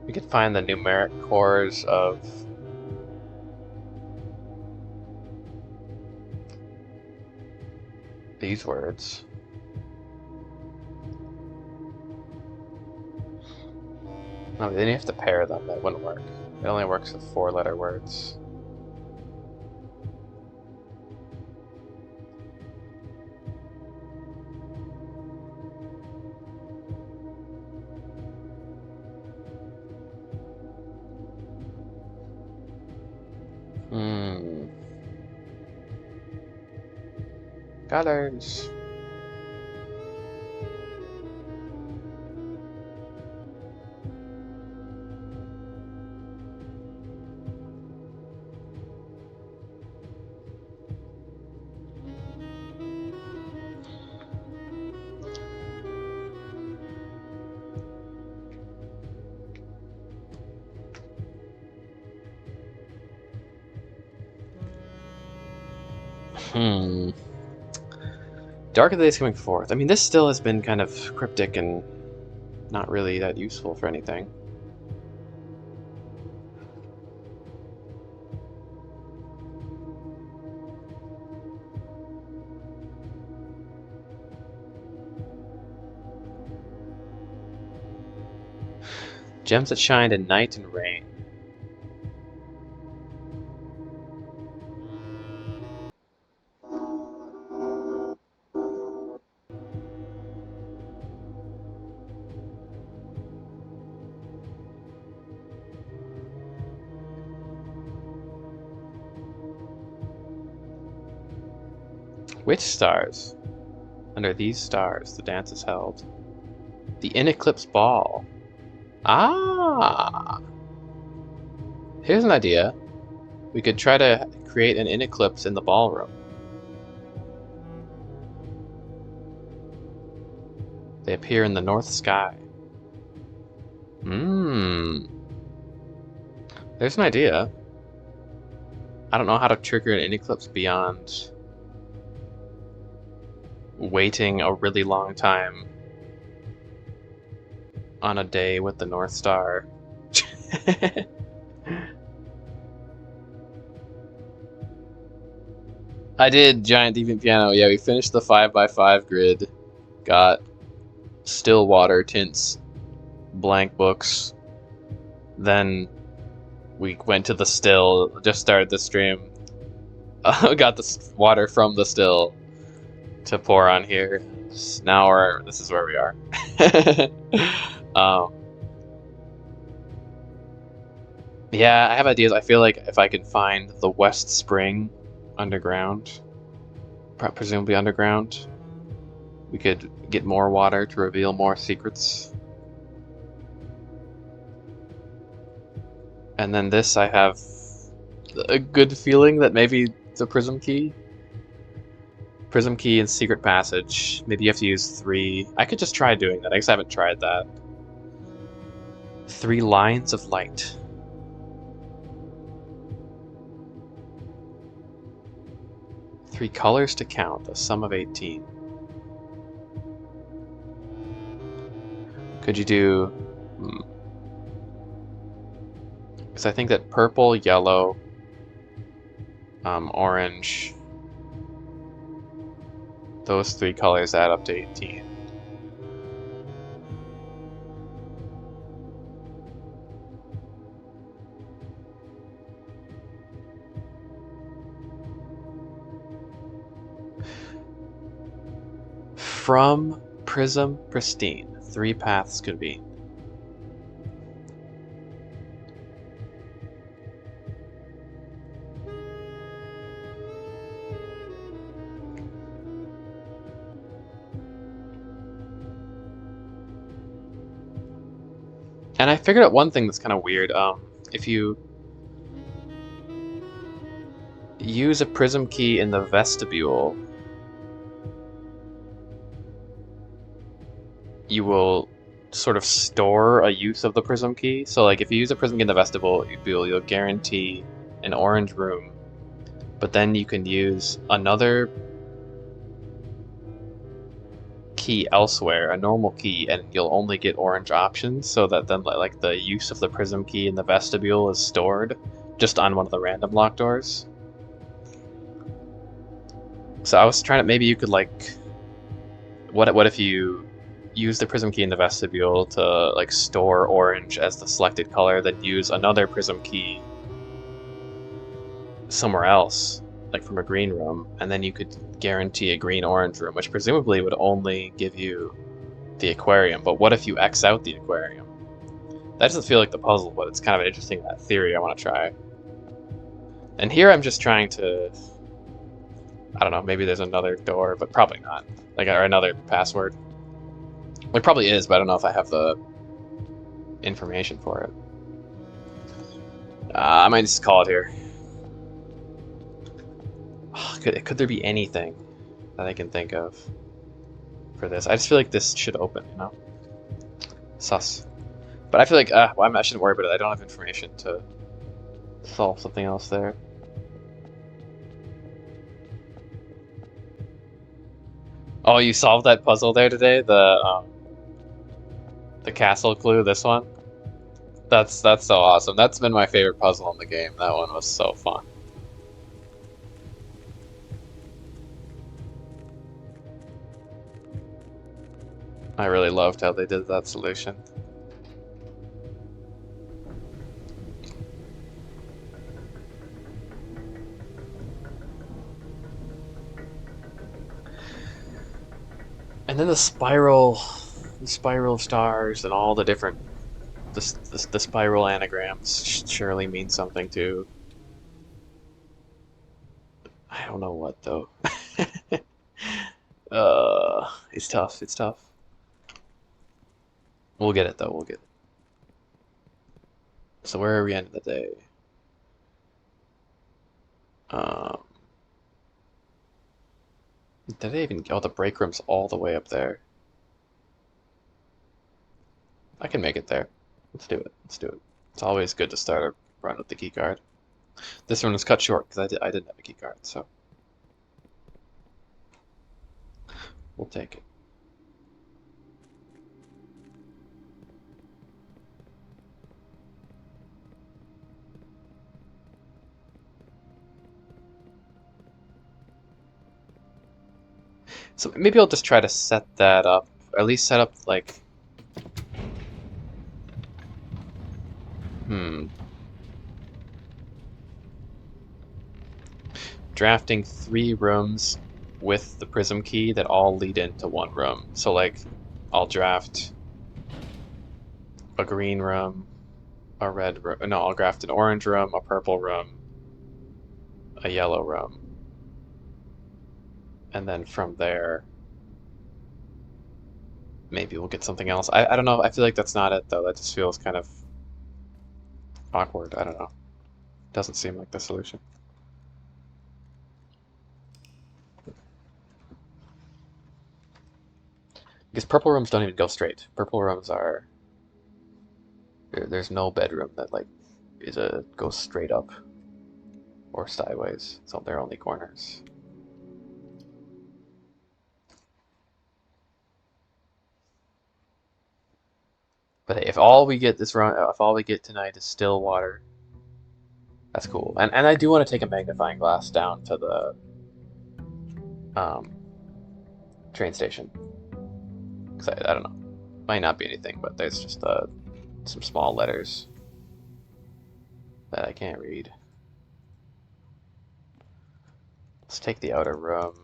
We could find the numeric cores of these words. No, then you have to pair them. That wouldn't work. It only works with 4-letter words. Colors. Hmm. Dark of the Days Coming Forth. I mean, this still has been kind of cryptic and not really that useful for anything. Gems that shine in night and rain. Which stars? Under these stars, the dance is held. The In Eclipse Ball. Ah! Here's an idea. We could try to create an In Eclipse in the ballroom. They appear in the north sky. There's an idea. I don't know how to trigger an In Eclipse beyond waiting a really long time on a day with the North Star. I did Giant Deviant Piano. Yeah, we finished the 5x5 grid. Got still water, tints, blank books. Then we went to the still, just started the stream. Got the water from the still to pour on here. Now this is where we are. Yeah, I have ideas. I feel like if I can find the West Spring underground, presumably underground, we could get more water to reveal more secrets. And then this, I have a good feeling that maybe the Prism Key. Prism Key and Secret Passage. Maybe you have to use 3. I could just try doing that. I guess I haven't tried that. 3 lines of light. Three colors to count, a sum of 18. Could you do... Because I think that purple, yellow, orange, those 3 colors add up to 18. From Prism Pristine, 3 paths could be. And I figured out one thing that's kind of weird. If you use a prism key in the vestibule, you will sort of store a use of the prism key. So like if you use a prism key in the vestibule, you'll guarantee an orange room, but then you can use another key elsewhere, a normal key, and you'll only get orange options, so that then like the use of the prism key in the vestibule is stored just on one of the random lock doors. So I was trying to, maybe you could like, what if you use the prism key in the vestibule to like store orange as the selected color, then use another prism key somewhere else, like from a green room, and then you could guarantee a green-orange room, which presumably would only give you the aquarium. But what if you X out the aquarium? That doesn't feel like the puzzle, but it's kind of an interesting theory I want to try. And here I'm just trying to, I don't know, maybe there's another door, but probably not. Like, or another password. There probably is, but I don't know if I have the information for it. I might just call it here. Could there be anything that I can think of for this? I just feel like this should open, you know? Sus. But I feel like, well, I shouldn't worry about it. I don't have information to solve something else there. Oh, you solved that puzzle there today? The castle clue, this one? That's so awesome. That's been my favorite puzzle in the game. That one was so fun. I really loved how they did that solution. And then the spiral stars and all the different the spiral anagrams surely mean something too. I don't know what though. It's tough. It's tough. We'll get it though. We'll get it. So where are we ending the day? Um, did I even? Oh, the break room's all the way up there. I can make it there. Let's do it. Let's do it. It's always good to start a run with the key card. This one was cut short because I didn't have a key card, so we'll take it. So maybe I'll just try to set that up, or at least set up like, drafting 3 rooms with the prism key that all lead into one room. So like, I'll draft a green room, a red room, no, I'll draft an orange room, a purple room, a yellow room, and then from there, maybe we'll get something else. I don't know, I feel like that's not it though, that just feels kind of awkward, I don't know. Doesn't seem like the solution. Because purple rooms don't even go straight. Purple rooms are there's no bedroom that like goes straight up or sideways. So they're only corners. But hey, if all we get this run, if all we get tonight is still water, that's cool. And I do want to take a magnifying glass down to the um, train station because I don't know, might not be anything, but there's just some small letters that I can't read. Let's take the outer room.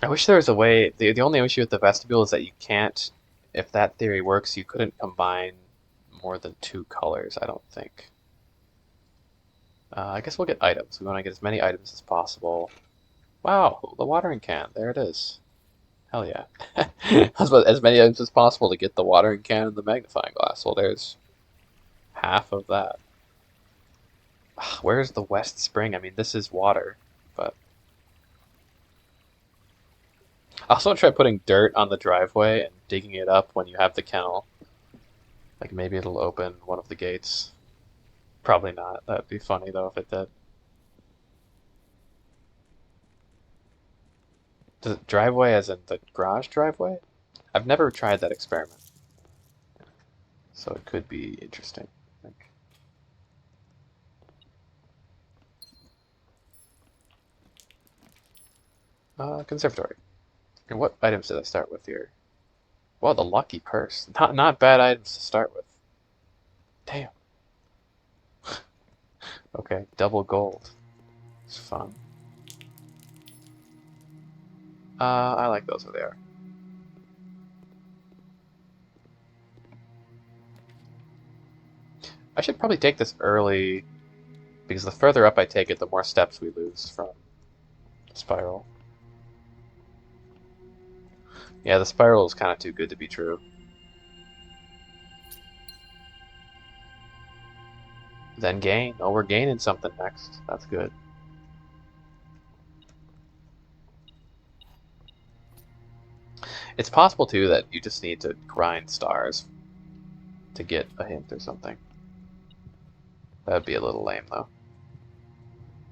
I wish there was a way. The only issue with the vestibule is that you can't, if that theory works, you couldn't combine more than 2 colors, I don't think. I guess we'll get items. We want to get as many items as possible. Wow, the watering can. There it is. Hell yeah. As many items as possible to get the watering can and the magnifying glass. Well, there's half of that. Where's the West Spring? I mean, this is water, but I also want to try putting dirt on the driveway and digging it up when you have the kennel. Like maybe it'll open one of the gates. Probably not. That'd be funny though if it did. Does it driveway as in the garage driveway? I've never tried that experiment, so it could be interesting, I think. Conservatory. And what items did I start with here? Well, the lucky purse. Not bad items to start with. Damn. Okay, double gold. It's fun. I like those where they are. I should probably take this early, because the further up I take it, the more steps we lose from the spiral. Yeah, the spiral is kind of too good to be true. Then gain. Oh, we're gaining something next. That's good. It's possible, too, that you just need to grind stars. to get a hint or something. That'd be a little lame though.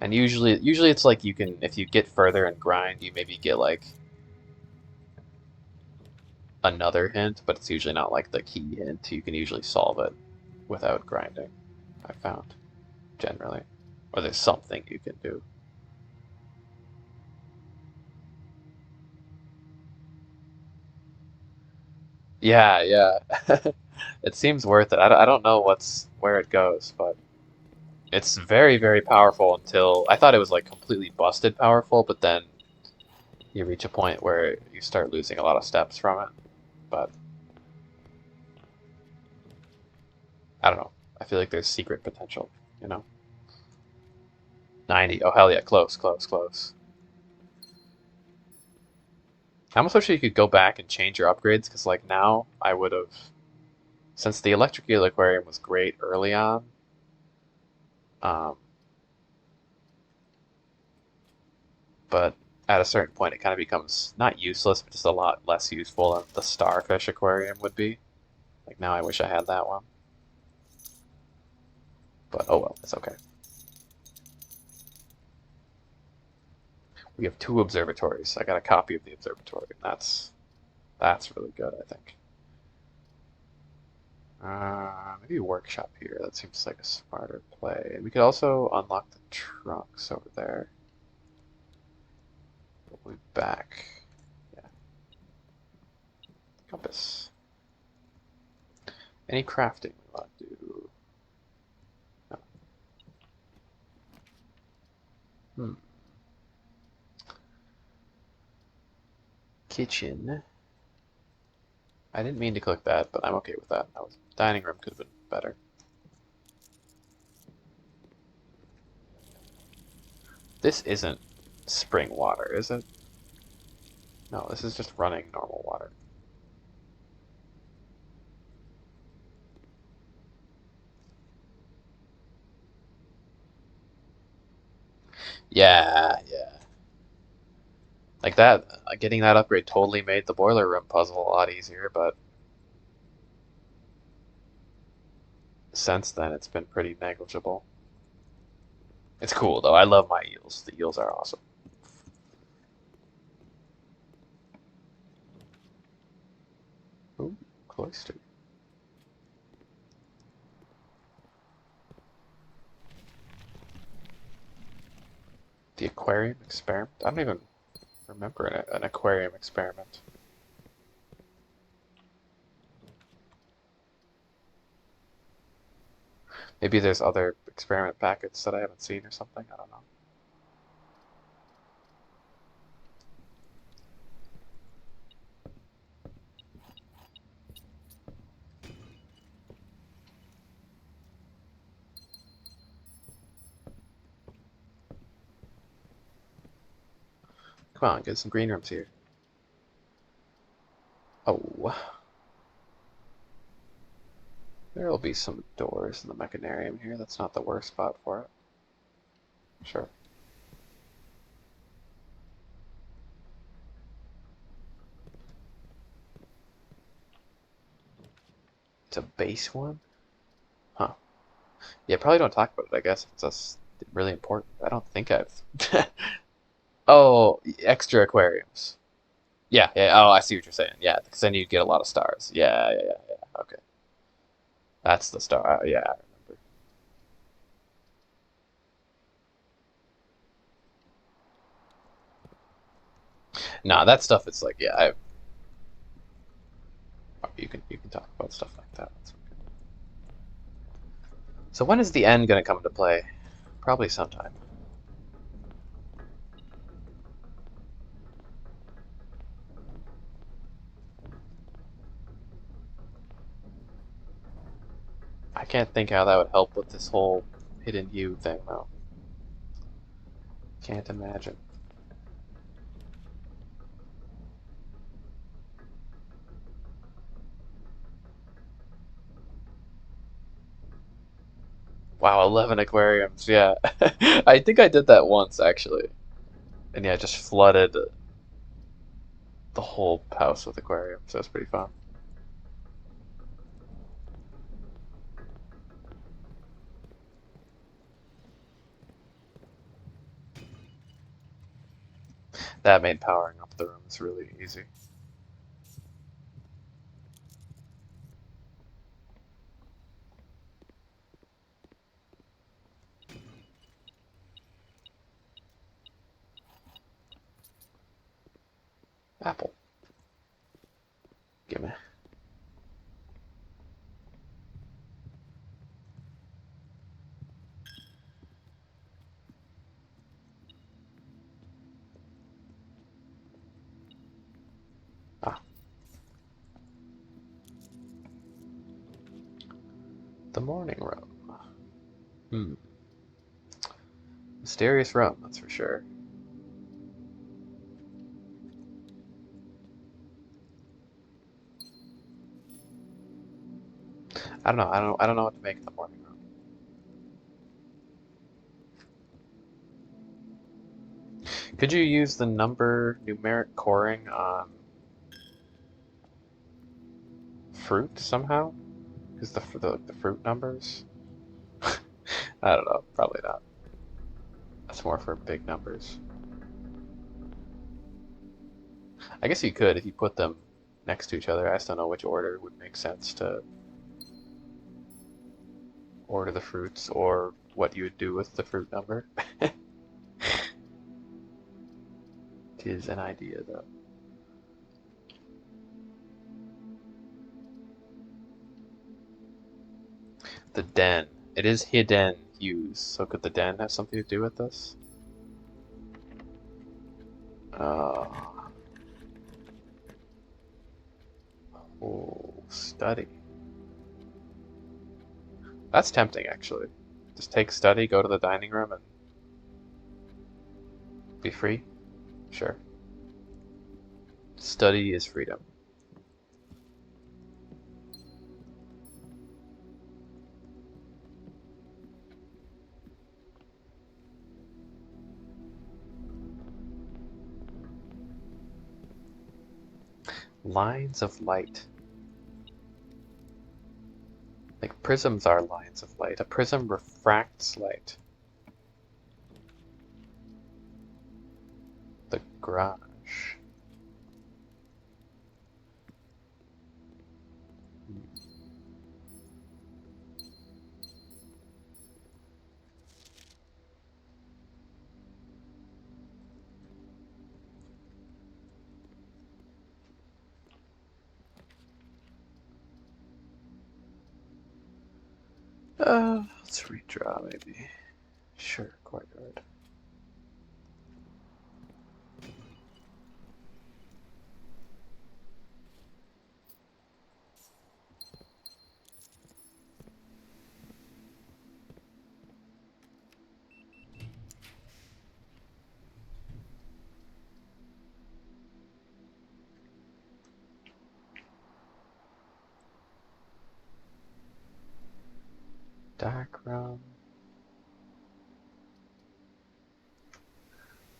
And usually it's like you can, if you get further and grind, you maybe get like another hint, but it's usually not like the key hint. You can usually solve it without grinding, I found, generally. Or there's something you can do. Yeah, yeah. It seems worth it. I don't know where it goes, but it's very, very powerful until I thought it was like completely busted powerful, but then you reach a point where you start losing a lot of steps from it. But I don't know. I feel like there's secret potential, you know? 90. Oh, hell yeah. Close, close, close. I almost wish you could go back and change your upgrades, because like now I would have, since the Electric Eel Aquarium was great early on, um, but at a certain point it kind of becomes not useless, but just a lot less useful than the Starfish Aquarium would be. Like now I wish I had that one. But oh well, it's okay. We have 2 observatories. I got a copy of the observatory. That's really good, I think. Maybe a workshop here. That seems like a smarter play. We could also unlock the trunks over there. We'll be back. Yeah. Compass. Any crafting we want to do? No. Hmm. Kitchen. I didn't mean to click that, but I'm okay with that. Dining room could have been better. This isn't spring water, is it? No, this is just running normal water. Yeah, yeah. Like that, getting that upgrade totally made the boiler room puzzle a lot easier, but since then it's been pretty negligible. It's cool though. I love my eels. The eels are awesome. Ooh, cloister. The aquarium experiment? I don't even remember an aquarium experiment. Maybe there's other experiment packets that I haven't seen or something. I don't know. Come on, get some green rooms here. Oh. There'll be some doors in the mechanarium here. That's not the worst spot for it. Sure. It's a base one? Huh. Yeah, probably don't talk about it, I guess. It's just really important. I don't think I've... Oh, extra aquariums. Yeah, yeah. Oh, I see what you're saying. Yeah, because then you get a lot of stars. Yeah, yeah, yeah, yeah. Okay. That's the star. Yeah, I remember. Nah, that stuff is like, yeah, you can talk about stuff like that. That's okay. So when is the end gonna come into play? Probably sometime. I can't think how that would help with this whole hidden you thing, though. Can't imagine. Wow, 11 aquariums. Yeah. I think I did that once, actually. And yeah, just flooded the whole house with aquariums. So it's pretty fun. That made powering up the rooms really easy. Apple. Gimme. Ah. The morning room. Hmm. Mysterious room, that's for sure. I don't know. I don't know what to make of the morning room. Could you use the numeric coring on fruit somehow? Because the fruit numbers? I don't know. Probably not. That's more for big numbers. I guess you could if you put them next to each other. I just don't know which order would make sense to order the fruits or what you would do with the fruit number. Tis an idea, though. The den. It is hidden hues, so could the den have something to do with this? Oh, study. That's tempting, actually. Just take study, go to the dining room, and be free? Sure. Study is freedom. Lines of light. Like prisms are lines of light. A prism refracts light. The garage. Let's redraw maybe. Sure, courtyard. Dark room.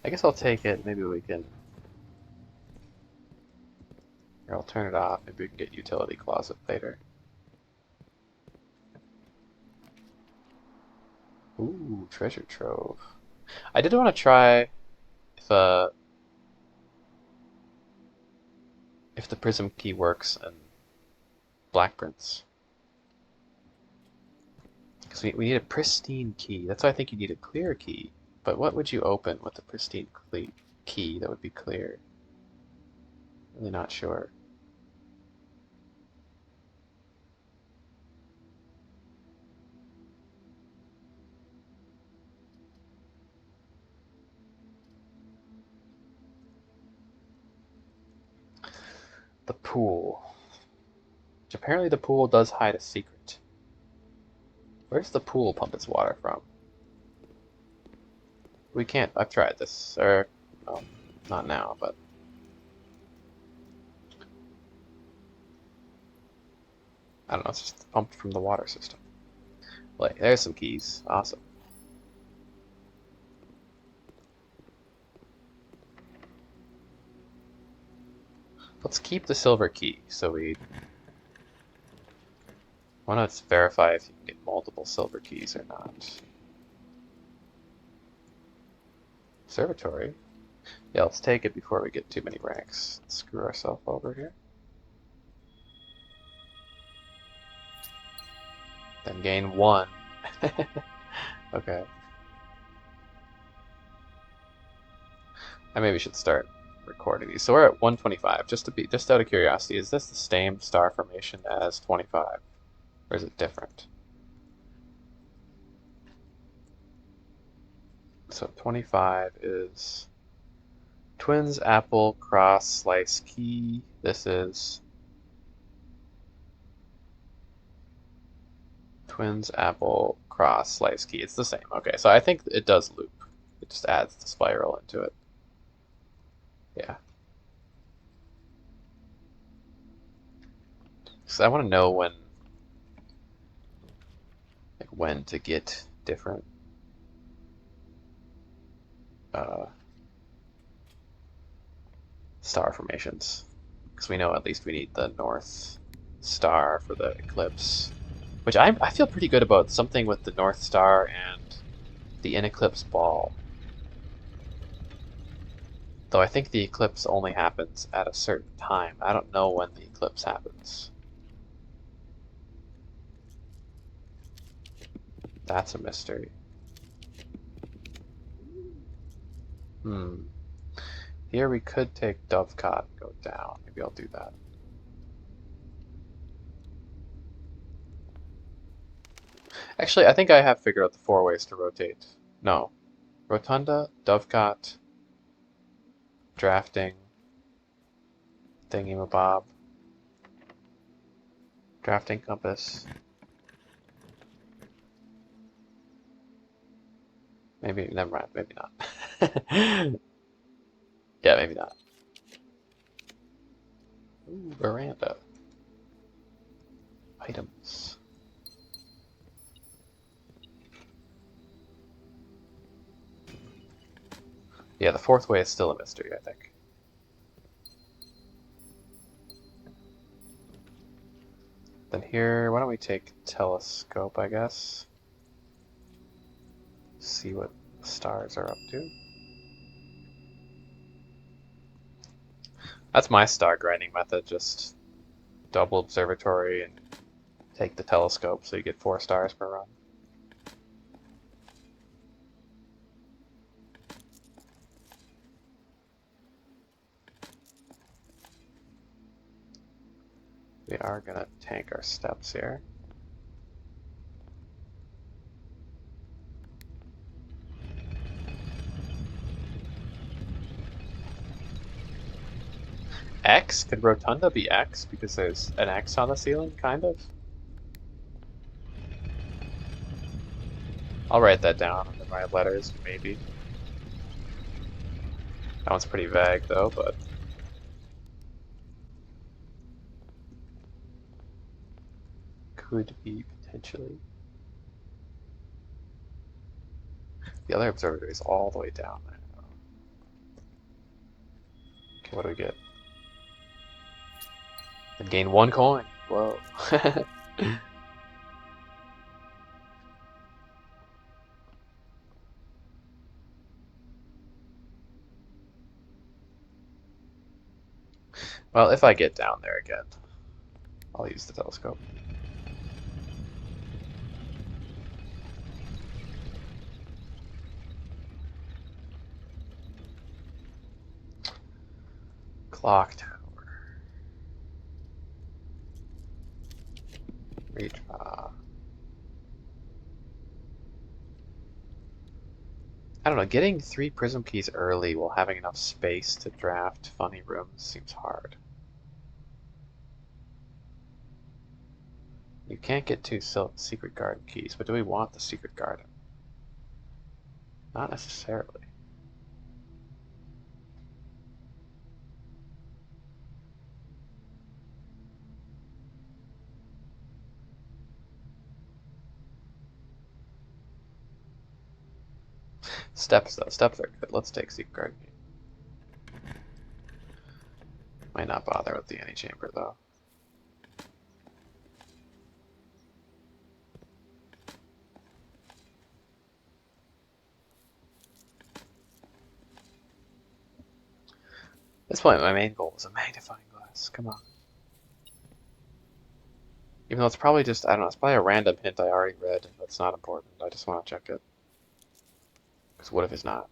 I guess I'll take it. Maybe we can. Or I'll turn it off. Maybe we can get utility closet later. Ooh, treasure trove. I did want to try if the prism key works in Black Prince. Because we need a pristine key. That's why I think you need a clear key. But what would you open with a pristine key that would be clear? Really not sure. The pool. Which apparently the pool does hide a secret. Where's the pool pump its water from? We can't. I've tried this. Or, well, not now, but. I don't know, it's just pumped from the water system. Like, there's some keys. Awesome. Let's keep the silver key, so we want to verify if you can get multiple silver keys or not. Observatory? Yeah, let's take it before we get too many ranks. Screw ourselves over here. Then gain 1. Okay. I maybe should start recording these. So we're at 125. Just out of curiosity, is this the same star formation as 25? Or is it different? So 25 is twins, apple, cross, slice, key. This is twins, apple, cross, slice, key. It's the same. Okay, so I think it does loop. It just adds the spiral into it. Yeah. So I want to know when to get different uh, star formations, because we know at least we need the north star for the eclipse, which I feel pretty good about something with the north star and the in eclipse ball. Though I think the eclipse only happens at a certain time. I don't know when the eclipse happens. That's a mystery. Hmm. Here we could take Dovecot and go down. Maybe I'll do that. Actually, I think I have figured out the 4 ways to rotate. No. Rotunda, Dovecot, drafting, Thingamabob, drafting compass. Maybe, never mind, maybe not. Yeah, maybe not. Ooh, veranda. Items. Yeah, the 4th way is still a mystery, I think. Then here, why don't we take telescope, I guess? See what the stars are up to. That's my star grinding method, just double observatory and take the telescope so you get 4 stars per run. We are gonna tank our steps here. X? Could Rotunda be X? Because there's an X on the ceiling, kind of? I'll write that down under my letters, maybe. That one's pretty vague, though, but... Could be, potentially. The other observatory is all the way down there. Okay, what do we get? And gain 1 coin. Whoa. Well, if I get down there again, I'll use the telescope. Clock tower. Reach. I don't know, getting 3 prism keys early while having enough space to draft funny rooms seems hard. You can't get 2 secret garden keys, but do we want the secret garden? Not necessarily. Steps, though. Steps are good. Let's take secret garden key. Might not bother with the antechamber, though. this point, my main goal was a magnifying glass. Come on. Even though it's probably just, I don't know, it's probably a random hint I already read. That's not important. I just want to check it. Because what if it's not?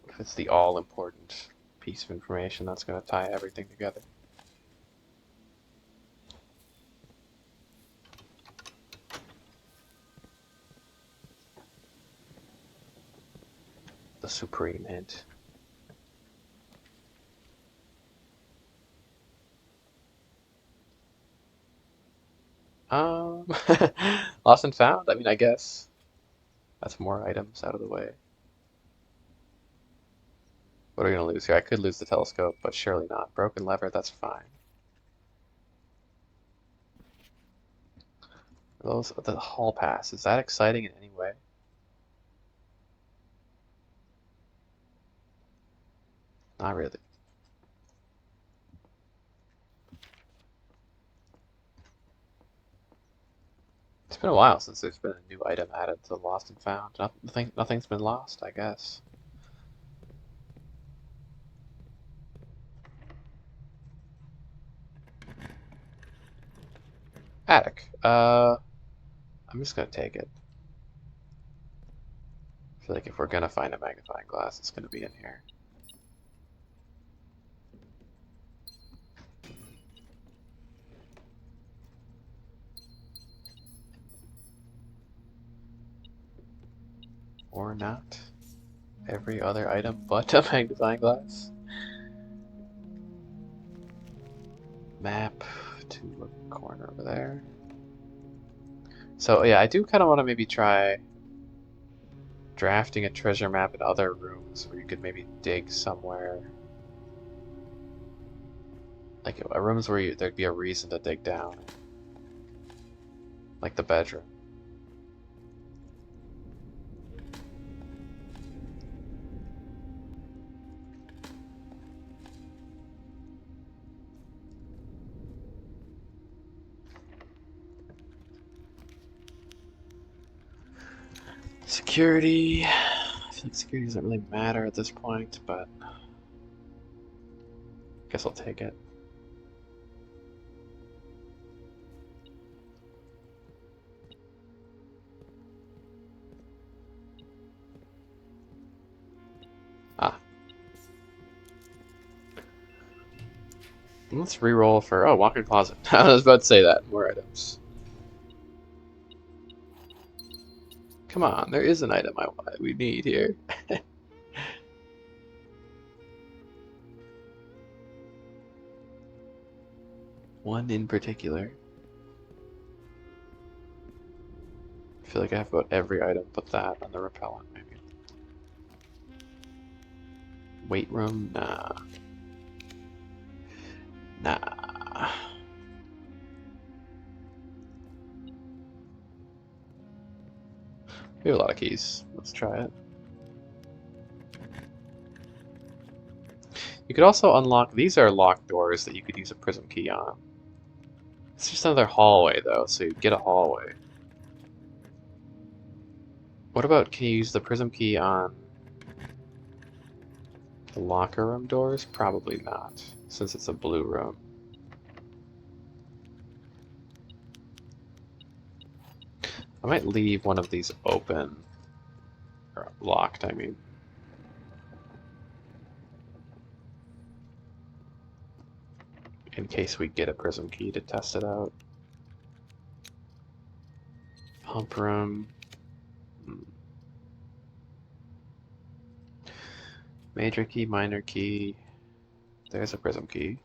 What if it's the all-important piece of information that's going to tie everything together? The supreme hint. Lost and found? I mean, I guess. That's more items out of the way. What are we going to lose here? I could lose the telescope, but surely not. Broken lever, that's fine. Those, the hall pass, is that exciting in any way? Not really. It's been a while since there's been a new item added to Lost and Found. Nothing's been lost, I guess. Attic. I'm just gonna take it. I feel like if we're gonna find a magnifying glass, it's gonna be in here. Or not. Every other item but a magnifying glass. Map to a corner over there. So yeah, I do kind of want to maybe try drafting a treasure map in other rooms where you could maybe dig somewhere. Like rooms where there'd be a reason to dig down. Like the bedroom. Security. I feel like security doesn't really matter at this point, but I guess I'll take it. Ah. Let's re-roll for, oh, walk-in closet. I was about to say that. More items. Come on, there is an item we need here. One in particular. I feel like I have about every item but that and the repellent, maybe. Weight room? Nah. Nah. We have a lot of keys. Let's try it. You could also unlock, these are locked doors that you could use a prism key on. It's just another hallway though, so you get a hallway. What about, can you use the prism key on the locker room doors? Probably not, since it's a blue room. I might leave one of these open, or locked, I mean. In case we get a prism key to test it out. Pump room. Major key, minor key. There's a prism key.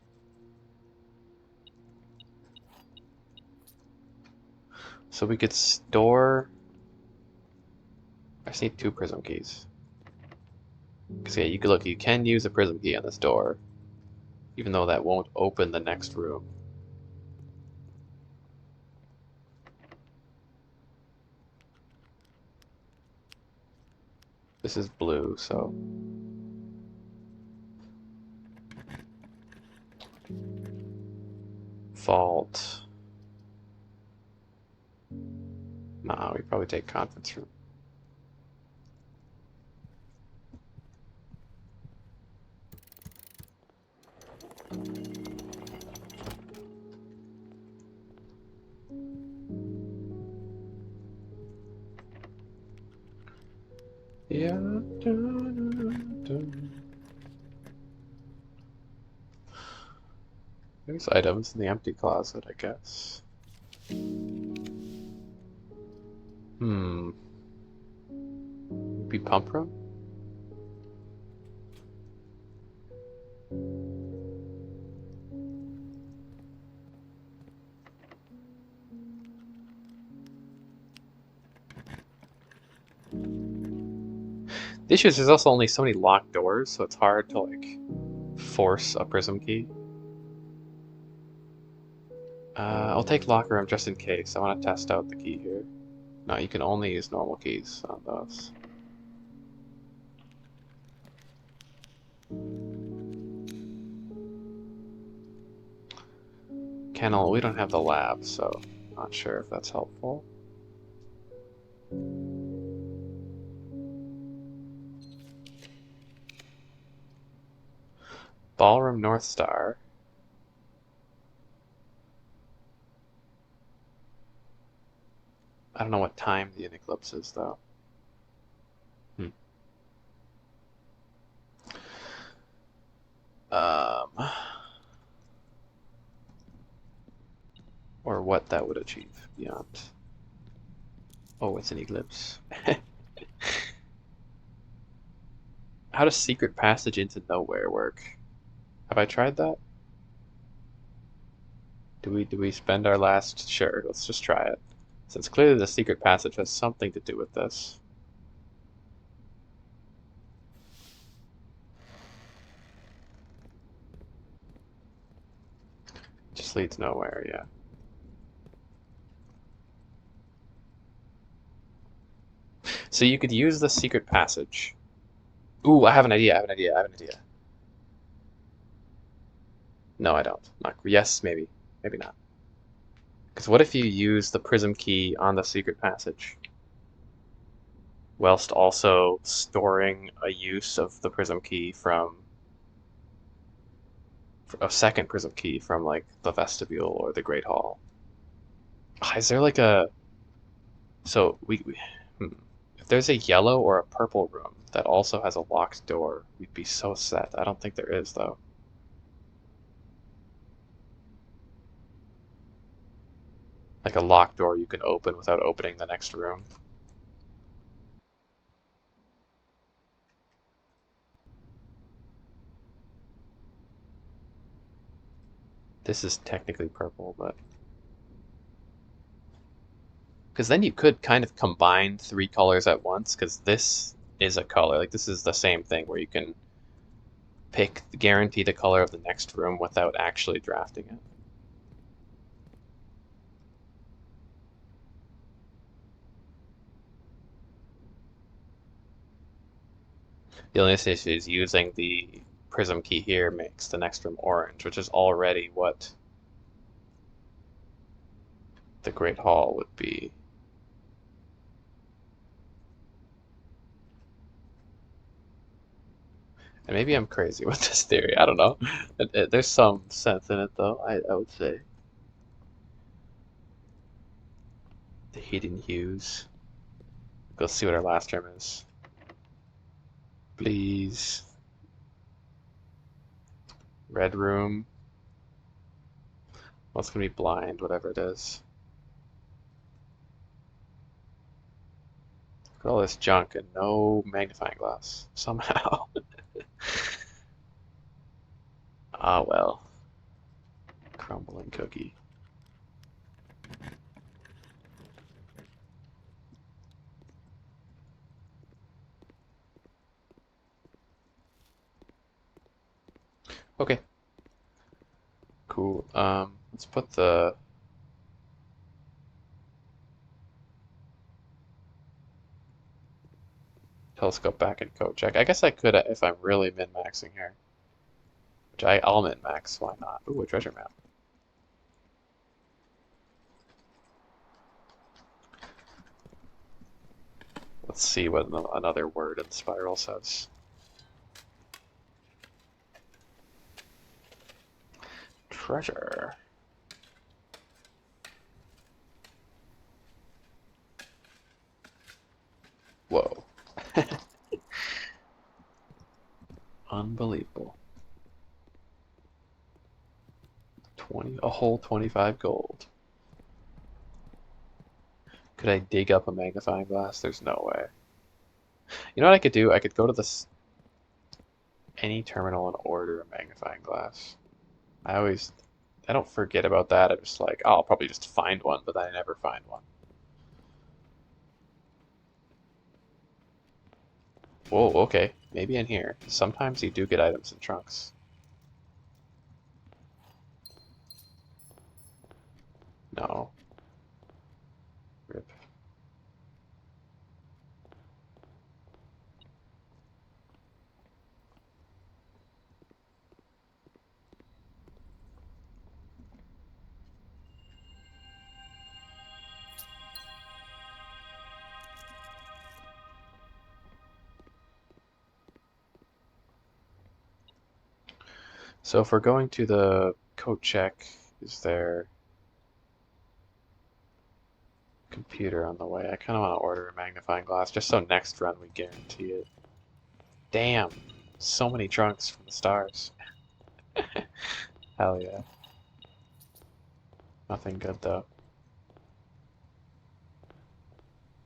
So we could store... I just need 2 prism keys. Because yeah, you could look, you can use a prism key on this door, even though that won't open the next room. This is blue, so... Vault. Nah, we probably take conference room. There's items in the empty closet, I guess. Maybe pump room? The issue is there's also only so many locked doors, so it's hard to like force a prism key. I'll take locker room just in case. I want to test out the key here. No, you can only use normal keys on those. Kennel, we don't have the lab, so not sure if that's helpful. Ballroom North Star. I don't know what time the eclipse is, though. Or what that would achieve beyond. Oh, it's an eclipse. How does secret passage into nowhere work? Have I tried that? Do we spend our last? Sure, let's just try it. Since clearly the secret passage has something to do with this. Just leads nowhere, yeah. So you could use the secret passage. Ooh, I have an idea, I have an idea, I have an idea. No, I don't. Not, yes, maybe. Maybe not. Because what if you use the prism key on the secret passage, whilst also storing a use of the prism key from a second prism key from like the vestibule or the Great Hall? Is there like a so if there's a yellow or a purple room that also has a locked door, we'd be so set. I don't think there is though. Like a locked door you can open without opening the next room. This is technically purple, but because then you could kind of combine three colors at once, because this is a color. Like this is the same thing where you can guarantee the color of the next room without actually drafting it. The only issue is using the prism key here makes the next room orange, which is already what the Great Hall would be. And maybe I'm crazy with this theory. I don't know. There's some sense in it, though, I would say. The hidden hues. Go see what our last term is. Please. Red room. Well, it's gonna be blind, whatever it is. Look at all this junk and no magnifying glass, somehow. Ah, well. Crumbling cookie. Okay. Cool. Let's put the telescope back in code check. I guess I could if I'm really min-maxing here. Which I'll min-max, why not? Ooh, a treasure map. Let's see what another word in the spiral says. Treasure. Whoa. Unbelievable. a whole 25 gold. Could I dig up a magnifying glass? There's no way. You know what I could do? I could go to this any terminal and order a magnifying glass. I don't forget about that. I'm just like, oh, I'll probably just find one, but then I never find one. Whoa, okay. Maybe in here. Sometimes you do get items in trunks. No. Rip. So if we're going to the coat check, is there computer on the way? I kind of want to order a magnifying glass just so next run we guarantee it. Damn, so many trunks from the stars. Hell yeah. Nothing good though.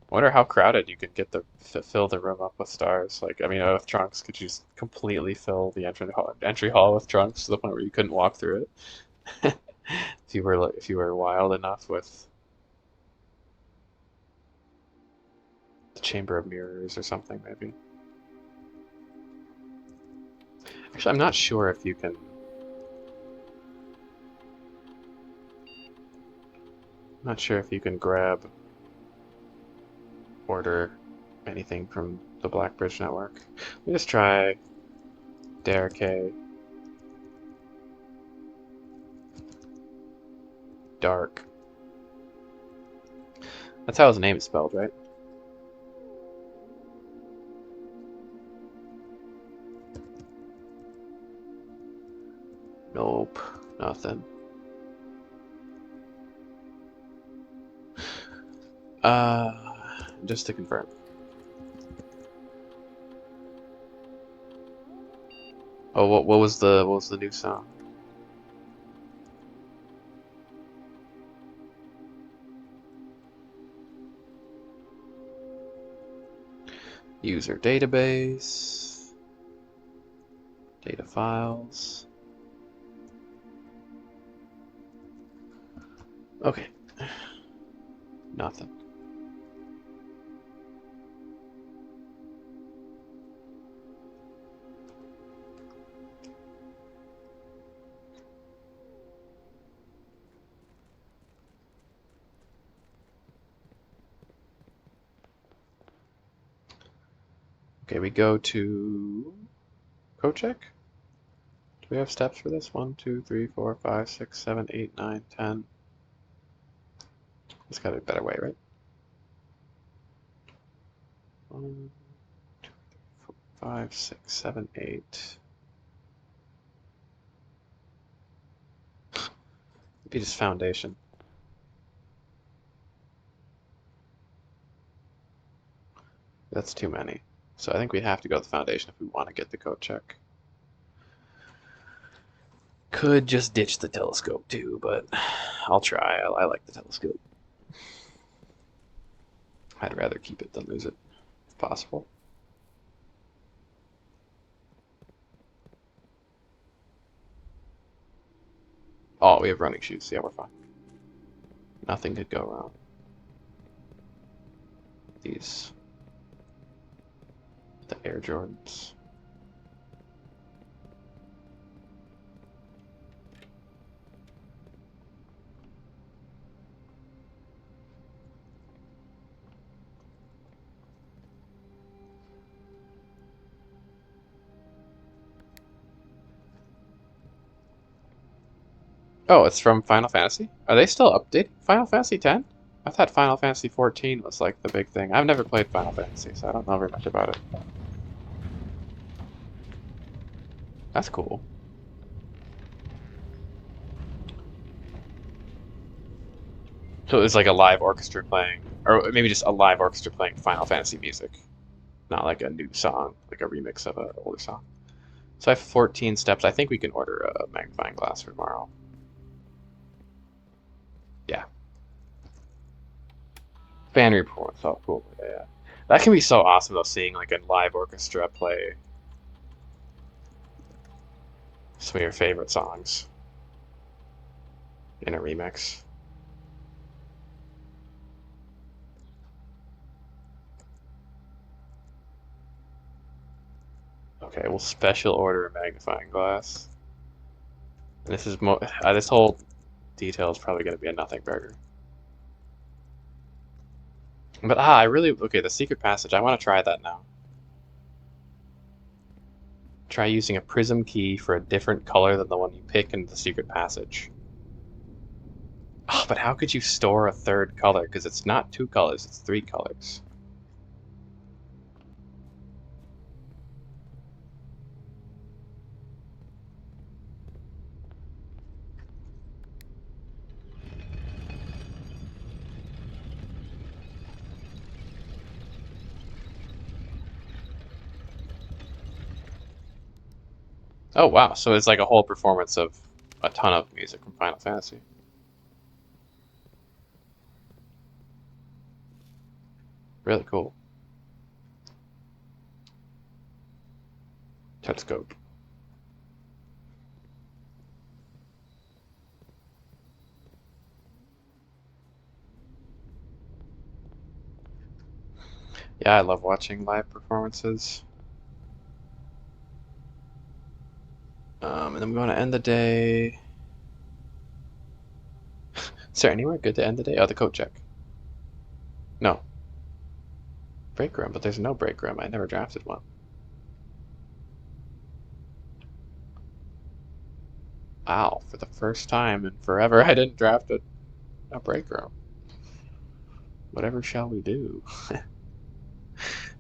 Wonder how crowded you could get fill the room up with stars. Like, I mean, with trunks, could you just completely fill the entry hall with trunks to the point where you couldn't walk through it? If you were wild enough with the Chamber of Mirrors or something, maybe. Actually, I'm not sure if you can. I'm not sure if you can order anything from the Blackbridge network. Let me just try Derek Dark. That's how his name is spelled, right? Nope, nothing. Just to confirm. Oh, what was the new song? User database, data files. Okay. Nothing. Okay, we go to code check. Do we have steps for this? 1, 2, 3, 4, 5, 6, 7, 8, 9, 10. There's got to be a better way, right? 1, 2, 3, 4, 5, 6, 7, 8. Maybe just foundation. That's too many. So I think we have to go to the foundation if we want to get the code check. Could just ditch the telescope too, but I'll try. I like the telescope. I'd rather keep it than lose it, if possible. Oh, we have running shoes. Yeah, we're fine. Nothing could go wrong. These. The Air Jordans. Oh, it's from Final Fantasy? Are they still updating Final Fantasy X? I thought Final Fantasy XIV was like the big thing. I've never played Final Fantasy, so I don't know very much about it. That's cool. So it's like a live orchestra playing, or maybe just a live orchestra playing Final Fantasy music, not like a new song, like a remix of an older song. So I have 14 steps. I think we can order a magnifying glass for tomorrow. Yeah, fan report. Oh, cool. Yeah, yeah. That can be so awesome though, seeing like a live orchestra play some of your favorite songs in a remix. Okay, we'll special order a magnifying glass. And this whole detail is probably going to be a nothing burger. But I really okay. The secret passage. I want to try that now. Try using a prism key for a different color than the one you pick in the secret passage. Oh, but how could you store a third color? Because it's not two colors, it's three colors. Oh wow, so it's like a whole performance of a ton of music from Final Fantasy. Really cool. Telescope. Yeah, I love watching live performances. And then we want to end the day. Is there anywhere good to end the day? Oh, the coat check. No. Break room, but there's no break room. I never drafted one. Wow, for the first time in forever, I didn't draft a break room. Whatever shall we do?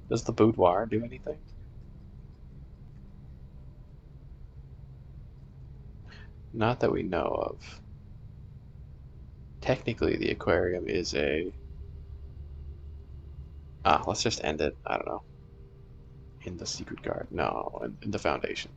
Does the boudoir do anything? Not that we know of. Technically, the aquarium is a... Ah, let's just end it. I don't know. In the secret guard. No, in the foundation.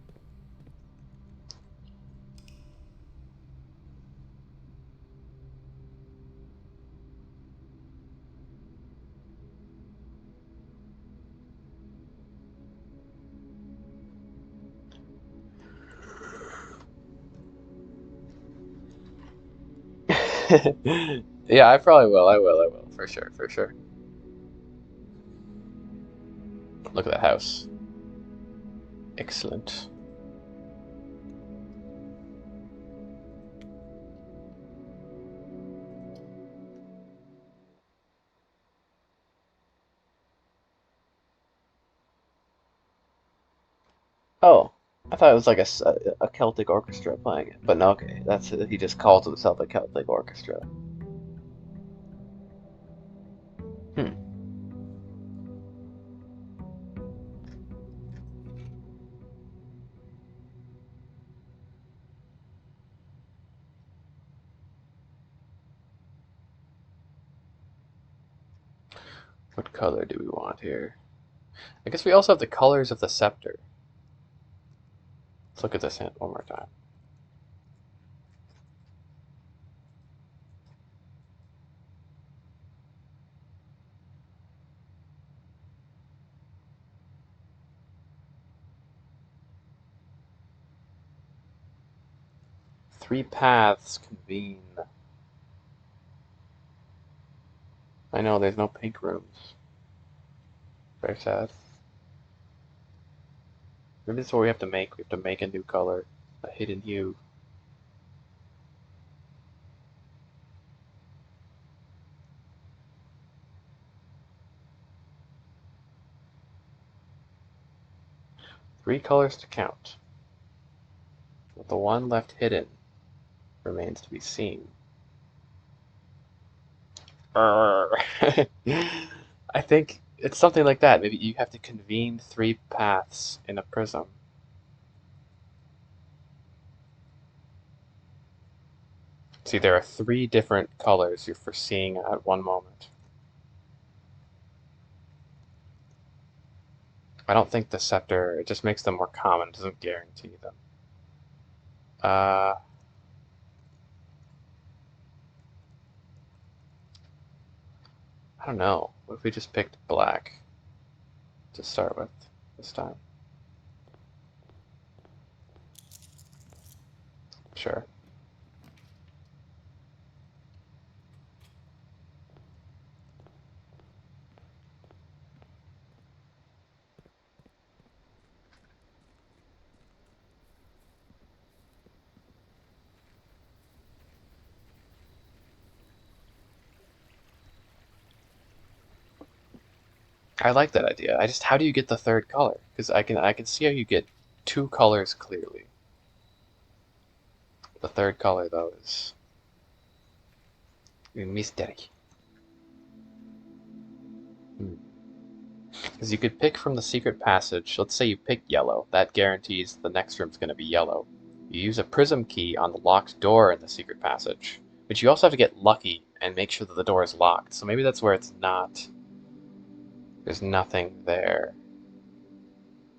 Yeah, I probably will. I will. For sure, for sure. Look at that house. Excellent. Oh, I thought it was like a Celtic orchestra playing it, but no, okay, that's it. He just calls himself a Celtic orchestra. Hmm. What color do we want here? I guess we also have the colors of the scepter. Let's look at this hint one more time. Three paths convene. I know there's no pink rooms. Very sad. Maybe this is what we have to make. We have to make a new color, a hidden hue. Three colors to count. With the one left hidden remains to be seen. I think it's something like that. Maybe you have to convene three paths in a prism. See, there are three different colors you're foreseeing at one moment. I don't think the scepter, it just makes them more common, it doesn't guarantee them. Uh, I don't know. What if we just picked black to start with this time? Sure. I like that idea. How do you get the third color? Because I can see how you get two colors clearly. The third color though is a mystery. Because you could pick from the secret passage. Let's say you pick yellow. That guarantees the next room's going to be yellow. You use a prism key on the locked door in the secret passage. But you also have to get lucky and make sure that the door is locked. So maybe that's where it's not. There's nothing there.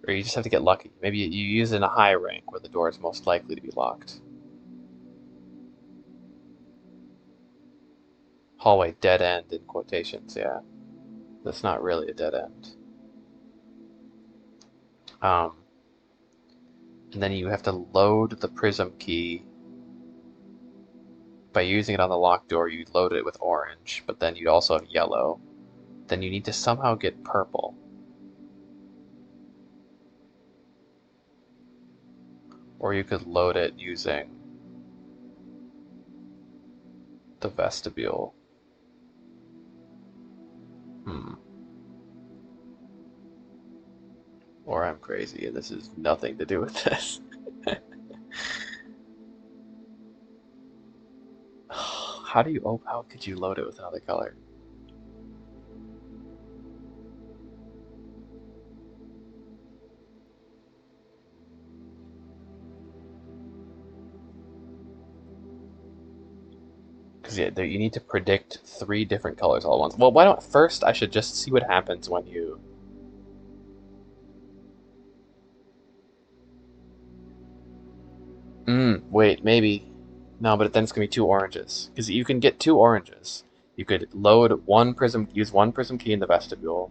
Or you just have to get lucky. Maybe you use it in a high rank where the door is most likely to be locked. Hallway dead end in quotations, yeah. That's not really a dead end. And then you have to load the prism key. By using it on the locked door, you load it with orange, but then you'd also have yellow. Then you need to somehow get purple. Or you could load it using the vestibule. Or I'm crazy and this has nothing to do with this. How could you load it with another color? Because yeah, you need to predict 3 different colors all at once. Well, why don't first I should just see what happens when you... Wait, maybe. No, but then it's gonna be 2 oranges. Because you can get 2 oranges. You could use one prism key in the vestibule.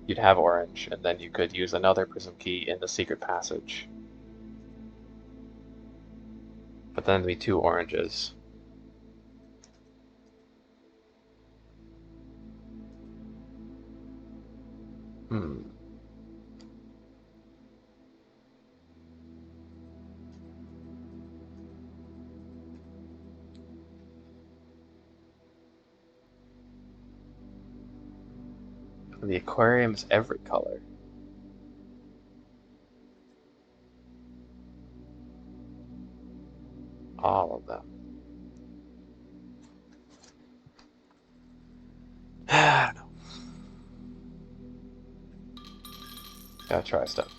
You'd have orange, and then you could use another prism key in the secret passage. But then it'd be 2 oranges. The aquarium's every color. All of them. I don't know. Gotta try stuff.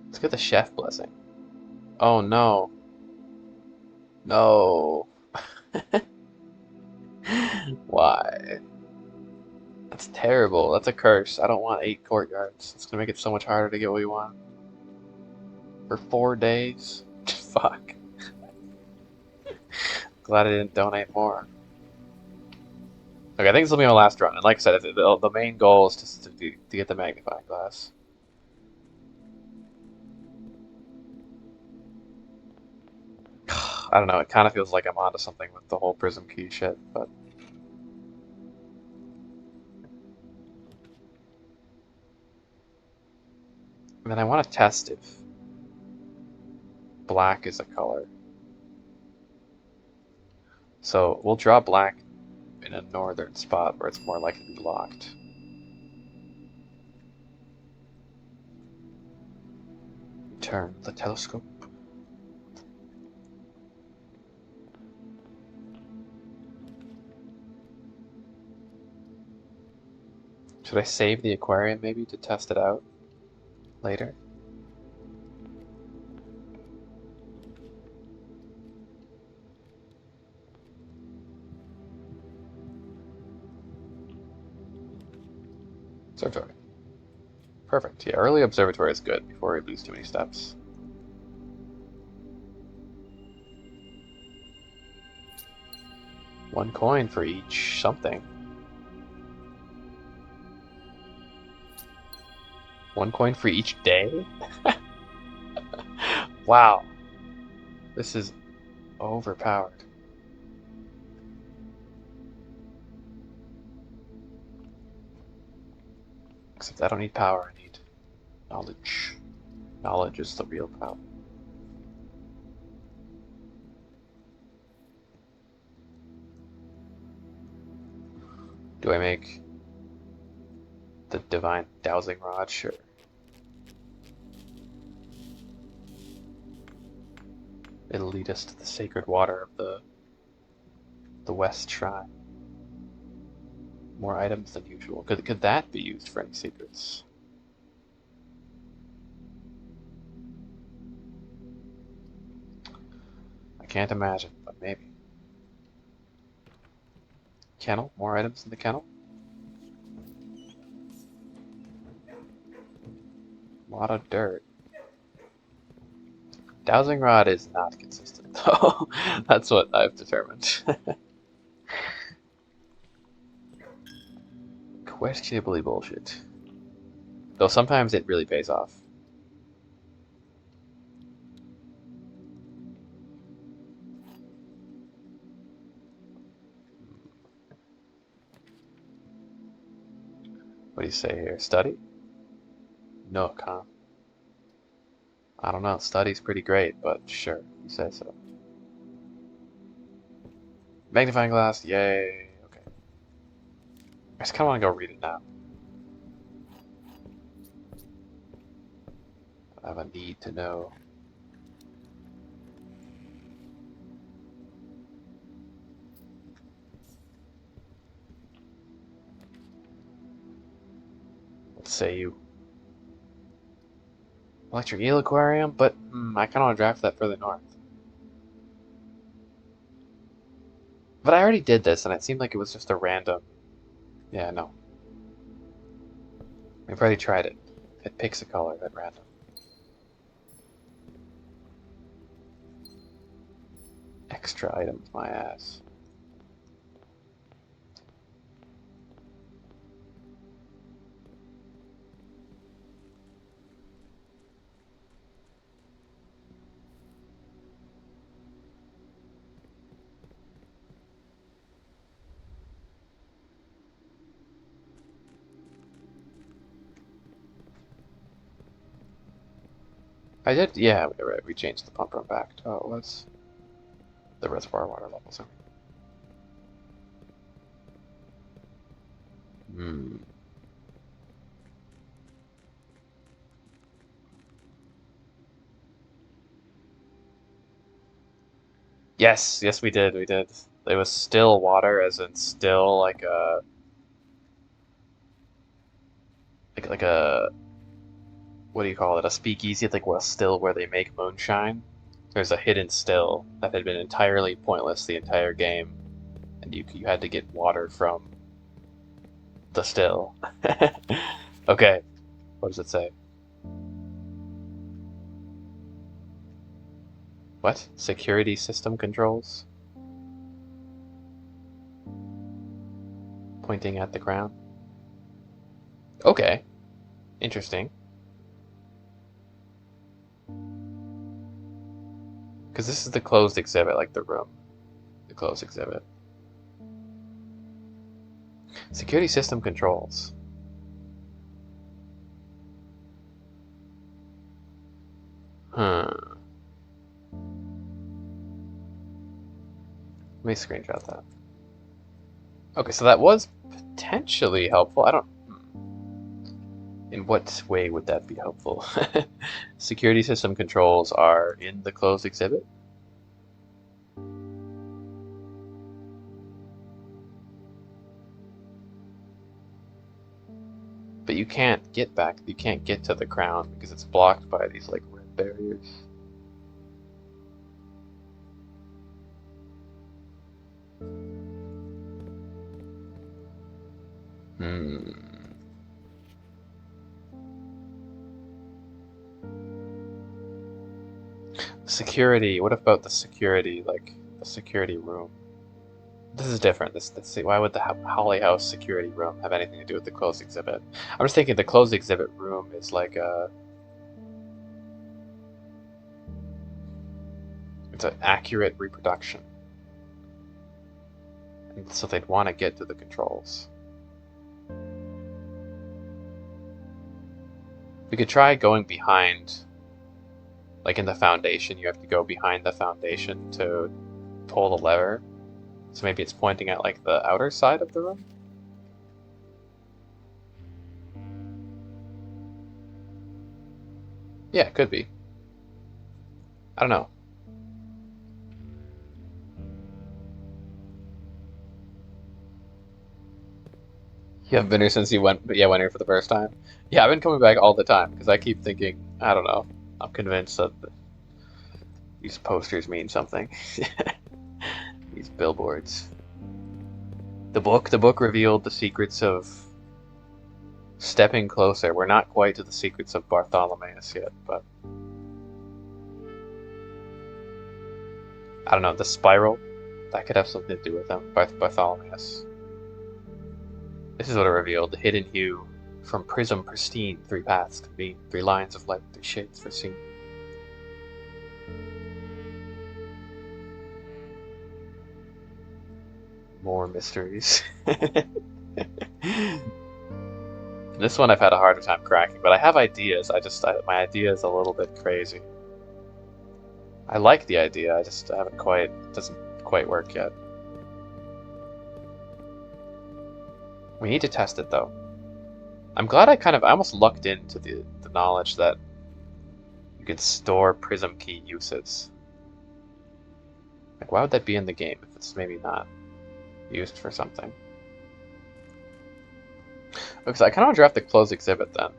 Let's get the chef blessing. Oh no. No. Why? That's terrible. That's a curse. I don't want 8 courtyards. It's gonna make it so much harder to get what we want. For 4 days? Fuck. Glad I didn't donate more. Okay, I think this will be my last run. And like I said, the main goal is just to get the magnifying glass. I don't know, it kind of feels like I'm onto something with the whole prism key shit, but... I mean, I want to test if black is a color. So we'll draw black in a northern spot where it's more likely to be locked. Turn the telescope. Should I save the aquarium maybe to test it out later? Observatory. Perfect. Yeah, early observatory is good before we lose too many steps. 1 coin for each something. 1 coin for each day? Wow. This is overpowered. Except I don't need power, I need knowledge. Knowledge is the real power. Do I make the divine dowsing rod? Sure. It'll lead us to the sacred water of the West Shrine. More items than usual. Could that be used for any secrets? I can't imagine, but maybe. Kennel? More items in the kennel? A lot of dirt. Dowsing rod is not consistent, though. That's what I've determined. Questionably bullshit. Though sometimes it really pays off. What do you say here? Study? Nook, huh? I don't know. Study's pretty great, but sure, you say so. Magnifying glass, yay. Okay. I just kind of want to go read it now. I have a need to know. Let's say you. Electric eel aquarium, but I kind of want to draft that further north. But I already did this, and it seemed like it was just a random. Yeah, no. We've already tried it. It picks a color at random. Extra items, my ass. I did, yeah, right, we changed the pump run back to how it was. The reservoir water levels. Hmm. Yes, we did, we did. It was still water, as in still like a like a what do you call it? A speakeasy, like what still where they make moonshine. There's a hidden still that had been entirely pointless the entire game, and you had to get water from the still. Okay, what does it say? What? Security system controls? Pointing at the ground. Okay, interesting. Because this is the closed exhibit, like the room. The closed exhibit. Security system controls. Huh. Let me screenshot that. Okay, so that was potentially helpful. I don't... In what way would that be helpful? Security system controls are in the closed exhibit? But you can't get back, you can't get to the crown because it's blocked by these like red barriers. Security, what about the security, like the security room? This is different. Let's see. Why would the Holly House security room have anything to do with the closed exhibit? I'm just thinking the closed exhibit room is like it's an accurate reproduction, and so they'd want to get to the controls. We could try going behind, like in the foundation. You have to go behind the foundation to pull the lever. So maybe it's pointing at like the outer side of the room. Yeah, it could be. I don't know. You haven't been here since you went, yeah, went here for the first time. Yeah, I've been coming back all the time because I keep thinking, I don't know. I'm convinced that these posters mean something. These billboards. The book revealed the secrets of stepping closer. We're not quite to the secrets of Bartholomeus yet, but I don't know. The spiral, that could have something to do with them. Bartholomeus. This is what it revealed. The hidden hue from prism pristine. 3 paths convene. 3 lines of light. 3 shades foreseen. More mysteries. This one I've had a harder time cracking, but I have ideas. My idea is a little bit crazy. I like the idea, I haven't quite, it doesn't quite work yet. We need to test it though. I'm glad I almost lucked into the knowledge that you could store prism key uses. Like, why would that be in the game if it's maybe not used for something? Okay, so I kind of want to draft the closed exhibit then.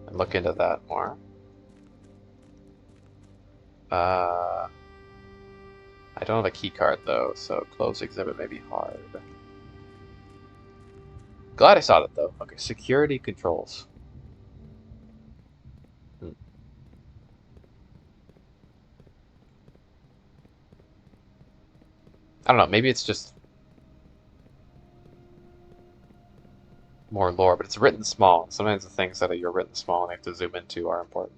And look into that more. I don't have a key card though, so closed exhibit may be hard. Glad I saw it though. Okay, security controls. I don't know, maybe it's just more lore, but it's written small. Sometimes the things that are written small and you have to zoom into are important.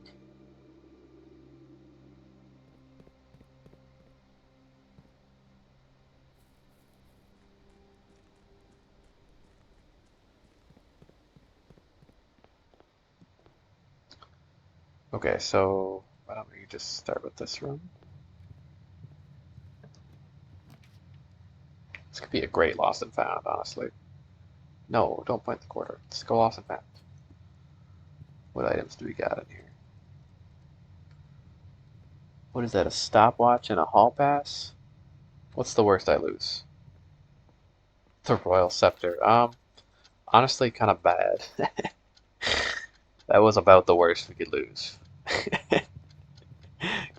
Okay, so why don't we just start with this room? This could be a great lost and found, honestly. No, don't point the quarter. Let's go lost and found. What items do we got in here? What is that, a stopwatch and a hall pass? What's the worst I lose? The Royal Scepter. Honestly, kind of bad. That was about the worst we could lose.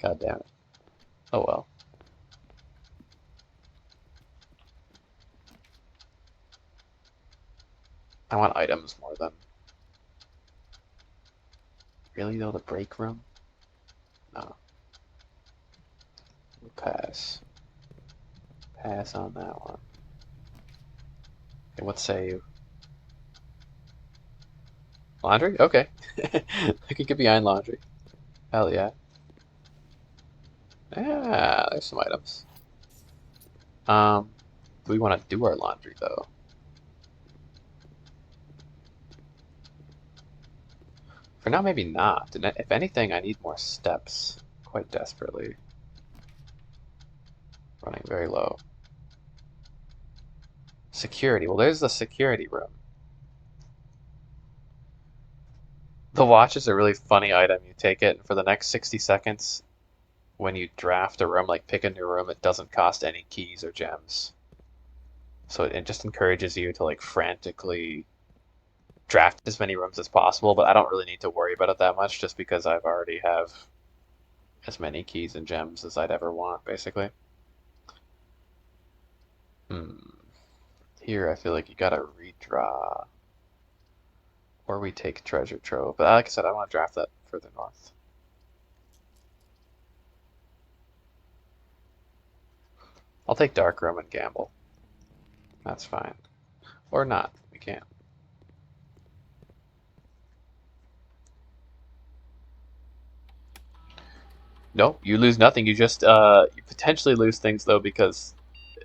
God damn it. Oh well. I want items more than... Really though, the break room? No. We'll pass. Pass on that one. Okay, what say you? Laundry? Okay. I could get behind laundry. Hell yeah. Yeah, there's some items. Do we want to do our laundry though? For now, maybe not. And if anything, I need more steps. Quite desperately. Running very low. Security. Well, there's the security room. The watch is a really funny item. You take it, and for the next 60 seconds, when you draft a room, like pick a new room, it doesn't cost any keys or gems. So it just encourages you to like frantically draft as many rooms as possible, but I don't really need to worry about it that much just because I've already have as many keys and gems as I'd ever want, basically. Here, I feel like you gotta redraw. Or we take treasure trove. But like I said, I want to draft that further north. I'll take dark room and gamble. That's fine. Or not. We can't. No, you lose nothing. You just you potentially lose things though because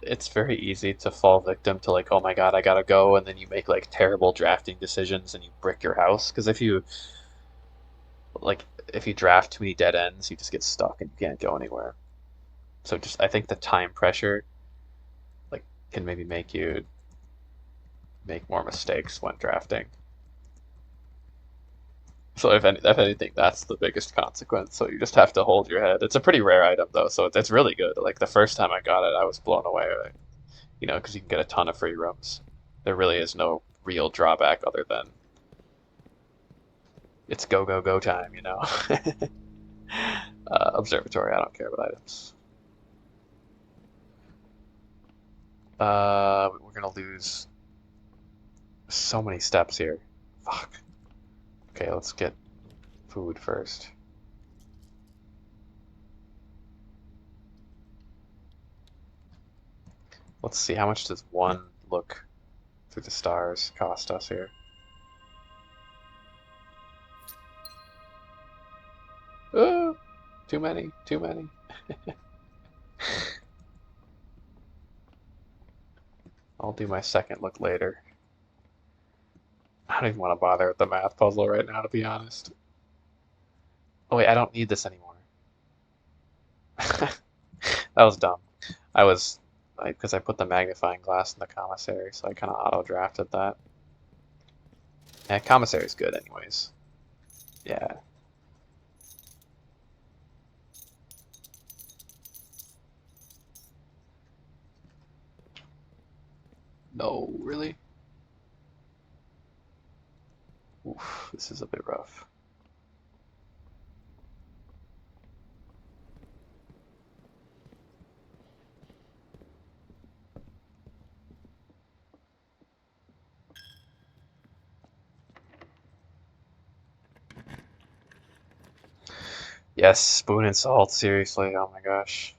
it's very easy to fall victim to like, oh my god, I gotta go, and then you make like terrible drafting decisions and you brick your house. Because if you draft too many dead ends, you just get stuck and you can't go anywhere. So just I think the time pressure like can maybe make you make more mistakes when drafting. So if anything, that's the biggest consequence. So you just have to hold your head. It's a pretty rare item though, so it's really good. Like the first time I got it, I was blown away. You know, because you can get a ton of free rooms. There really is no real drawback other than it's go go go time. You know. Observatory. I don't care about items. We're gonna lose so many steps here. Fuck. Okay, let's get food first. Let's see, how much does one look through the stars cost us here? Oh, too many, too many. I'll do my second look later. I don't even want to bother with the math puzzle right now, to be honest. Oh wait, I don't need this anymore. That was dumb. I was, like, because I put the magnifying glass in the commissary, so I kind of auto-drafted that. Yeah, commissary's good anyways. Yeah. No, really? Oof, this is a bit rough. Yes, spoon and salt, seriously, oh my gosh.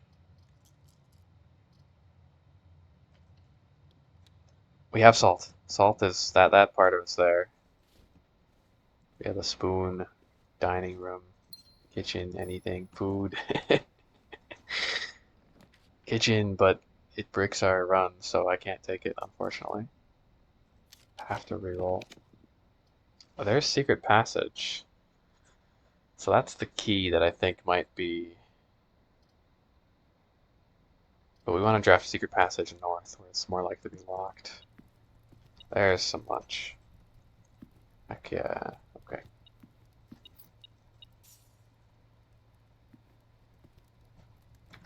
We have salt. Salt is that part of it's there. We have a spoon, dining room, kitchen, anything, food. Kitchen, but it breaks our run, so I can't take it, unfortunately. I have to reroll. Oh, there's secret passage. So that's the key that I think might be. But we want to draft secret passage north, where it's more likely to be locked. There's so much. Heck yeah. Okay.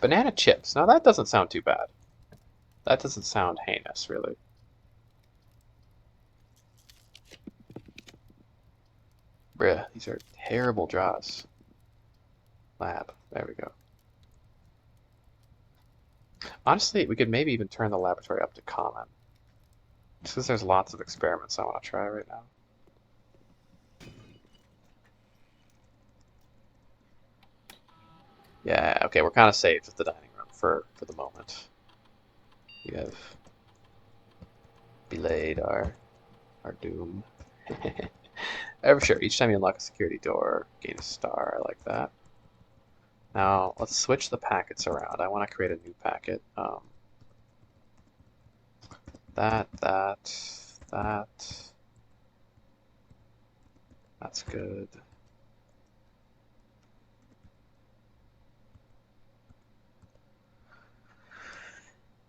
Banana chips. Now that doesn't sound too bad. That doesn't sound heinous, really. Bruh, these are terrible draws. Lab. There we go. Honestly, we could maybe even turn the laboratory up to common. Just because there's lots of experiments I want to try right now. Yeah, okay, we're kind of safe with the dining room for the moment. We have belayed our doom. Sure, each time you unlock a security door, gain a star. I like that. Now, let's switch the packets around. I want to create a new packet. That. That's good.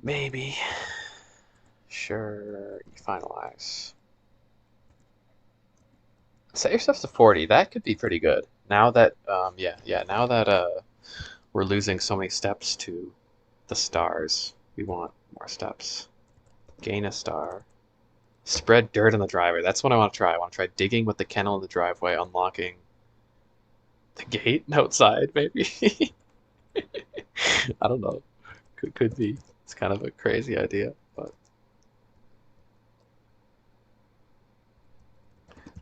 Maybe. Sure, you finalize. Set yourself to 40. That could be pretty good. Now that, yeah, now that we're losing so many steps to the stars, we want more steps. Gain a star. Spread dirt on the driveway. That's what I want to try. I want to try digging with the kennel in the driveway, unlocking the gate outside, maybe. I don't know. Could be. It's kind of a crazy idea, but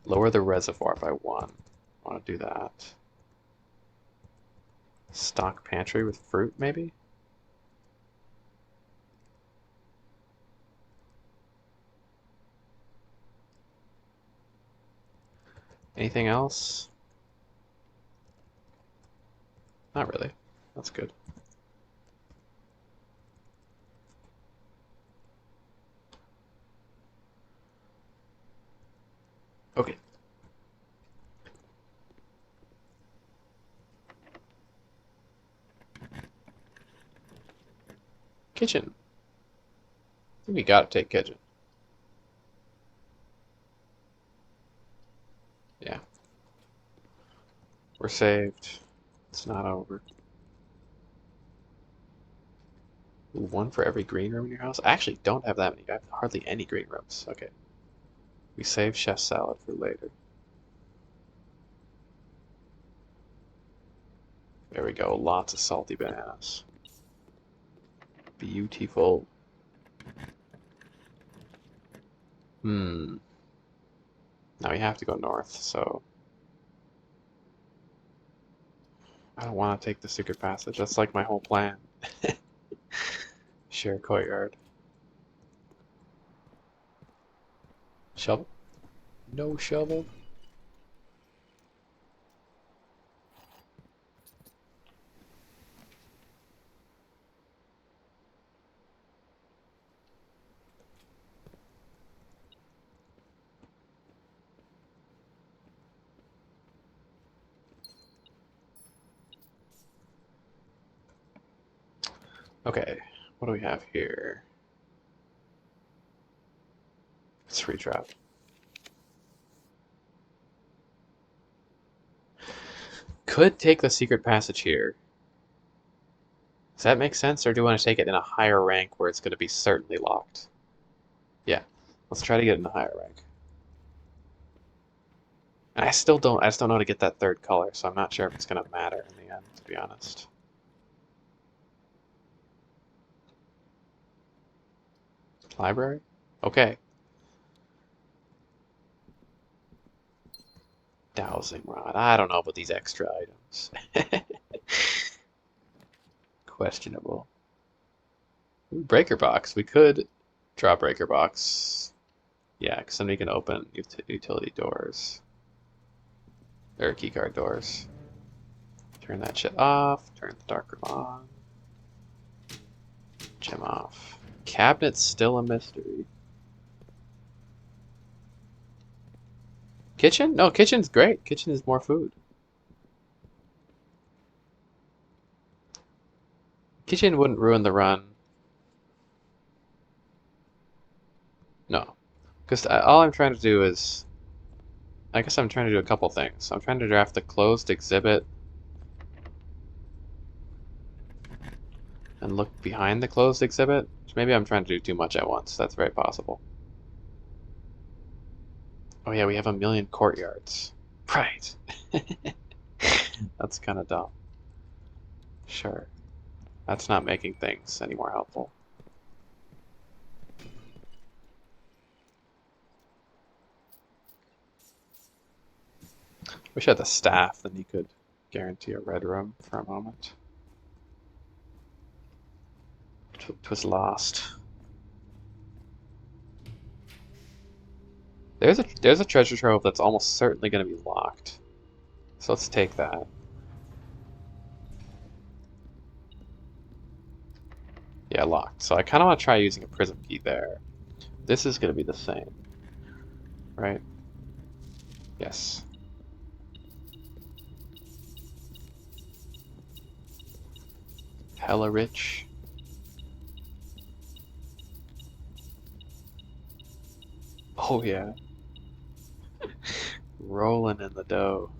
lower the reservoir by 1. I want to do that. Stock pantry with fruit, maybe? Anything else? Not really. That's good. Okay. Kitchen. I think we gotta take kitchen. Yeah. We're saved. It's not over. Ooh, one for every green room in your house? I actually don't have that many. I have hardly any green rooms. Okay. We save chef salad for later. There we go. Lots of salty bananas. Beautiful. Hmm. Now we have to go north, so I don't want to take the secret passage. That's like my whole plan. Share courtyard. Shovel? No shovel? Okay, what do we have here? It's free trap. Could take the secret passage here. Does that make sense, or do you want to take it in a higher rank where it's going to be certainly locked? Yeah, let's try to get it in a higher rank. And I just don't know how to get that third color, so I'm not sure if it's going to matter in the end, to be honest. Library? Okay. Dowsing rod. I don't know about these extra items. Questionable. Ooh, breaker box. We could draw breaker box. Yeah, because then we can open utility doors. Or keycard doors. Turn that shit off. Turn the dark room on. Gem off. Cabinet's still a mystery. Kitchen? No, kitchen's great. Kitchen is more food. Kitchen wouldn't ruin the run. No. Because all I'm trying to do is... I guess I'm trying to do a couple things. I'm trying to draft the closed exhibit and look behind the closed exhibit. Maybe I'm trying to do too much at once. That's very possible. Oh yeah, we have 1,000,000 courtyards. Right. That's kind of dumb. Sure. That's not making things any more helpful. Wish I had the staff, then you could guarantee a red room for a moment. It was lost. There's a treasure trove that's almost certainly going to be locked. So let's take that. Yeah, locked. So I kind of want to try using a prism key there. This is going to be the same, right? Yes. Hella rich. Oh yeah. Rolling in the dough.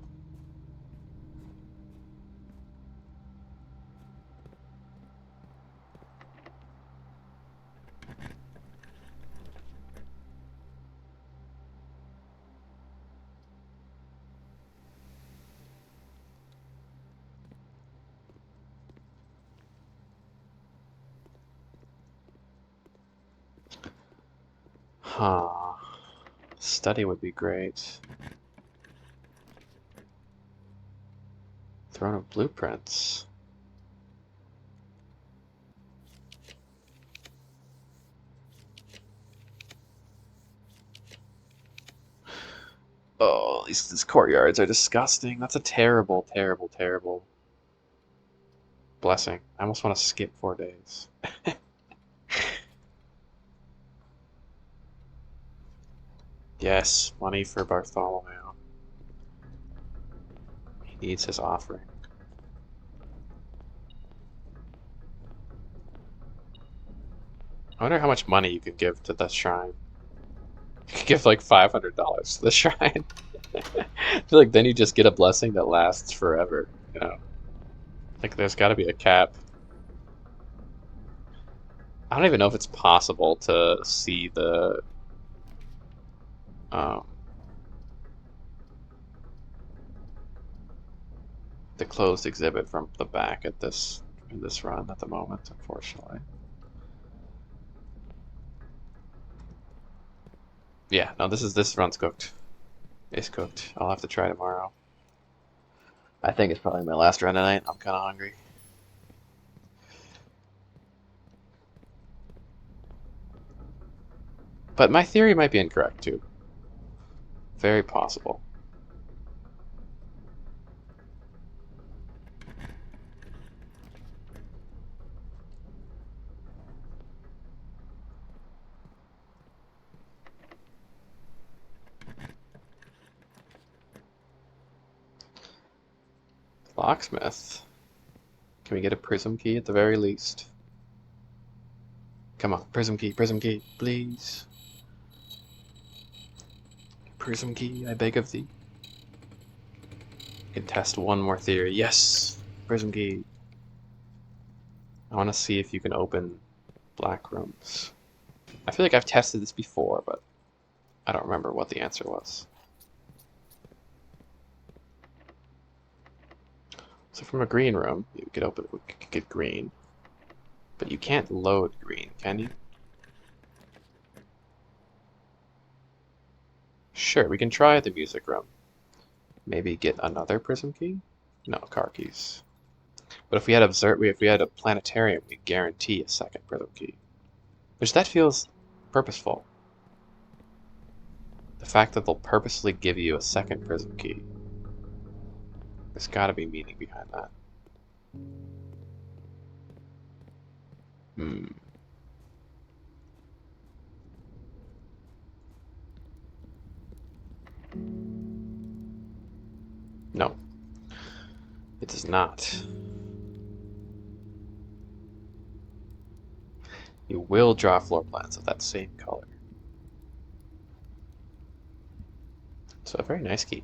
Huh. Study would be great. Throne of Blueprints. Oh, these courtyards are disgusting. That's a terrible, terrible, terrible blessing. I almost want to skip 4 days. Yes, money for Bartholomew. He needs his offering. I wonder how much money you could give to the shrine. You could give like $500 to the shrine. I feel like then you just get a blessing that lasts forever, you know? Like there's got to be a cap. I don't even know if it's possible to see um, the closed exhibit from the back at in this run at the moment, unfortunately. Yeah, no, this run's cooked. It's cooked. I'll have to try tomorrow. I think it's probably my last run tonight. I'm kind of hungry. But my theory might be incorrect too. Very possible. Locksmith. Can we get a prism key at the very least? Come on, prism key, please. Prism key, I beg of thee. You can test one more theory. Yes! Prism key. I want to see if you can open black rooms. I feel like I've tested this before, but I don't remember what the answer was. So from a green room, you could get green. But you can't load green, can you? Sure, we can try the music room. Maybe get another prism key? No, car keys. But if we had a planetarium, we guarantee a second prism key. Which that feels purposeful. The fact that they'll purposely give you a second prism key. There's gotta be meaning behind that. Hmm. No. It does not. You will draw floor plans of that same color. So a very nice key.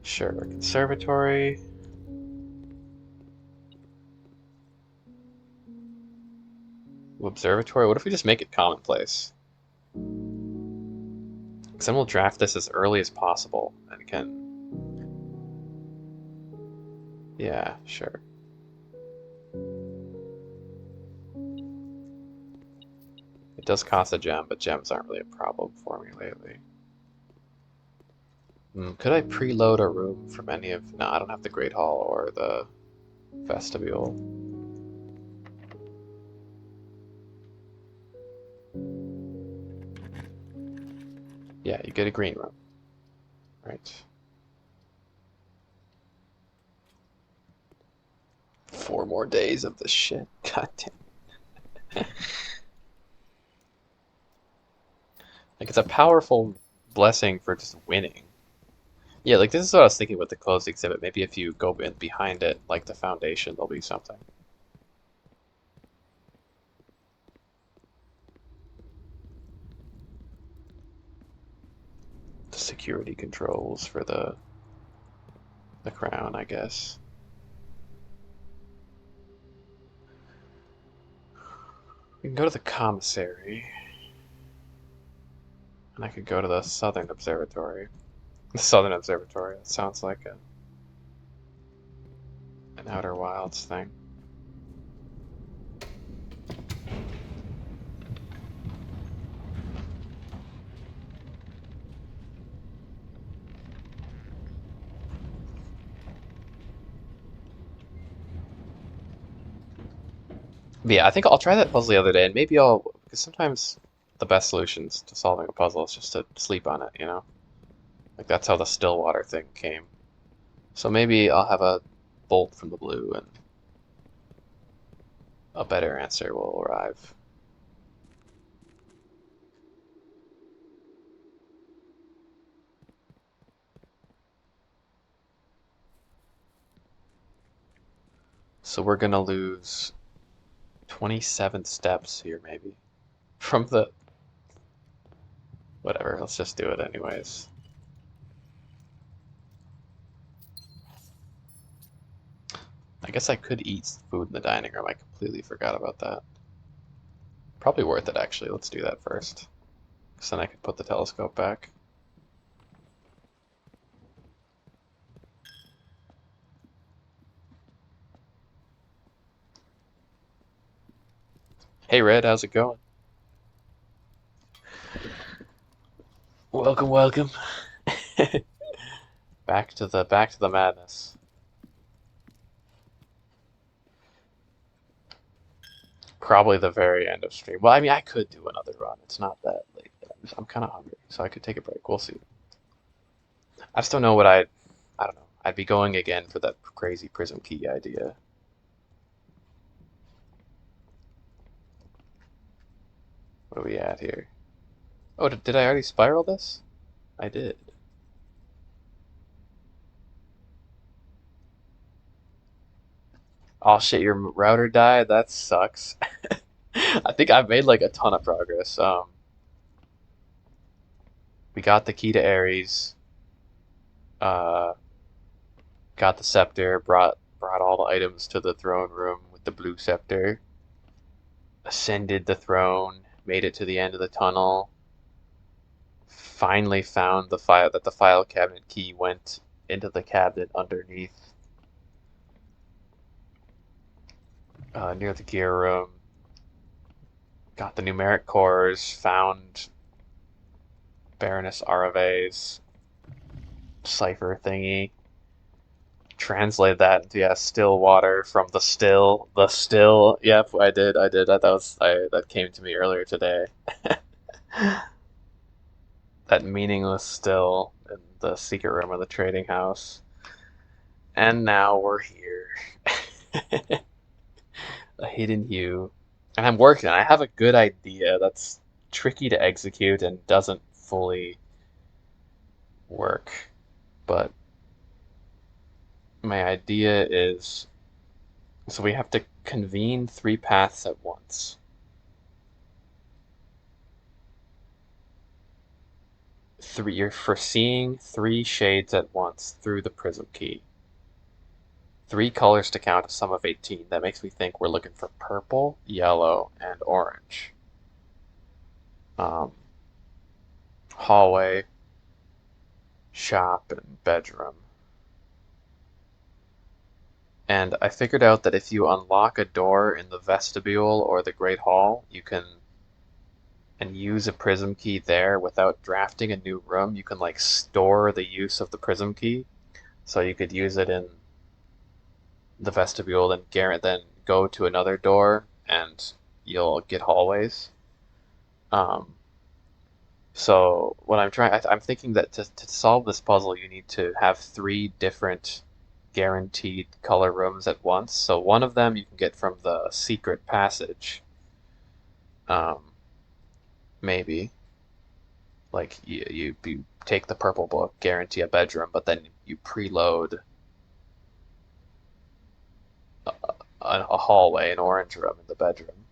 Sure, conservatory. Observatory? What if we just make it commonplace? Because then we'll draft this as early as possible and can... Yeah, sure. It does cost a gem, but gems aren't really a problem for me lately. Could I preload a room from any of... No, I don't have the Great Hall or the vestibule. Yeah, you get a green room. Right. 4 more days of this shit. God damn. Like, it's a powerful blessing for just winning. Yeah, like, this is what I was thinking with the closed exhibit. Maybe if you go in behind it, like the foundation, there'll be something. The security controls for the crown, I guess. We can go to the commissary. And I could go to the Southern Observatory. The Southern Observatory. That sounds like an Outer Wilds thing. But yeah, I think I'll try that puzzle the other day, and maybe I'll, because sometimes the best solutions to solving a puzzle is just to sleep on it, you know? Like that's how the Stillwater thing came. So maybe I'll have a bolt from the blue and a better answer will arrive. So we're gonna lose 27 steps here, maybe. From the... Whatever, let's just do it anyways. I guess I could eat food in the dining room. I completely forgot about that. Probably worth it, actually. Let's do that first. Because then I could put the telescope back. Hey, Red, how's it going? Welcome, welcome. Back to the madness. Probably the very end of stream. Well, I mean, I could do another run. It's not that late. I'm kind of hungry, so I could take a break. We'll see. I just don't know what I don't know. I'd be going again for that crazy prism key idea. What are we at here? Oh, did I already spiral this? I did. Oh shit, your router died? That sucks. I think I've made like a ton of progress. We got the key to Ares, uh, got the scepter, brought all the items to the throne room with the blue scepter, ascended the throne, made it to the end of the tunnel, finally found the file cabinet key went into the cabinet underneath, near the gear room. Got the numeric cores, found Baroness Arave's cipher thingy, translate that into, yeah, still water from the still. Yep, I did that came to me earlier today. That meaningless still in the secret room of the trading house. And now we're here. A hidden hue. And I'm working. I have a good idea that's tricky to execute and doesn't fully work. But my idea is, so we have to convene three paths at once. You're foreseeing three shades at once through the prism key. Three colors to count a sum of 18. That makes me think we're looking for purple, yellow, and orange. Um, Hallway, shop, and bedroom. And I figured out that if you unlock a door in the vestibule or the Great Hall, you can, and use a prism key there without drafting a new room, you can like store the use of the prism key. So you could use it in the vestibule, then go to another door, and you'll get hallways. Um, so what I'm thinking that to solve this puzzle, you need to have three different guaranteed color rooms at once. So one of them you can get from the secret passage, um, maybe. Like you take the purple book, guarantee a bedroom, but then you preload a hallway, an orange room in the bedroom,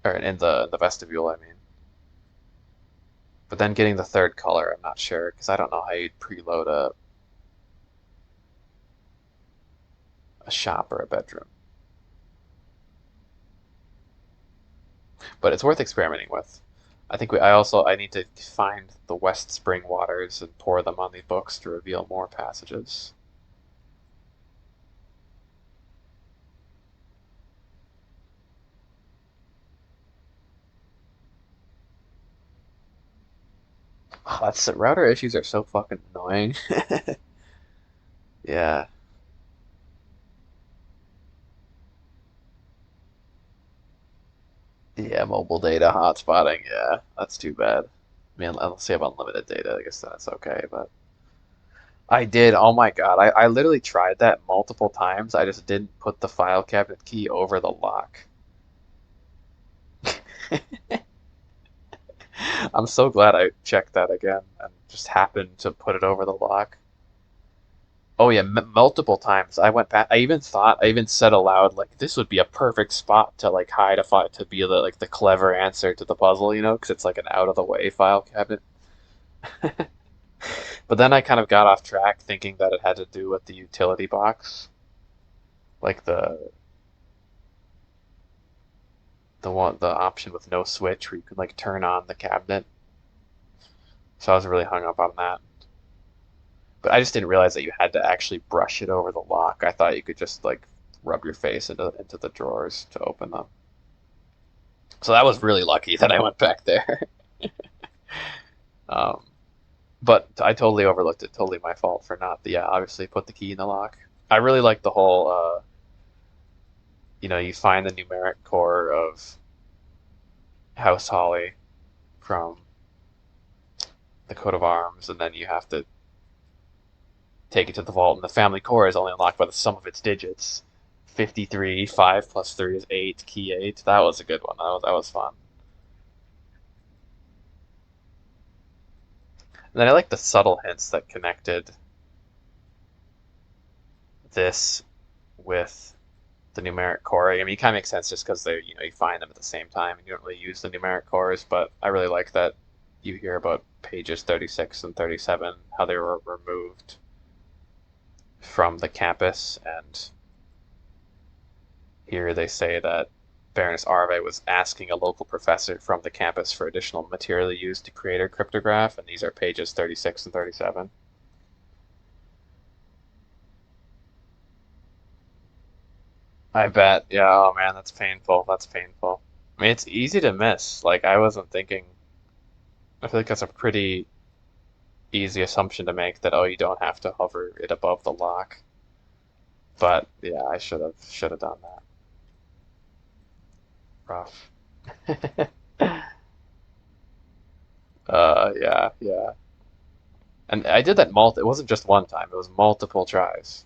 or in the vestibule, I mean. But then getting the third color, I'm not sure, because I don't know how you'd preload a shop or a bedroom. But it's worth experimenting with. I think I need to find the West Spring waters and pour them on the books to reveal more passages. Oh, that's router issues are so fucking annoying. Yeah. Yeah, mobile data hotspotting. Yeah, that's too bad. I mean, unless you have unlimited data, I guess that's okay. But I did. Oh my God. I literally tried that multiple times. I just didn't put the file cabinet key over the lock. I'm so glad I checked that again and just happened to put it over the lock. Oh yeah, m multiple times. I went back. I even said aloud like this would be a perfect spot to like hide a file to be the clever answer to the puzzle, you know, because it's like an out of the way file cabinet. But then I kind of got off track thinking that it had to do with the utility box, like the option with no switch where you could like turn on the cabinet. So I was really hung up on that. But I just didn't realize that you had to actually brush it over the lock. I thought you could just like rub your face into the drawers to open them. So that was really lucky that I went back there. Um, but I totally overlooked it. Totally my fault for not yeah, obviously put the key in the lock. I really like the whole you find the numeric core of House Holly from the coat of arms, and then you have to take it to the vault, and the family core is only unlocked by the sum of its digits. 53, 5 plus 3 is 8, key 8. That was a good one. That was fun. And then I like the subtle hints that connected this with the numeric core. I mean, it kind of makes sense just because you find them at the same time and you don't really use the numeric cores, but I really like that you hear about pages 36 and 37, how they were removed from the campus, and here they say that Baroness Arve was asking a local professor from the campus for additional material used to create her cryptograph, and these are pages 36 and 37. I bet. Yeah, oh man, that's painful. That's painful. I mean, it's easy to miss. Like, I wasn't thinking. I feel like that's a pretty easy assumption to make that, oh, you don't have to hover it above the lock. But yeah, I should have done that. Rough. Yeah, yeah. And I did that it wasn't just one time, it was multiple tries.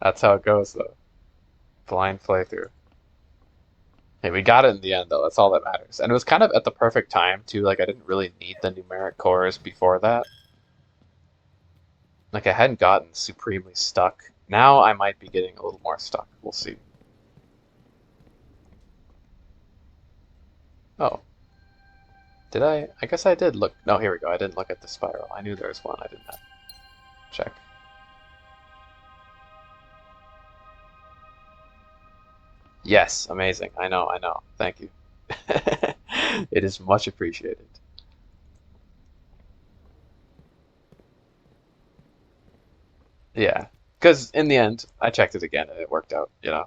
That's how it goes though. Blind playthrough. Hey, we got it in the end though, that's all that matters. And it was kind of at the perfect time too, like I didn't really need the numeric cores before that. Like I hadn't gotten supremely stuck. Now I might be getting a little more stuck. We'll see. Oh, did I? I guess I did look. No, here we go. I didn't look at the spiral. I knew there was one. I didn't check. Yes, amazing. I know, I know. Thank you. It is much appreciated. Yeah, because in the end, I checked it again and it worked out, and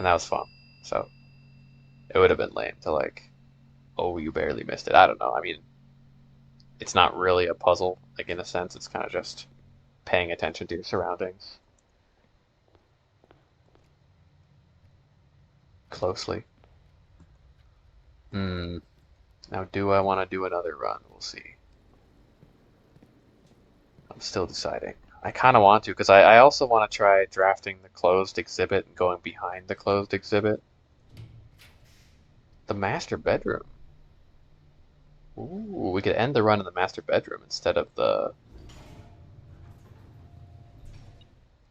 that was fun. So it would have been lame to like, oh, you barely missed it. I don't know. I mean, it's not really a puzzle, like in a sense. It's kind of just paying attention to your surroundings closely. Hmm. Now, do I want to do another run? We'll see. I'm still deciding. I kind of want to because I also want to try drafting the closed exhibit and going behind the closed exhibit. The master bedroom. Ooh, we could end the run in the master bedroom instead of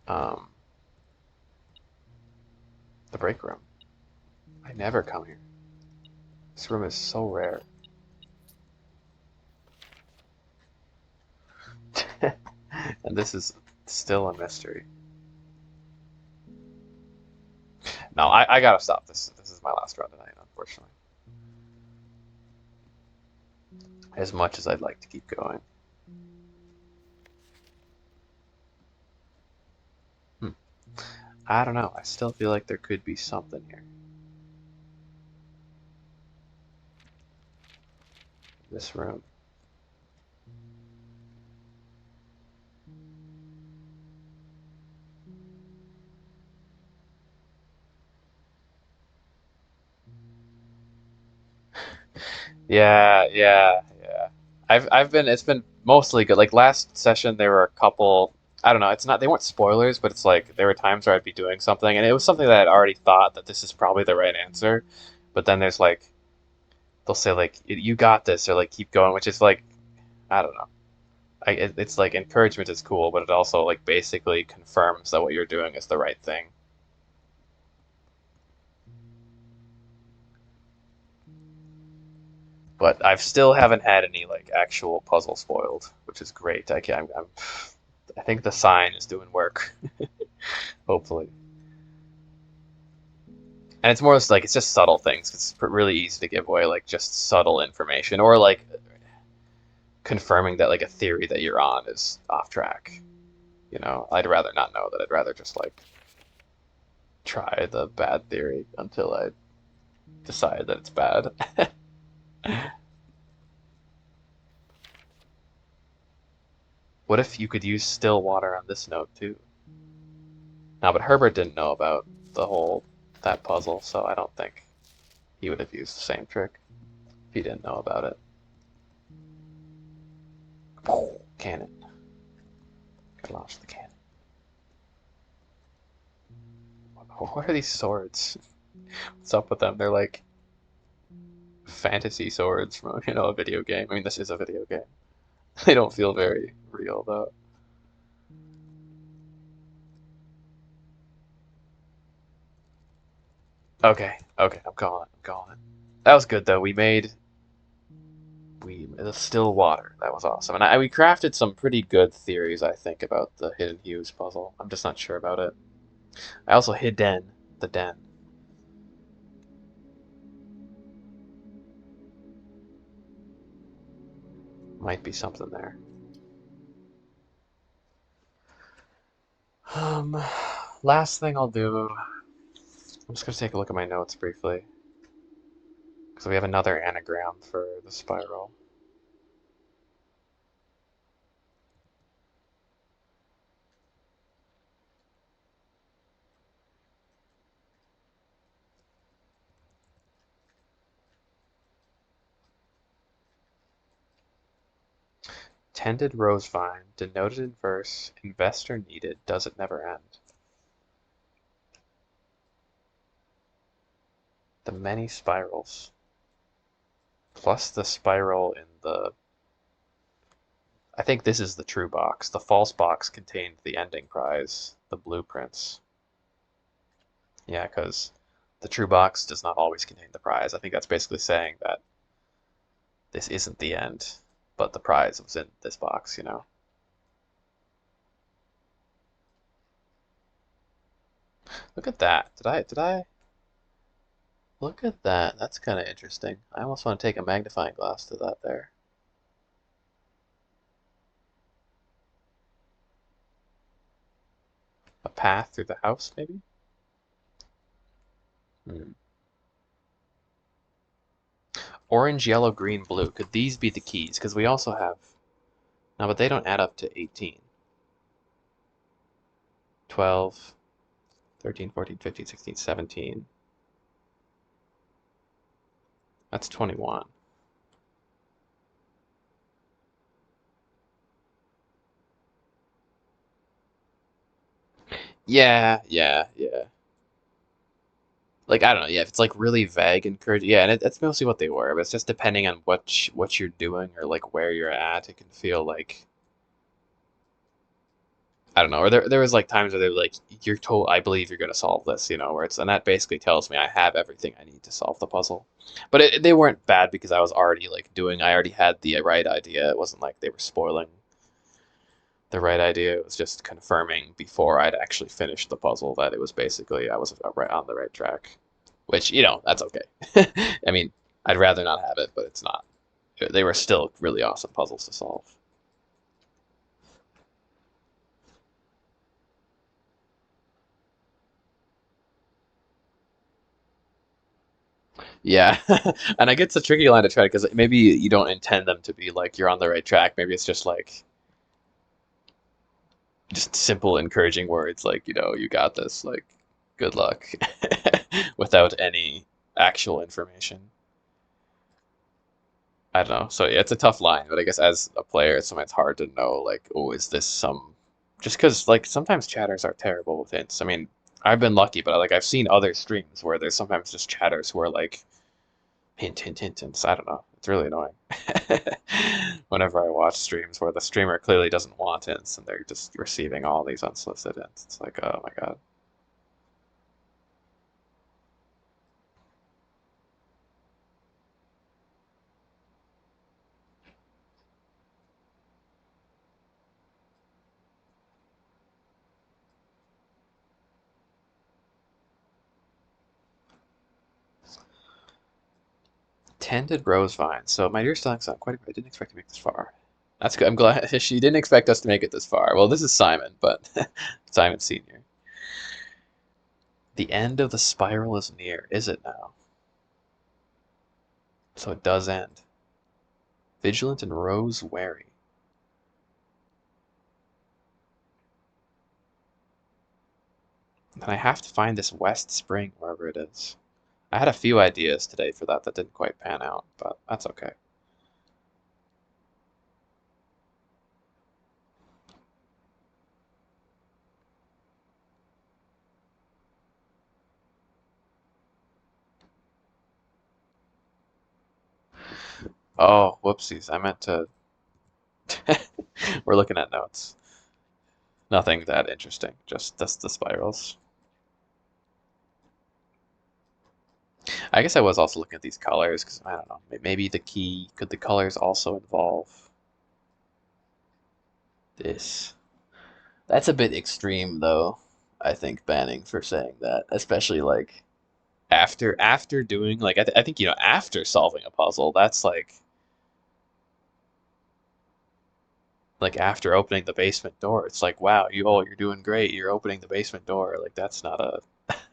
um the break room. I never come here. This room is so rare. And this is still a mystery. No, I gotta stop this. This is my last run tonight, unfortunately. As much as I'd like to keep going. Hmm. I don't know. I still feel like there could be something here. This room. Yeah. I've been it's been mostly good. Like last session there were a couple I don't know, it's not they weren't spoilers, but it's like there were times where I'd be doing something and it was something that I'd already thought that this is probably the right answer. But then there's like they'll say like you got this or like keep going, which is like I don't know. It's like encouragement is cool, but it also like basically confirms that what you're doing is the right thing. But I've still haven't had any like actual puzzle spoiled, which is great. I think the sign is doing work, hopefully. And it's more like it's just subtle things. It's really easy to give away like just subtle information or like confirming that like a theory that you're on is off track. You know, I'd rather not know that. I'd rather just like try the bad theory until I decide that it's bad. What if you could use still water on this note too? Now, but Herbert didn't know about the whole that puzzle, so I don't think he would have used the same trick if he didn't know about it. Cannon. Gotta launch the cannon. What are these swords? What's up with them? They're like fantasy swords from, a video game. I mean, this is a video game. They don't feel very real though. Okay, I'm calling it. I'm calling it. That was good though. We the still water. That was awesome. And we crafted some pretty good theories, I think, about the Hidden Hues puzzle. I'm just not sure about it. I also hid the den. Might be something there. Um, Last thing I'll do. I'm just gonna take a look at my notes briefly because we have another anagram for the spiral. Tended rose vine, denoted in verse, investor needed, does it never end? The many spirals, plus the spiral in the. I think this is the true box. The false box contained the ending prize, the blueprints. Yeah, because the true box does not always contain the prize. I think that's basically saying that this isn't the end, but the prize was in this box. Look at that. Did I look at that? That's kind of interesting. I almost want to take a magnifying glass to that there. A path through the house, maybe? Hmm. Orange, yellow, green, blue. Could these be the keys? Because we also have. No, but they don't add up to 18. 12, 13, 14, 15, 16, 17. That's 21. Yeah. Like I don't know, yeah, if it's like really vague and yeah, and that's mostly what they were, but it's just depending on what you're doing or like where you're at, it can feel like I don't know, or there was like times where they're like, you're told, I believe you're gonna solve this, where it's and that basically tells me I have everything I need to solve the puzzle. But they weren't bad because I was already like I already had the right idea. It wasn't like they were spoiling the right idea. It was just confirming before I'd actually finished the puzzle that it was basically I was right on the right track. Which, that's okay. I mean, I'd rather not have it, but it's not. They were still really awesome puzzles to solve. Yeah, and I get it's a tricky line to try because maybe you don't intend them to be like you're on the right track. Maybe it's just like just simple encouraging words like, you got this, like good luck, without any actual information. I don't know. So yeah, it's a tough line, but I guess as a player, it's sometimes hard to know like, oh, is this some just because like sometimes chatters are terrible with hints. I mean, I've been lucky, but like I've seen other streams where there's sometimes just chatters who are like hint, hint, hint, hints. I don't know. It's really annoying. Whenever I watch streams where the streamer clearly doesn't want hints and they're just receiving all these unsolicited hints, it's like, oh my God. Tended rose vine. So my dear stalk's not quite. I didn't expect to make this far. That's good. I'm glad she didn't expect us to make it this far. Well, this is Simon, but Simon Senior. The end of the spiral is near. Is it now? So it does end. Vigilant and rose wary. And I have to find this West Spring wherever it is. I had a few ideas today for that didn't quite pan out, but that's okay. Oh, whoopsies. I meant to. We're looking at notes. Nothing that interesting. Just the spirals. I guess I was also looking at these colors because I don't know. Maybe the key could the colors also involve this? That's a bit extreme, though. I think banning for saying that, especially like after doing I think after solving a puzzle, that's like after opening the basement door, it's like wow, you're doing great. You're opening the basement door. Like that's not a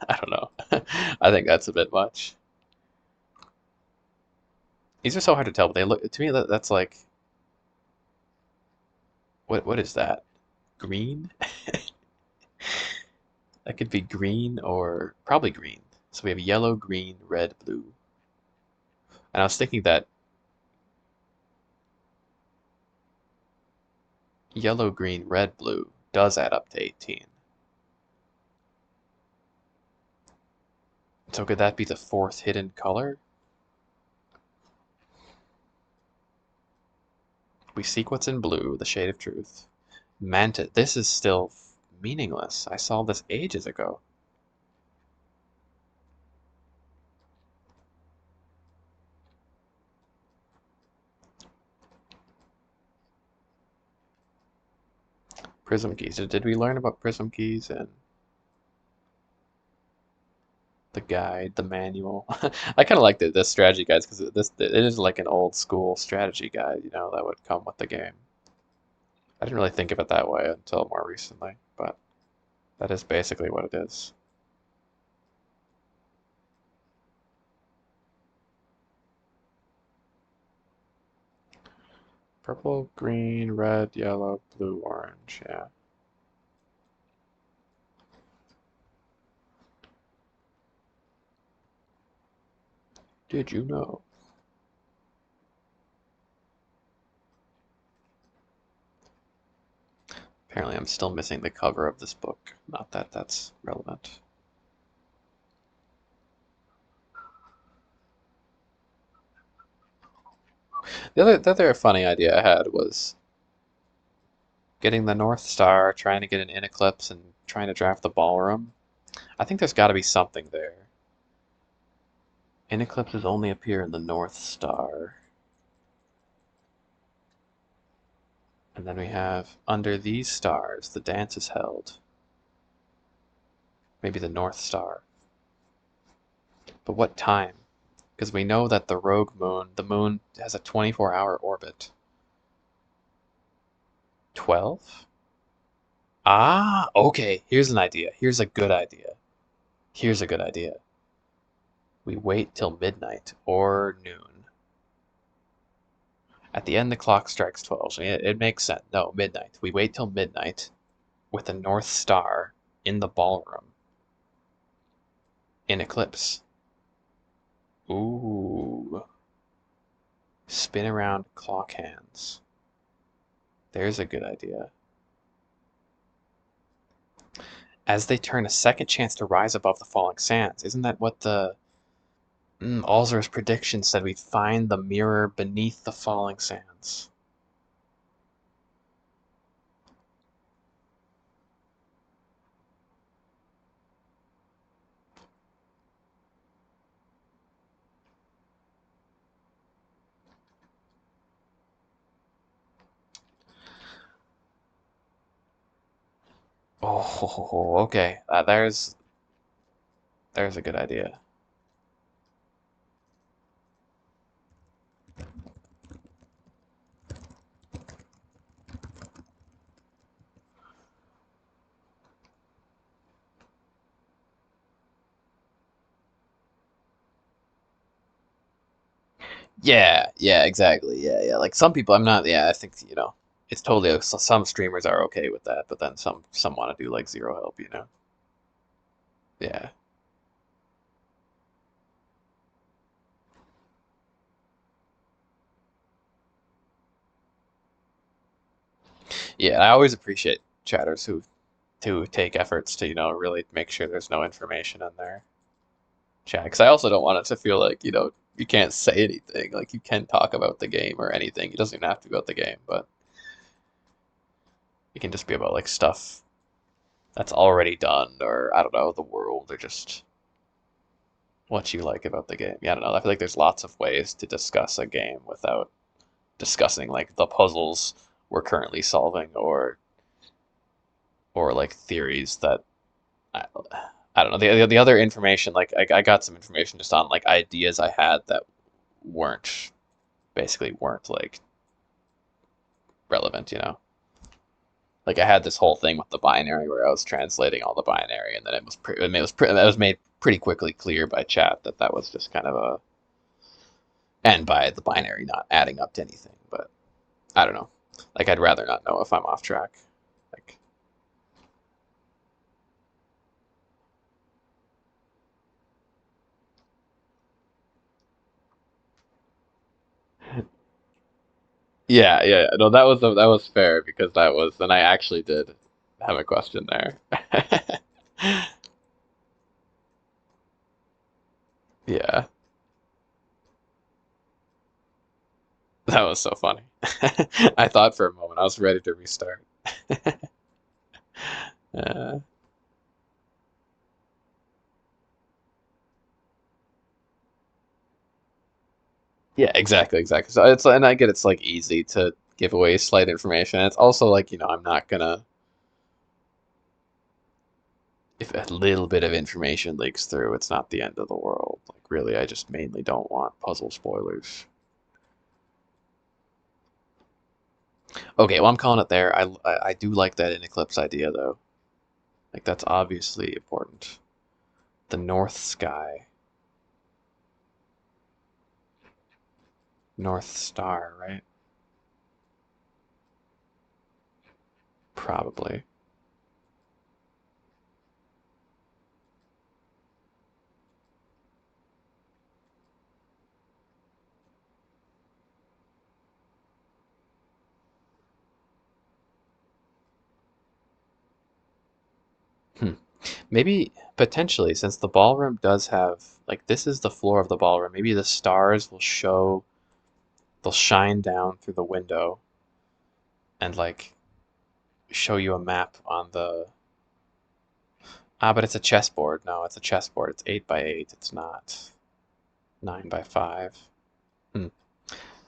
I don't know. I think that's a bit much. These are so hard to tell, but they look to me that's like what is that? Green? That could be green or probably green. So we have yellow, green, red, blue. And I was thinking that yellow, green, red, blue does add up to 18. So could that be the fourth hidden color? We seek what's in blue, the shade of truth. Mantis. This is still meaningless. I solved this ages ago. Prism keys. Did we learn about prism keys and the guide, the manual? I kind of like the strategy guides because it is like an old school strategy guide, that would come with the game. I didn't really think of it that way until more recently, but that is basically what it is. Purple, green, red, yellow, blue, orange. Yeah. Did you know? Apparently, I'm still missing the cover of this book. Not that that's relevant. The other funny idea I had was getting the North Star, trying to get an in eclipse, and trying to draft the ballroom. I think there's got to be something there. In eclipses only appear in the North Star. And then we have under these stars, the dance is held. Maybe the North Star. But what time? Because we know that the rogue moon, the moon has a 24-hour orbit. 12? Ah, okay. Here's an idea. Here's a good idea. Here's a good idea. We wait till midnight or noon. At the end, the clock strikes 12. So it makes sense. No, midnight. We wait till midnight with the North Star in the ballroom in eclipse. Ooh. Spin around clock hands. There's a good idea. As they turn, a second chance to rise above the falling sands. Isn't that what the Alzer's prediction said? We'd find the mirror beneath the falling sands. Oh, okay. There's a good idea. Yeah, yeah, exactly. Yeah, yeah. Like some people, I'm not. Yeah, I think it's totally. Some streamers are okay with that, but then some want to do like zero help. Yeah, yeah. I always appreciate chatters who take efforts to really make sure there's no information in their chat. Because I also don't want it to feel like you can't say anything. Like you can talk about the game or anything. It doesn't even have to be about the game, but it can just be about like stuff that's already done, or I don't know, the world, or just what you like about the game. Yeah, I don't know. I feel like there's lots of ways to discuss a game without discussing like the puzzles we're currently solving, or like theories that I, I don't know. The other information, like I got some information just on like ideas I had that weren't weren't like relevant. Like I had this whole thing with the binary where I was translating all the binary, and then it was made pretty quickly clear by chat that that was just kind of a and by the binary not adding up to anything. But I don't know. Like I'd rather not know if I'm off track. Like yeah, yeah, yeah. No, that was fair because that was and I actually did have a question there. Yeah, that was so funny. I thought for a moment I was ready to restart. Uh, yeah, exactly, exactly. So it's and I get it's like easy to give away slight information. It's also like I'm not gonna if a little bit of information leaks through, it's not the end of the world. Like really, I just mainly don't want puzzle spoilers. Okay, well I'm calling it there. I do like that in Eclipse idea though. Like that's obviously important. The North Sky, North Star, right? Probably. Hmm. Maybe potentially, since the ballroom does have like this is the floor of the ballroom. Maybe the stars will they'll shine down through the window and like show you a map on the but it's a chessboard. No, it's a chessboard. It's 8 by 8. It's not 9 by 5. Hmm.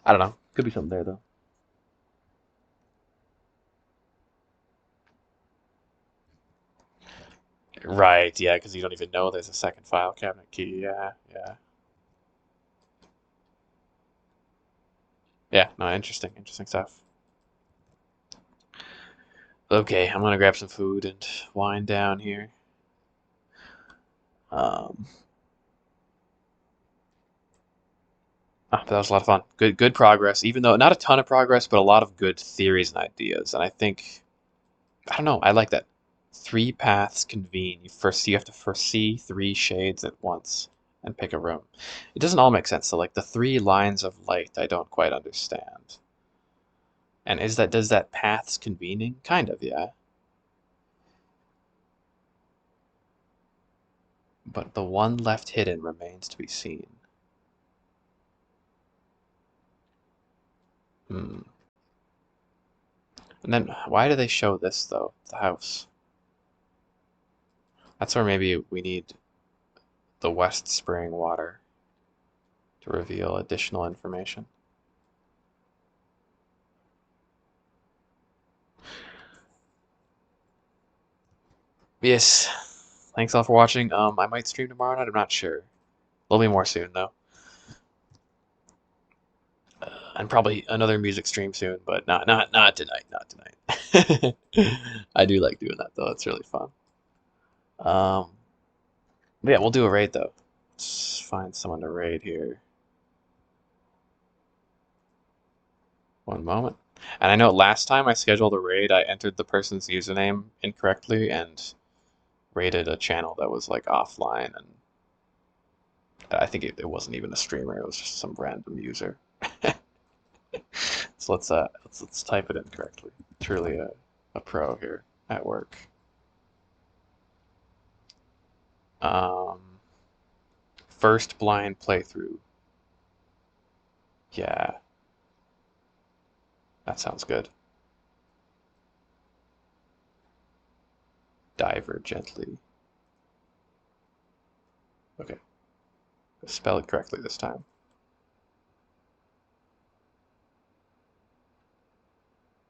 I don't know. Could be something there though. Right, yeah, because you don't even know there's a second file cabinet key. Yeah, yeah. Yeah, no, interesting, interesting stuff. Okay, I'm gonna grab some food and wind down here. Um, that was a lot of fun. Good progress, even though not a ton of progress, but a lot of good theories and ideas. And I think, I don't know, I like that. Three paths convene. You have to foresee three shades at once and pick a room. It doesn't all make sense. So like the three lines of light, I don't quite understand. And does that paths convening? Kind of, yeah. But the one left hidden remains to be seen. Hmm. And then why do they show this though? The house. That's where maybe we need the West Spring water to reveal additional information. Yes. Thanks all for watching. I might stream tomorrow night. I'm not sure. There'll be more soon though, and probably another music stream soon, but not tonight. Not tonight. I do like doing that though. It's really fun. Um, but yeah, we'll do a raid though. Let's find someone to raid here. One moment. And I know last time I scheduled a raid, I entered the person's username incorrectly and raided a channel that was like offline, and I think it wasn't even a streamer, it was just some random user. So let's type it in correctly. Truly a pro here at work. Um, First blind playthrough. Yeah, that sounds good. Diver gently. Okay, spell it correctly this time.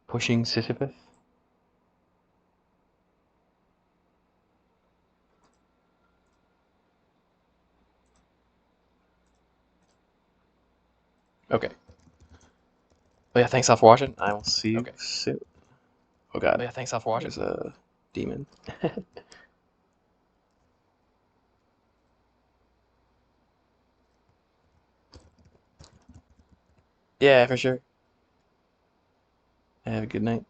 Pushing Sisyphus. Okay. But yeah, thanks all for watching. I will see you soon. Oh god. But yeah, thanks all for watching. There's a demon. Yeah, for sure. Have a good night.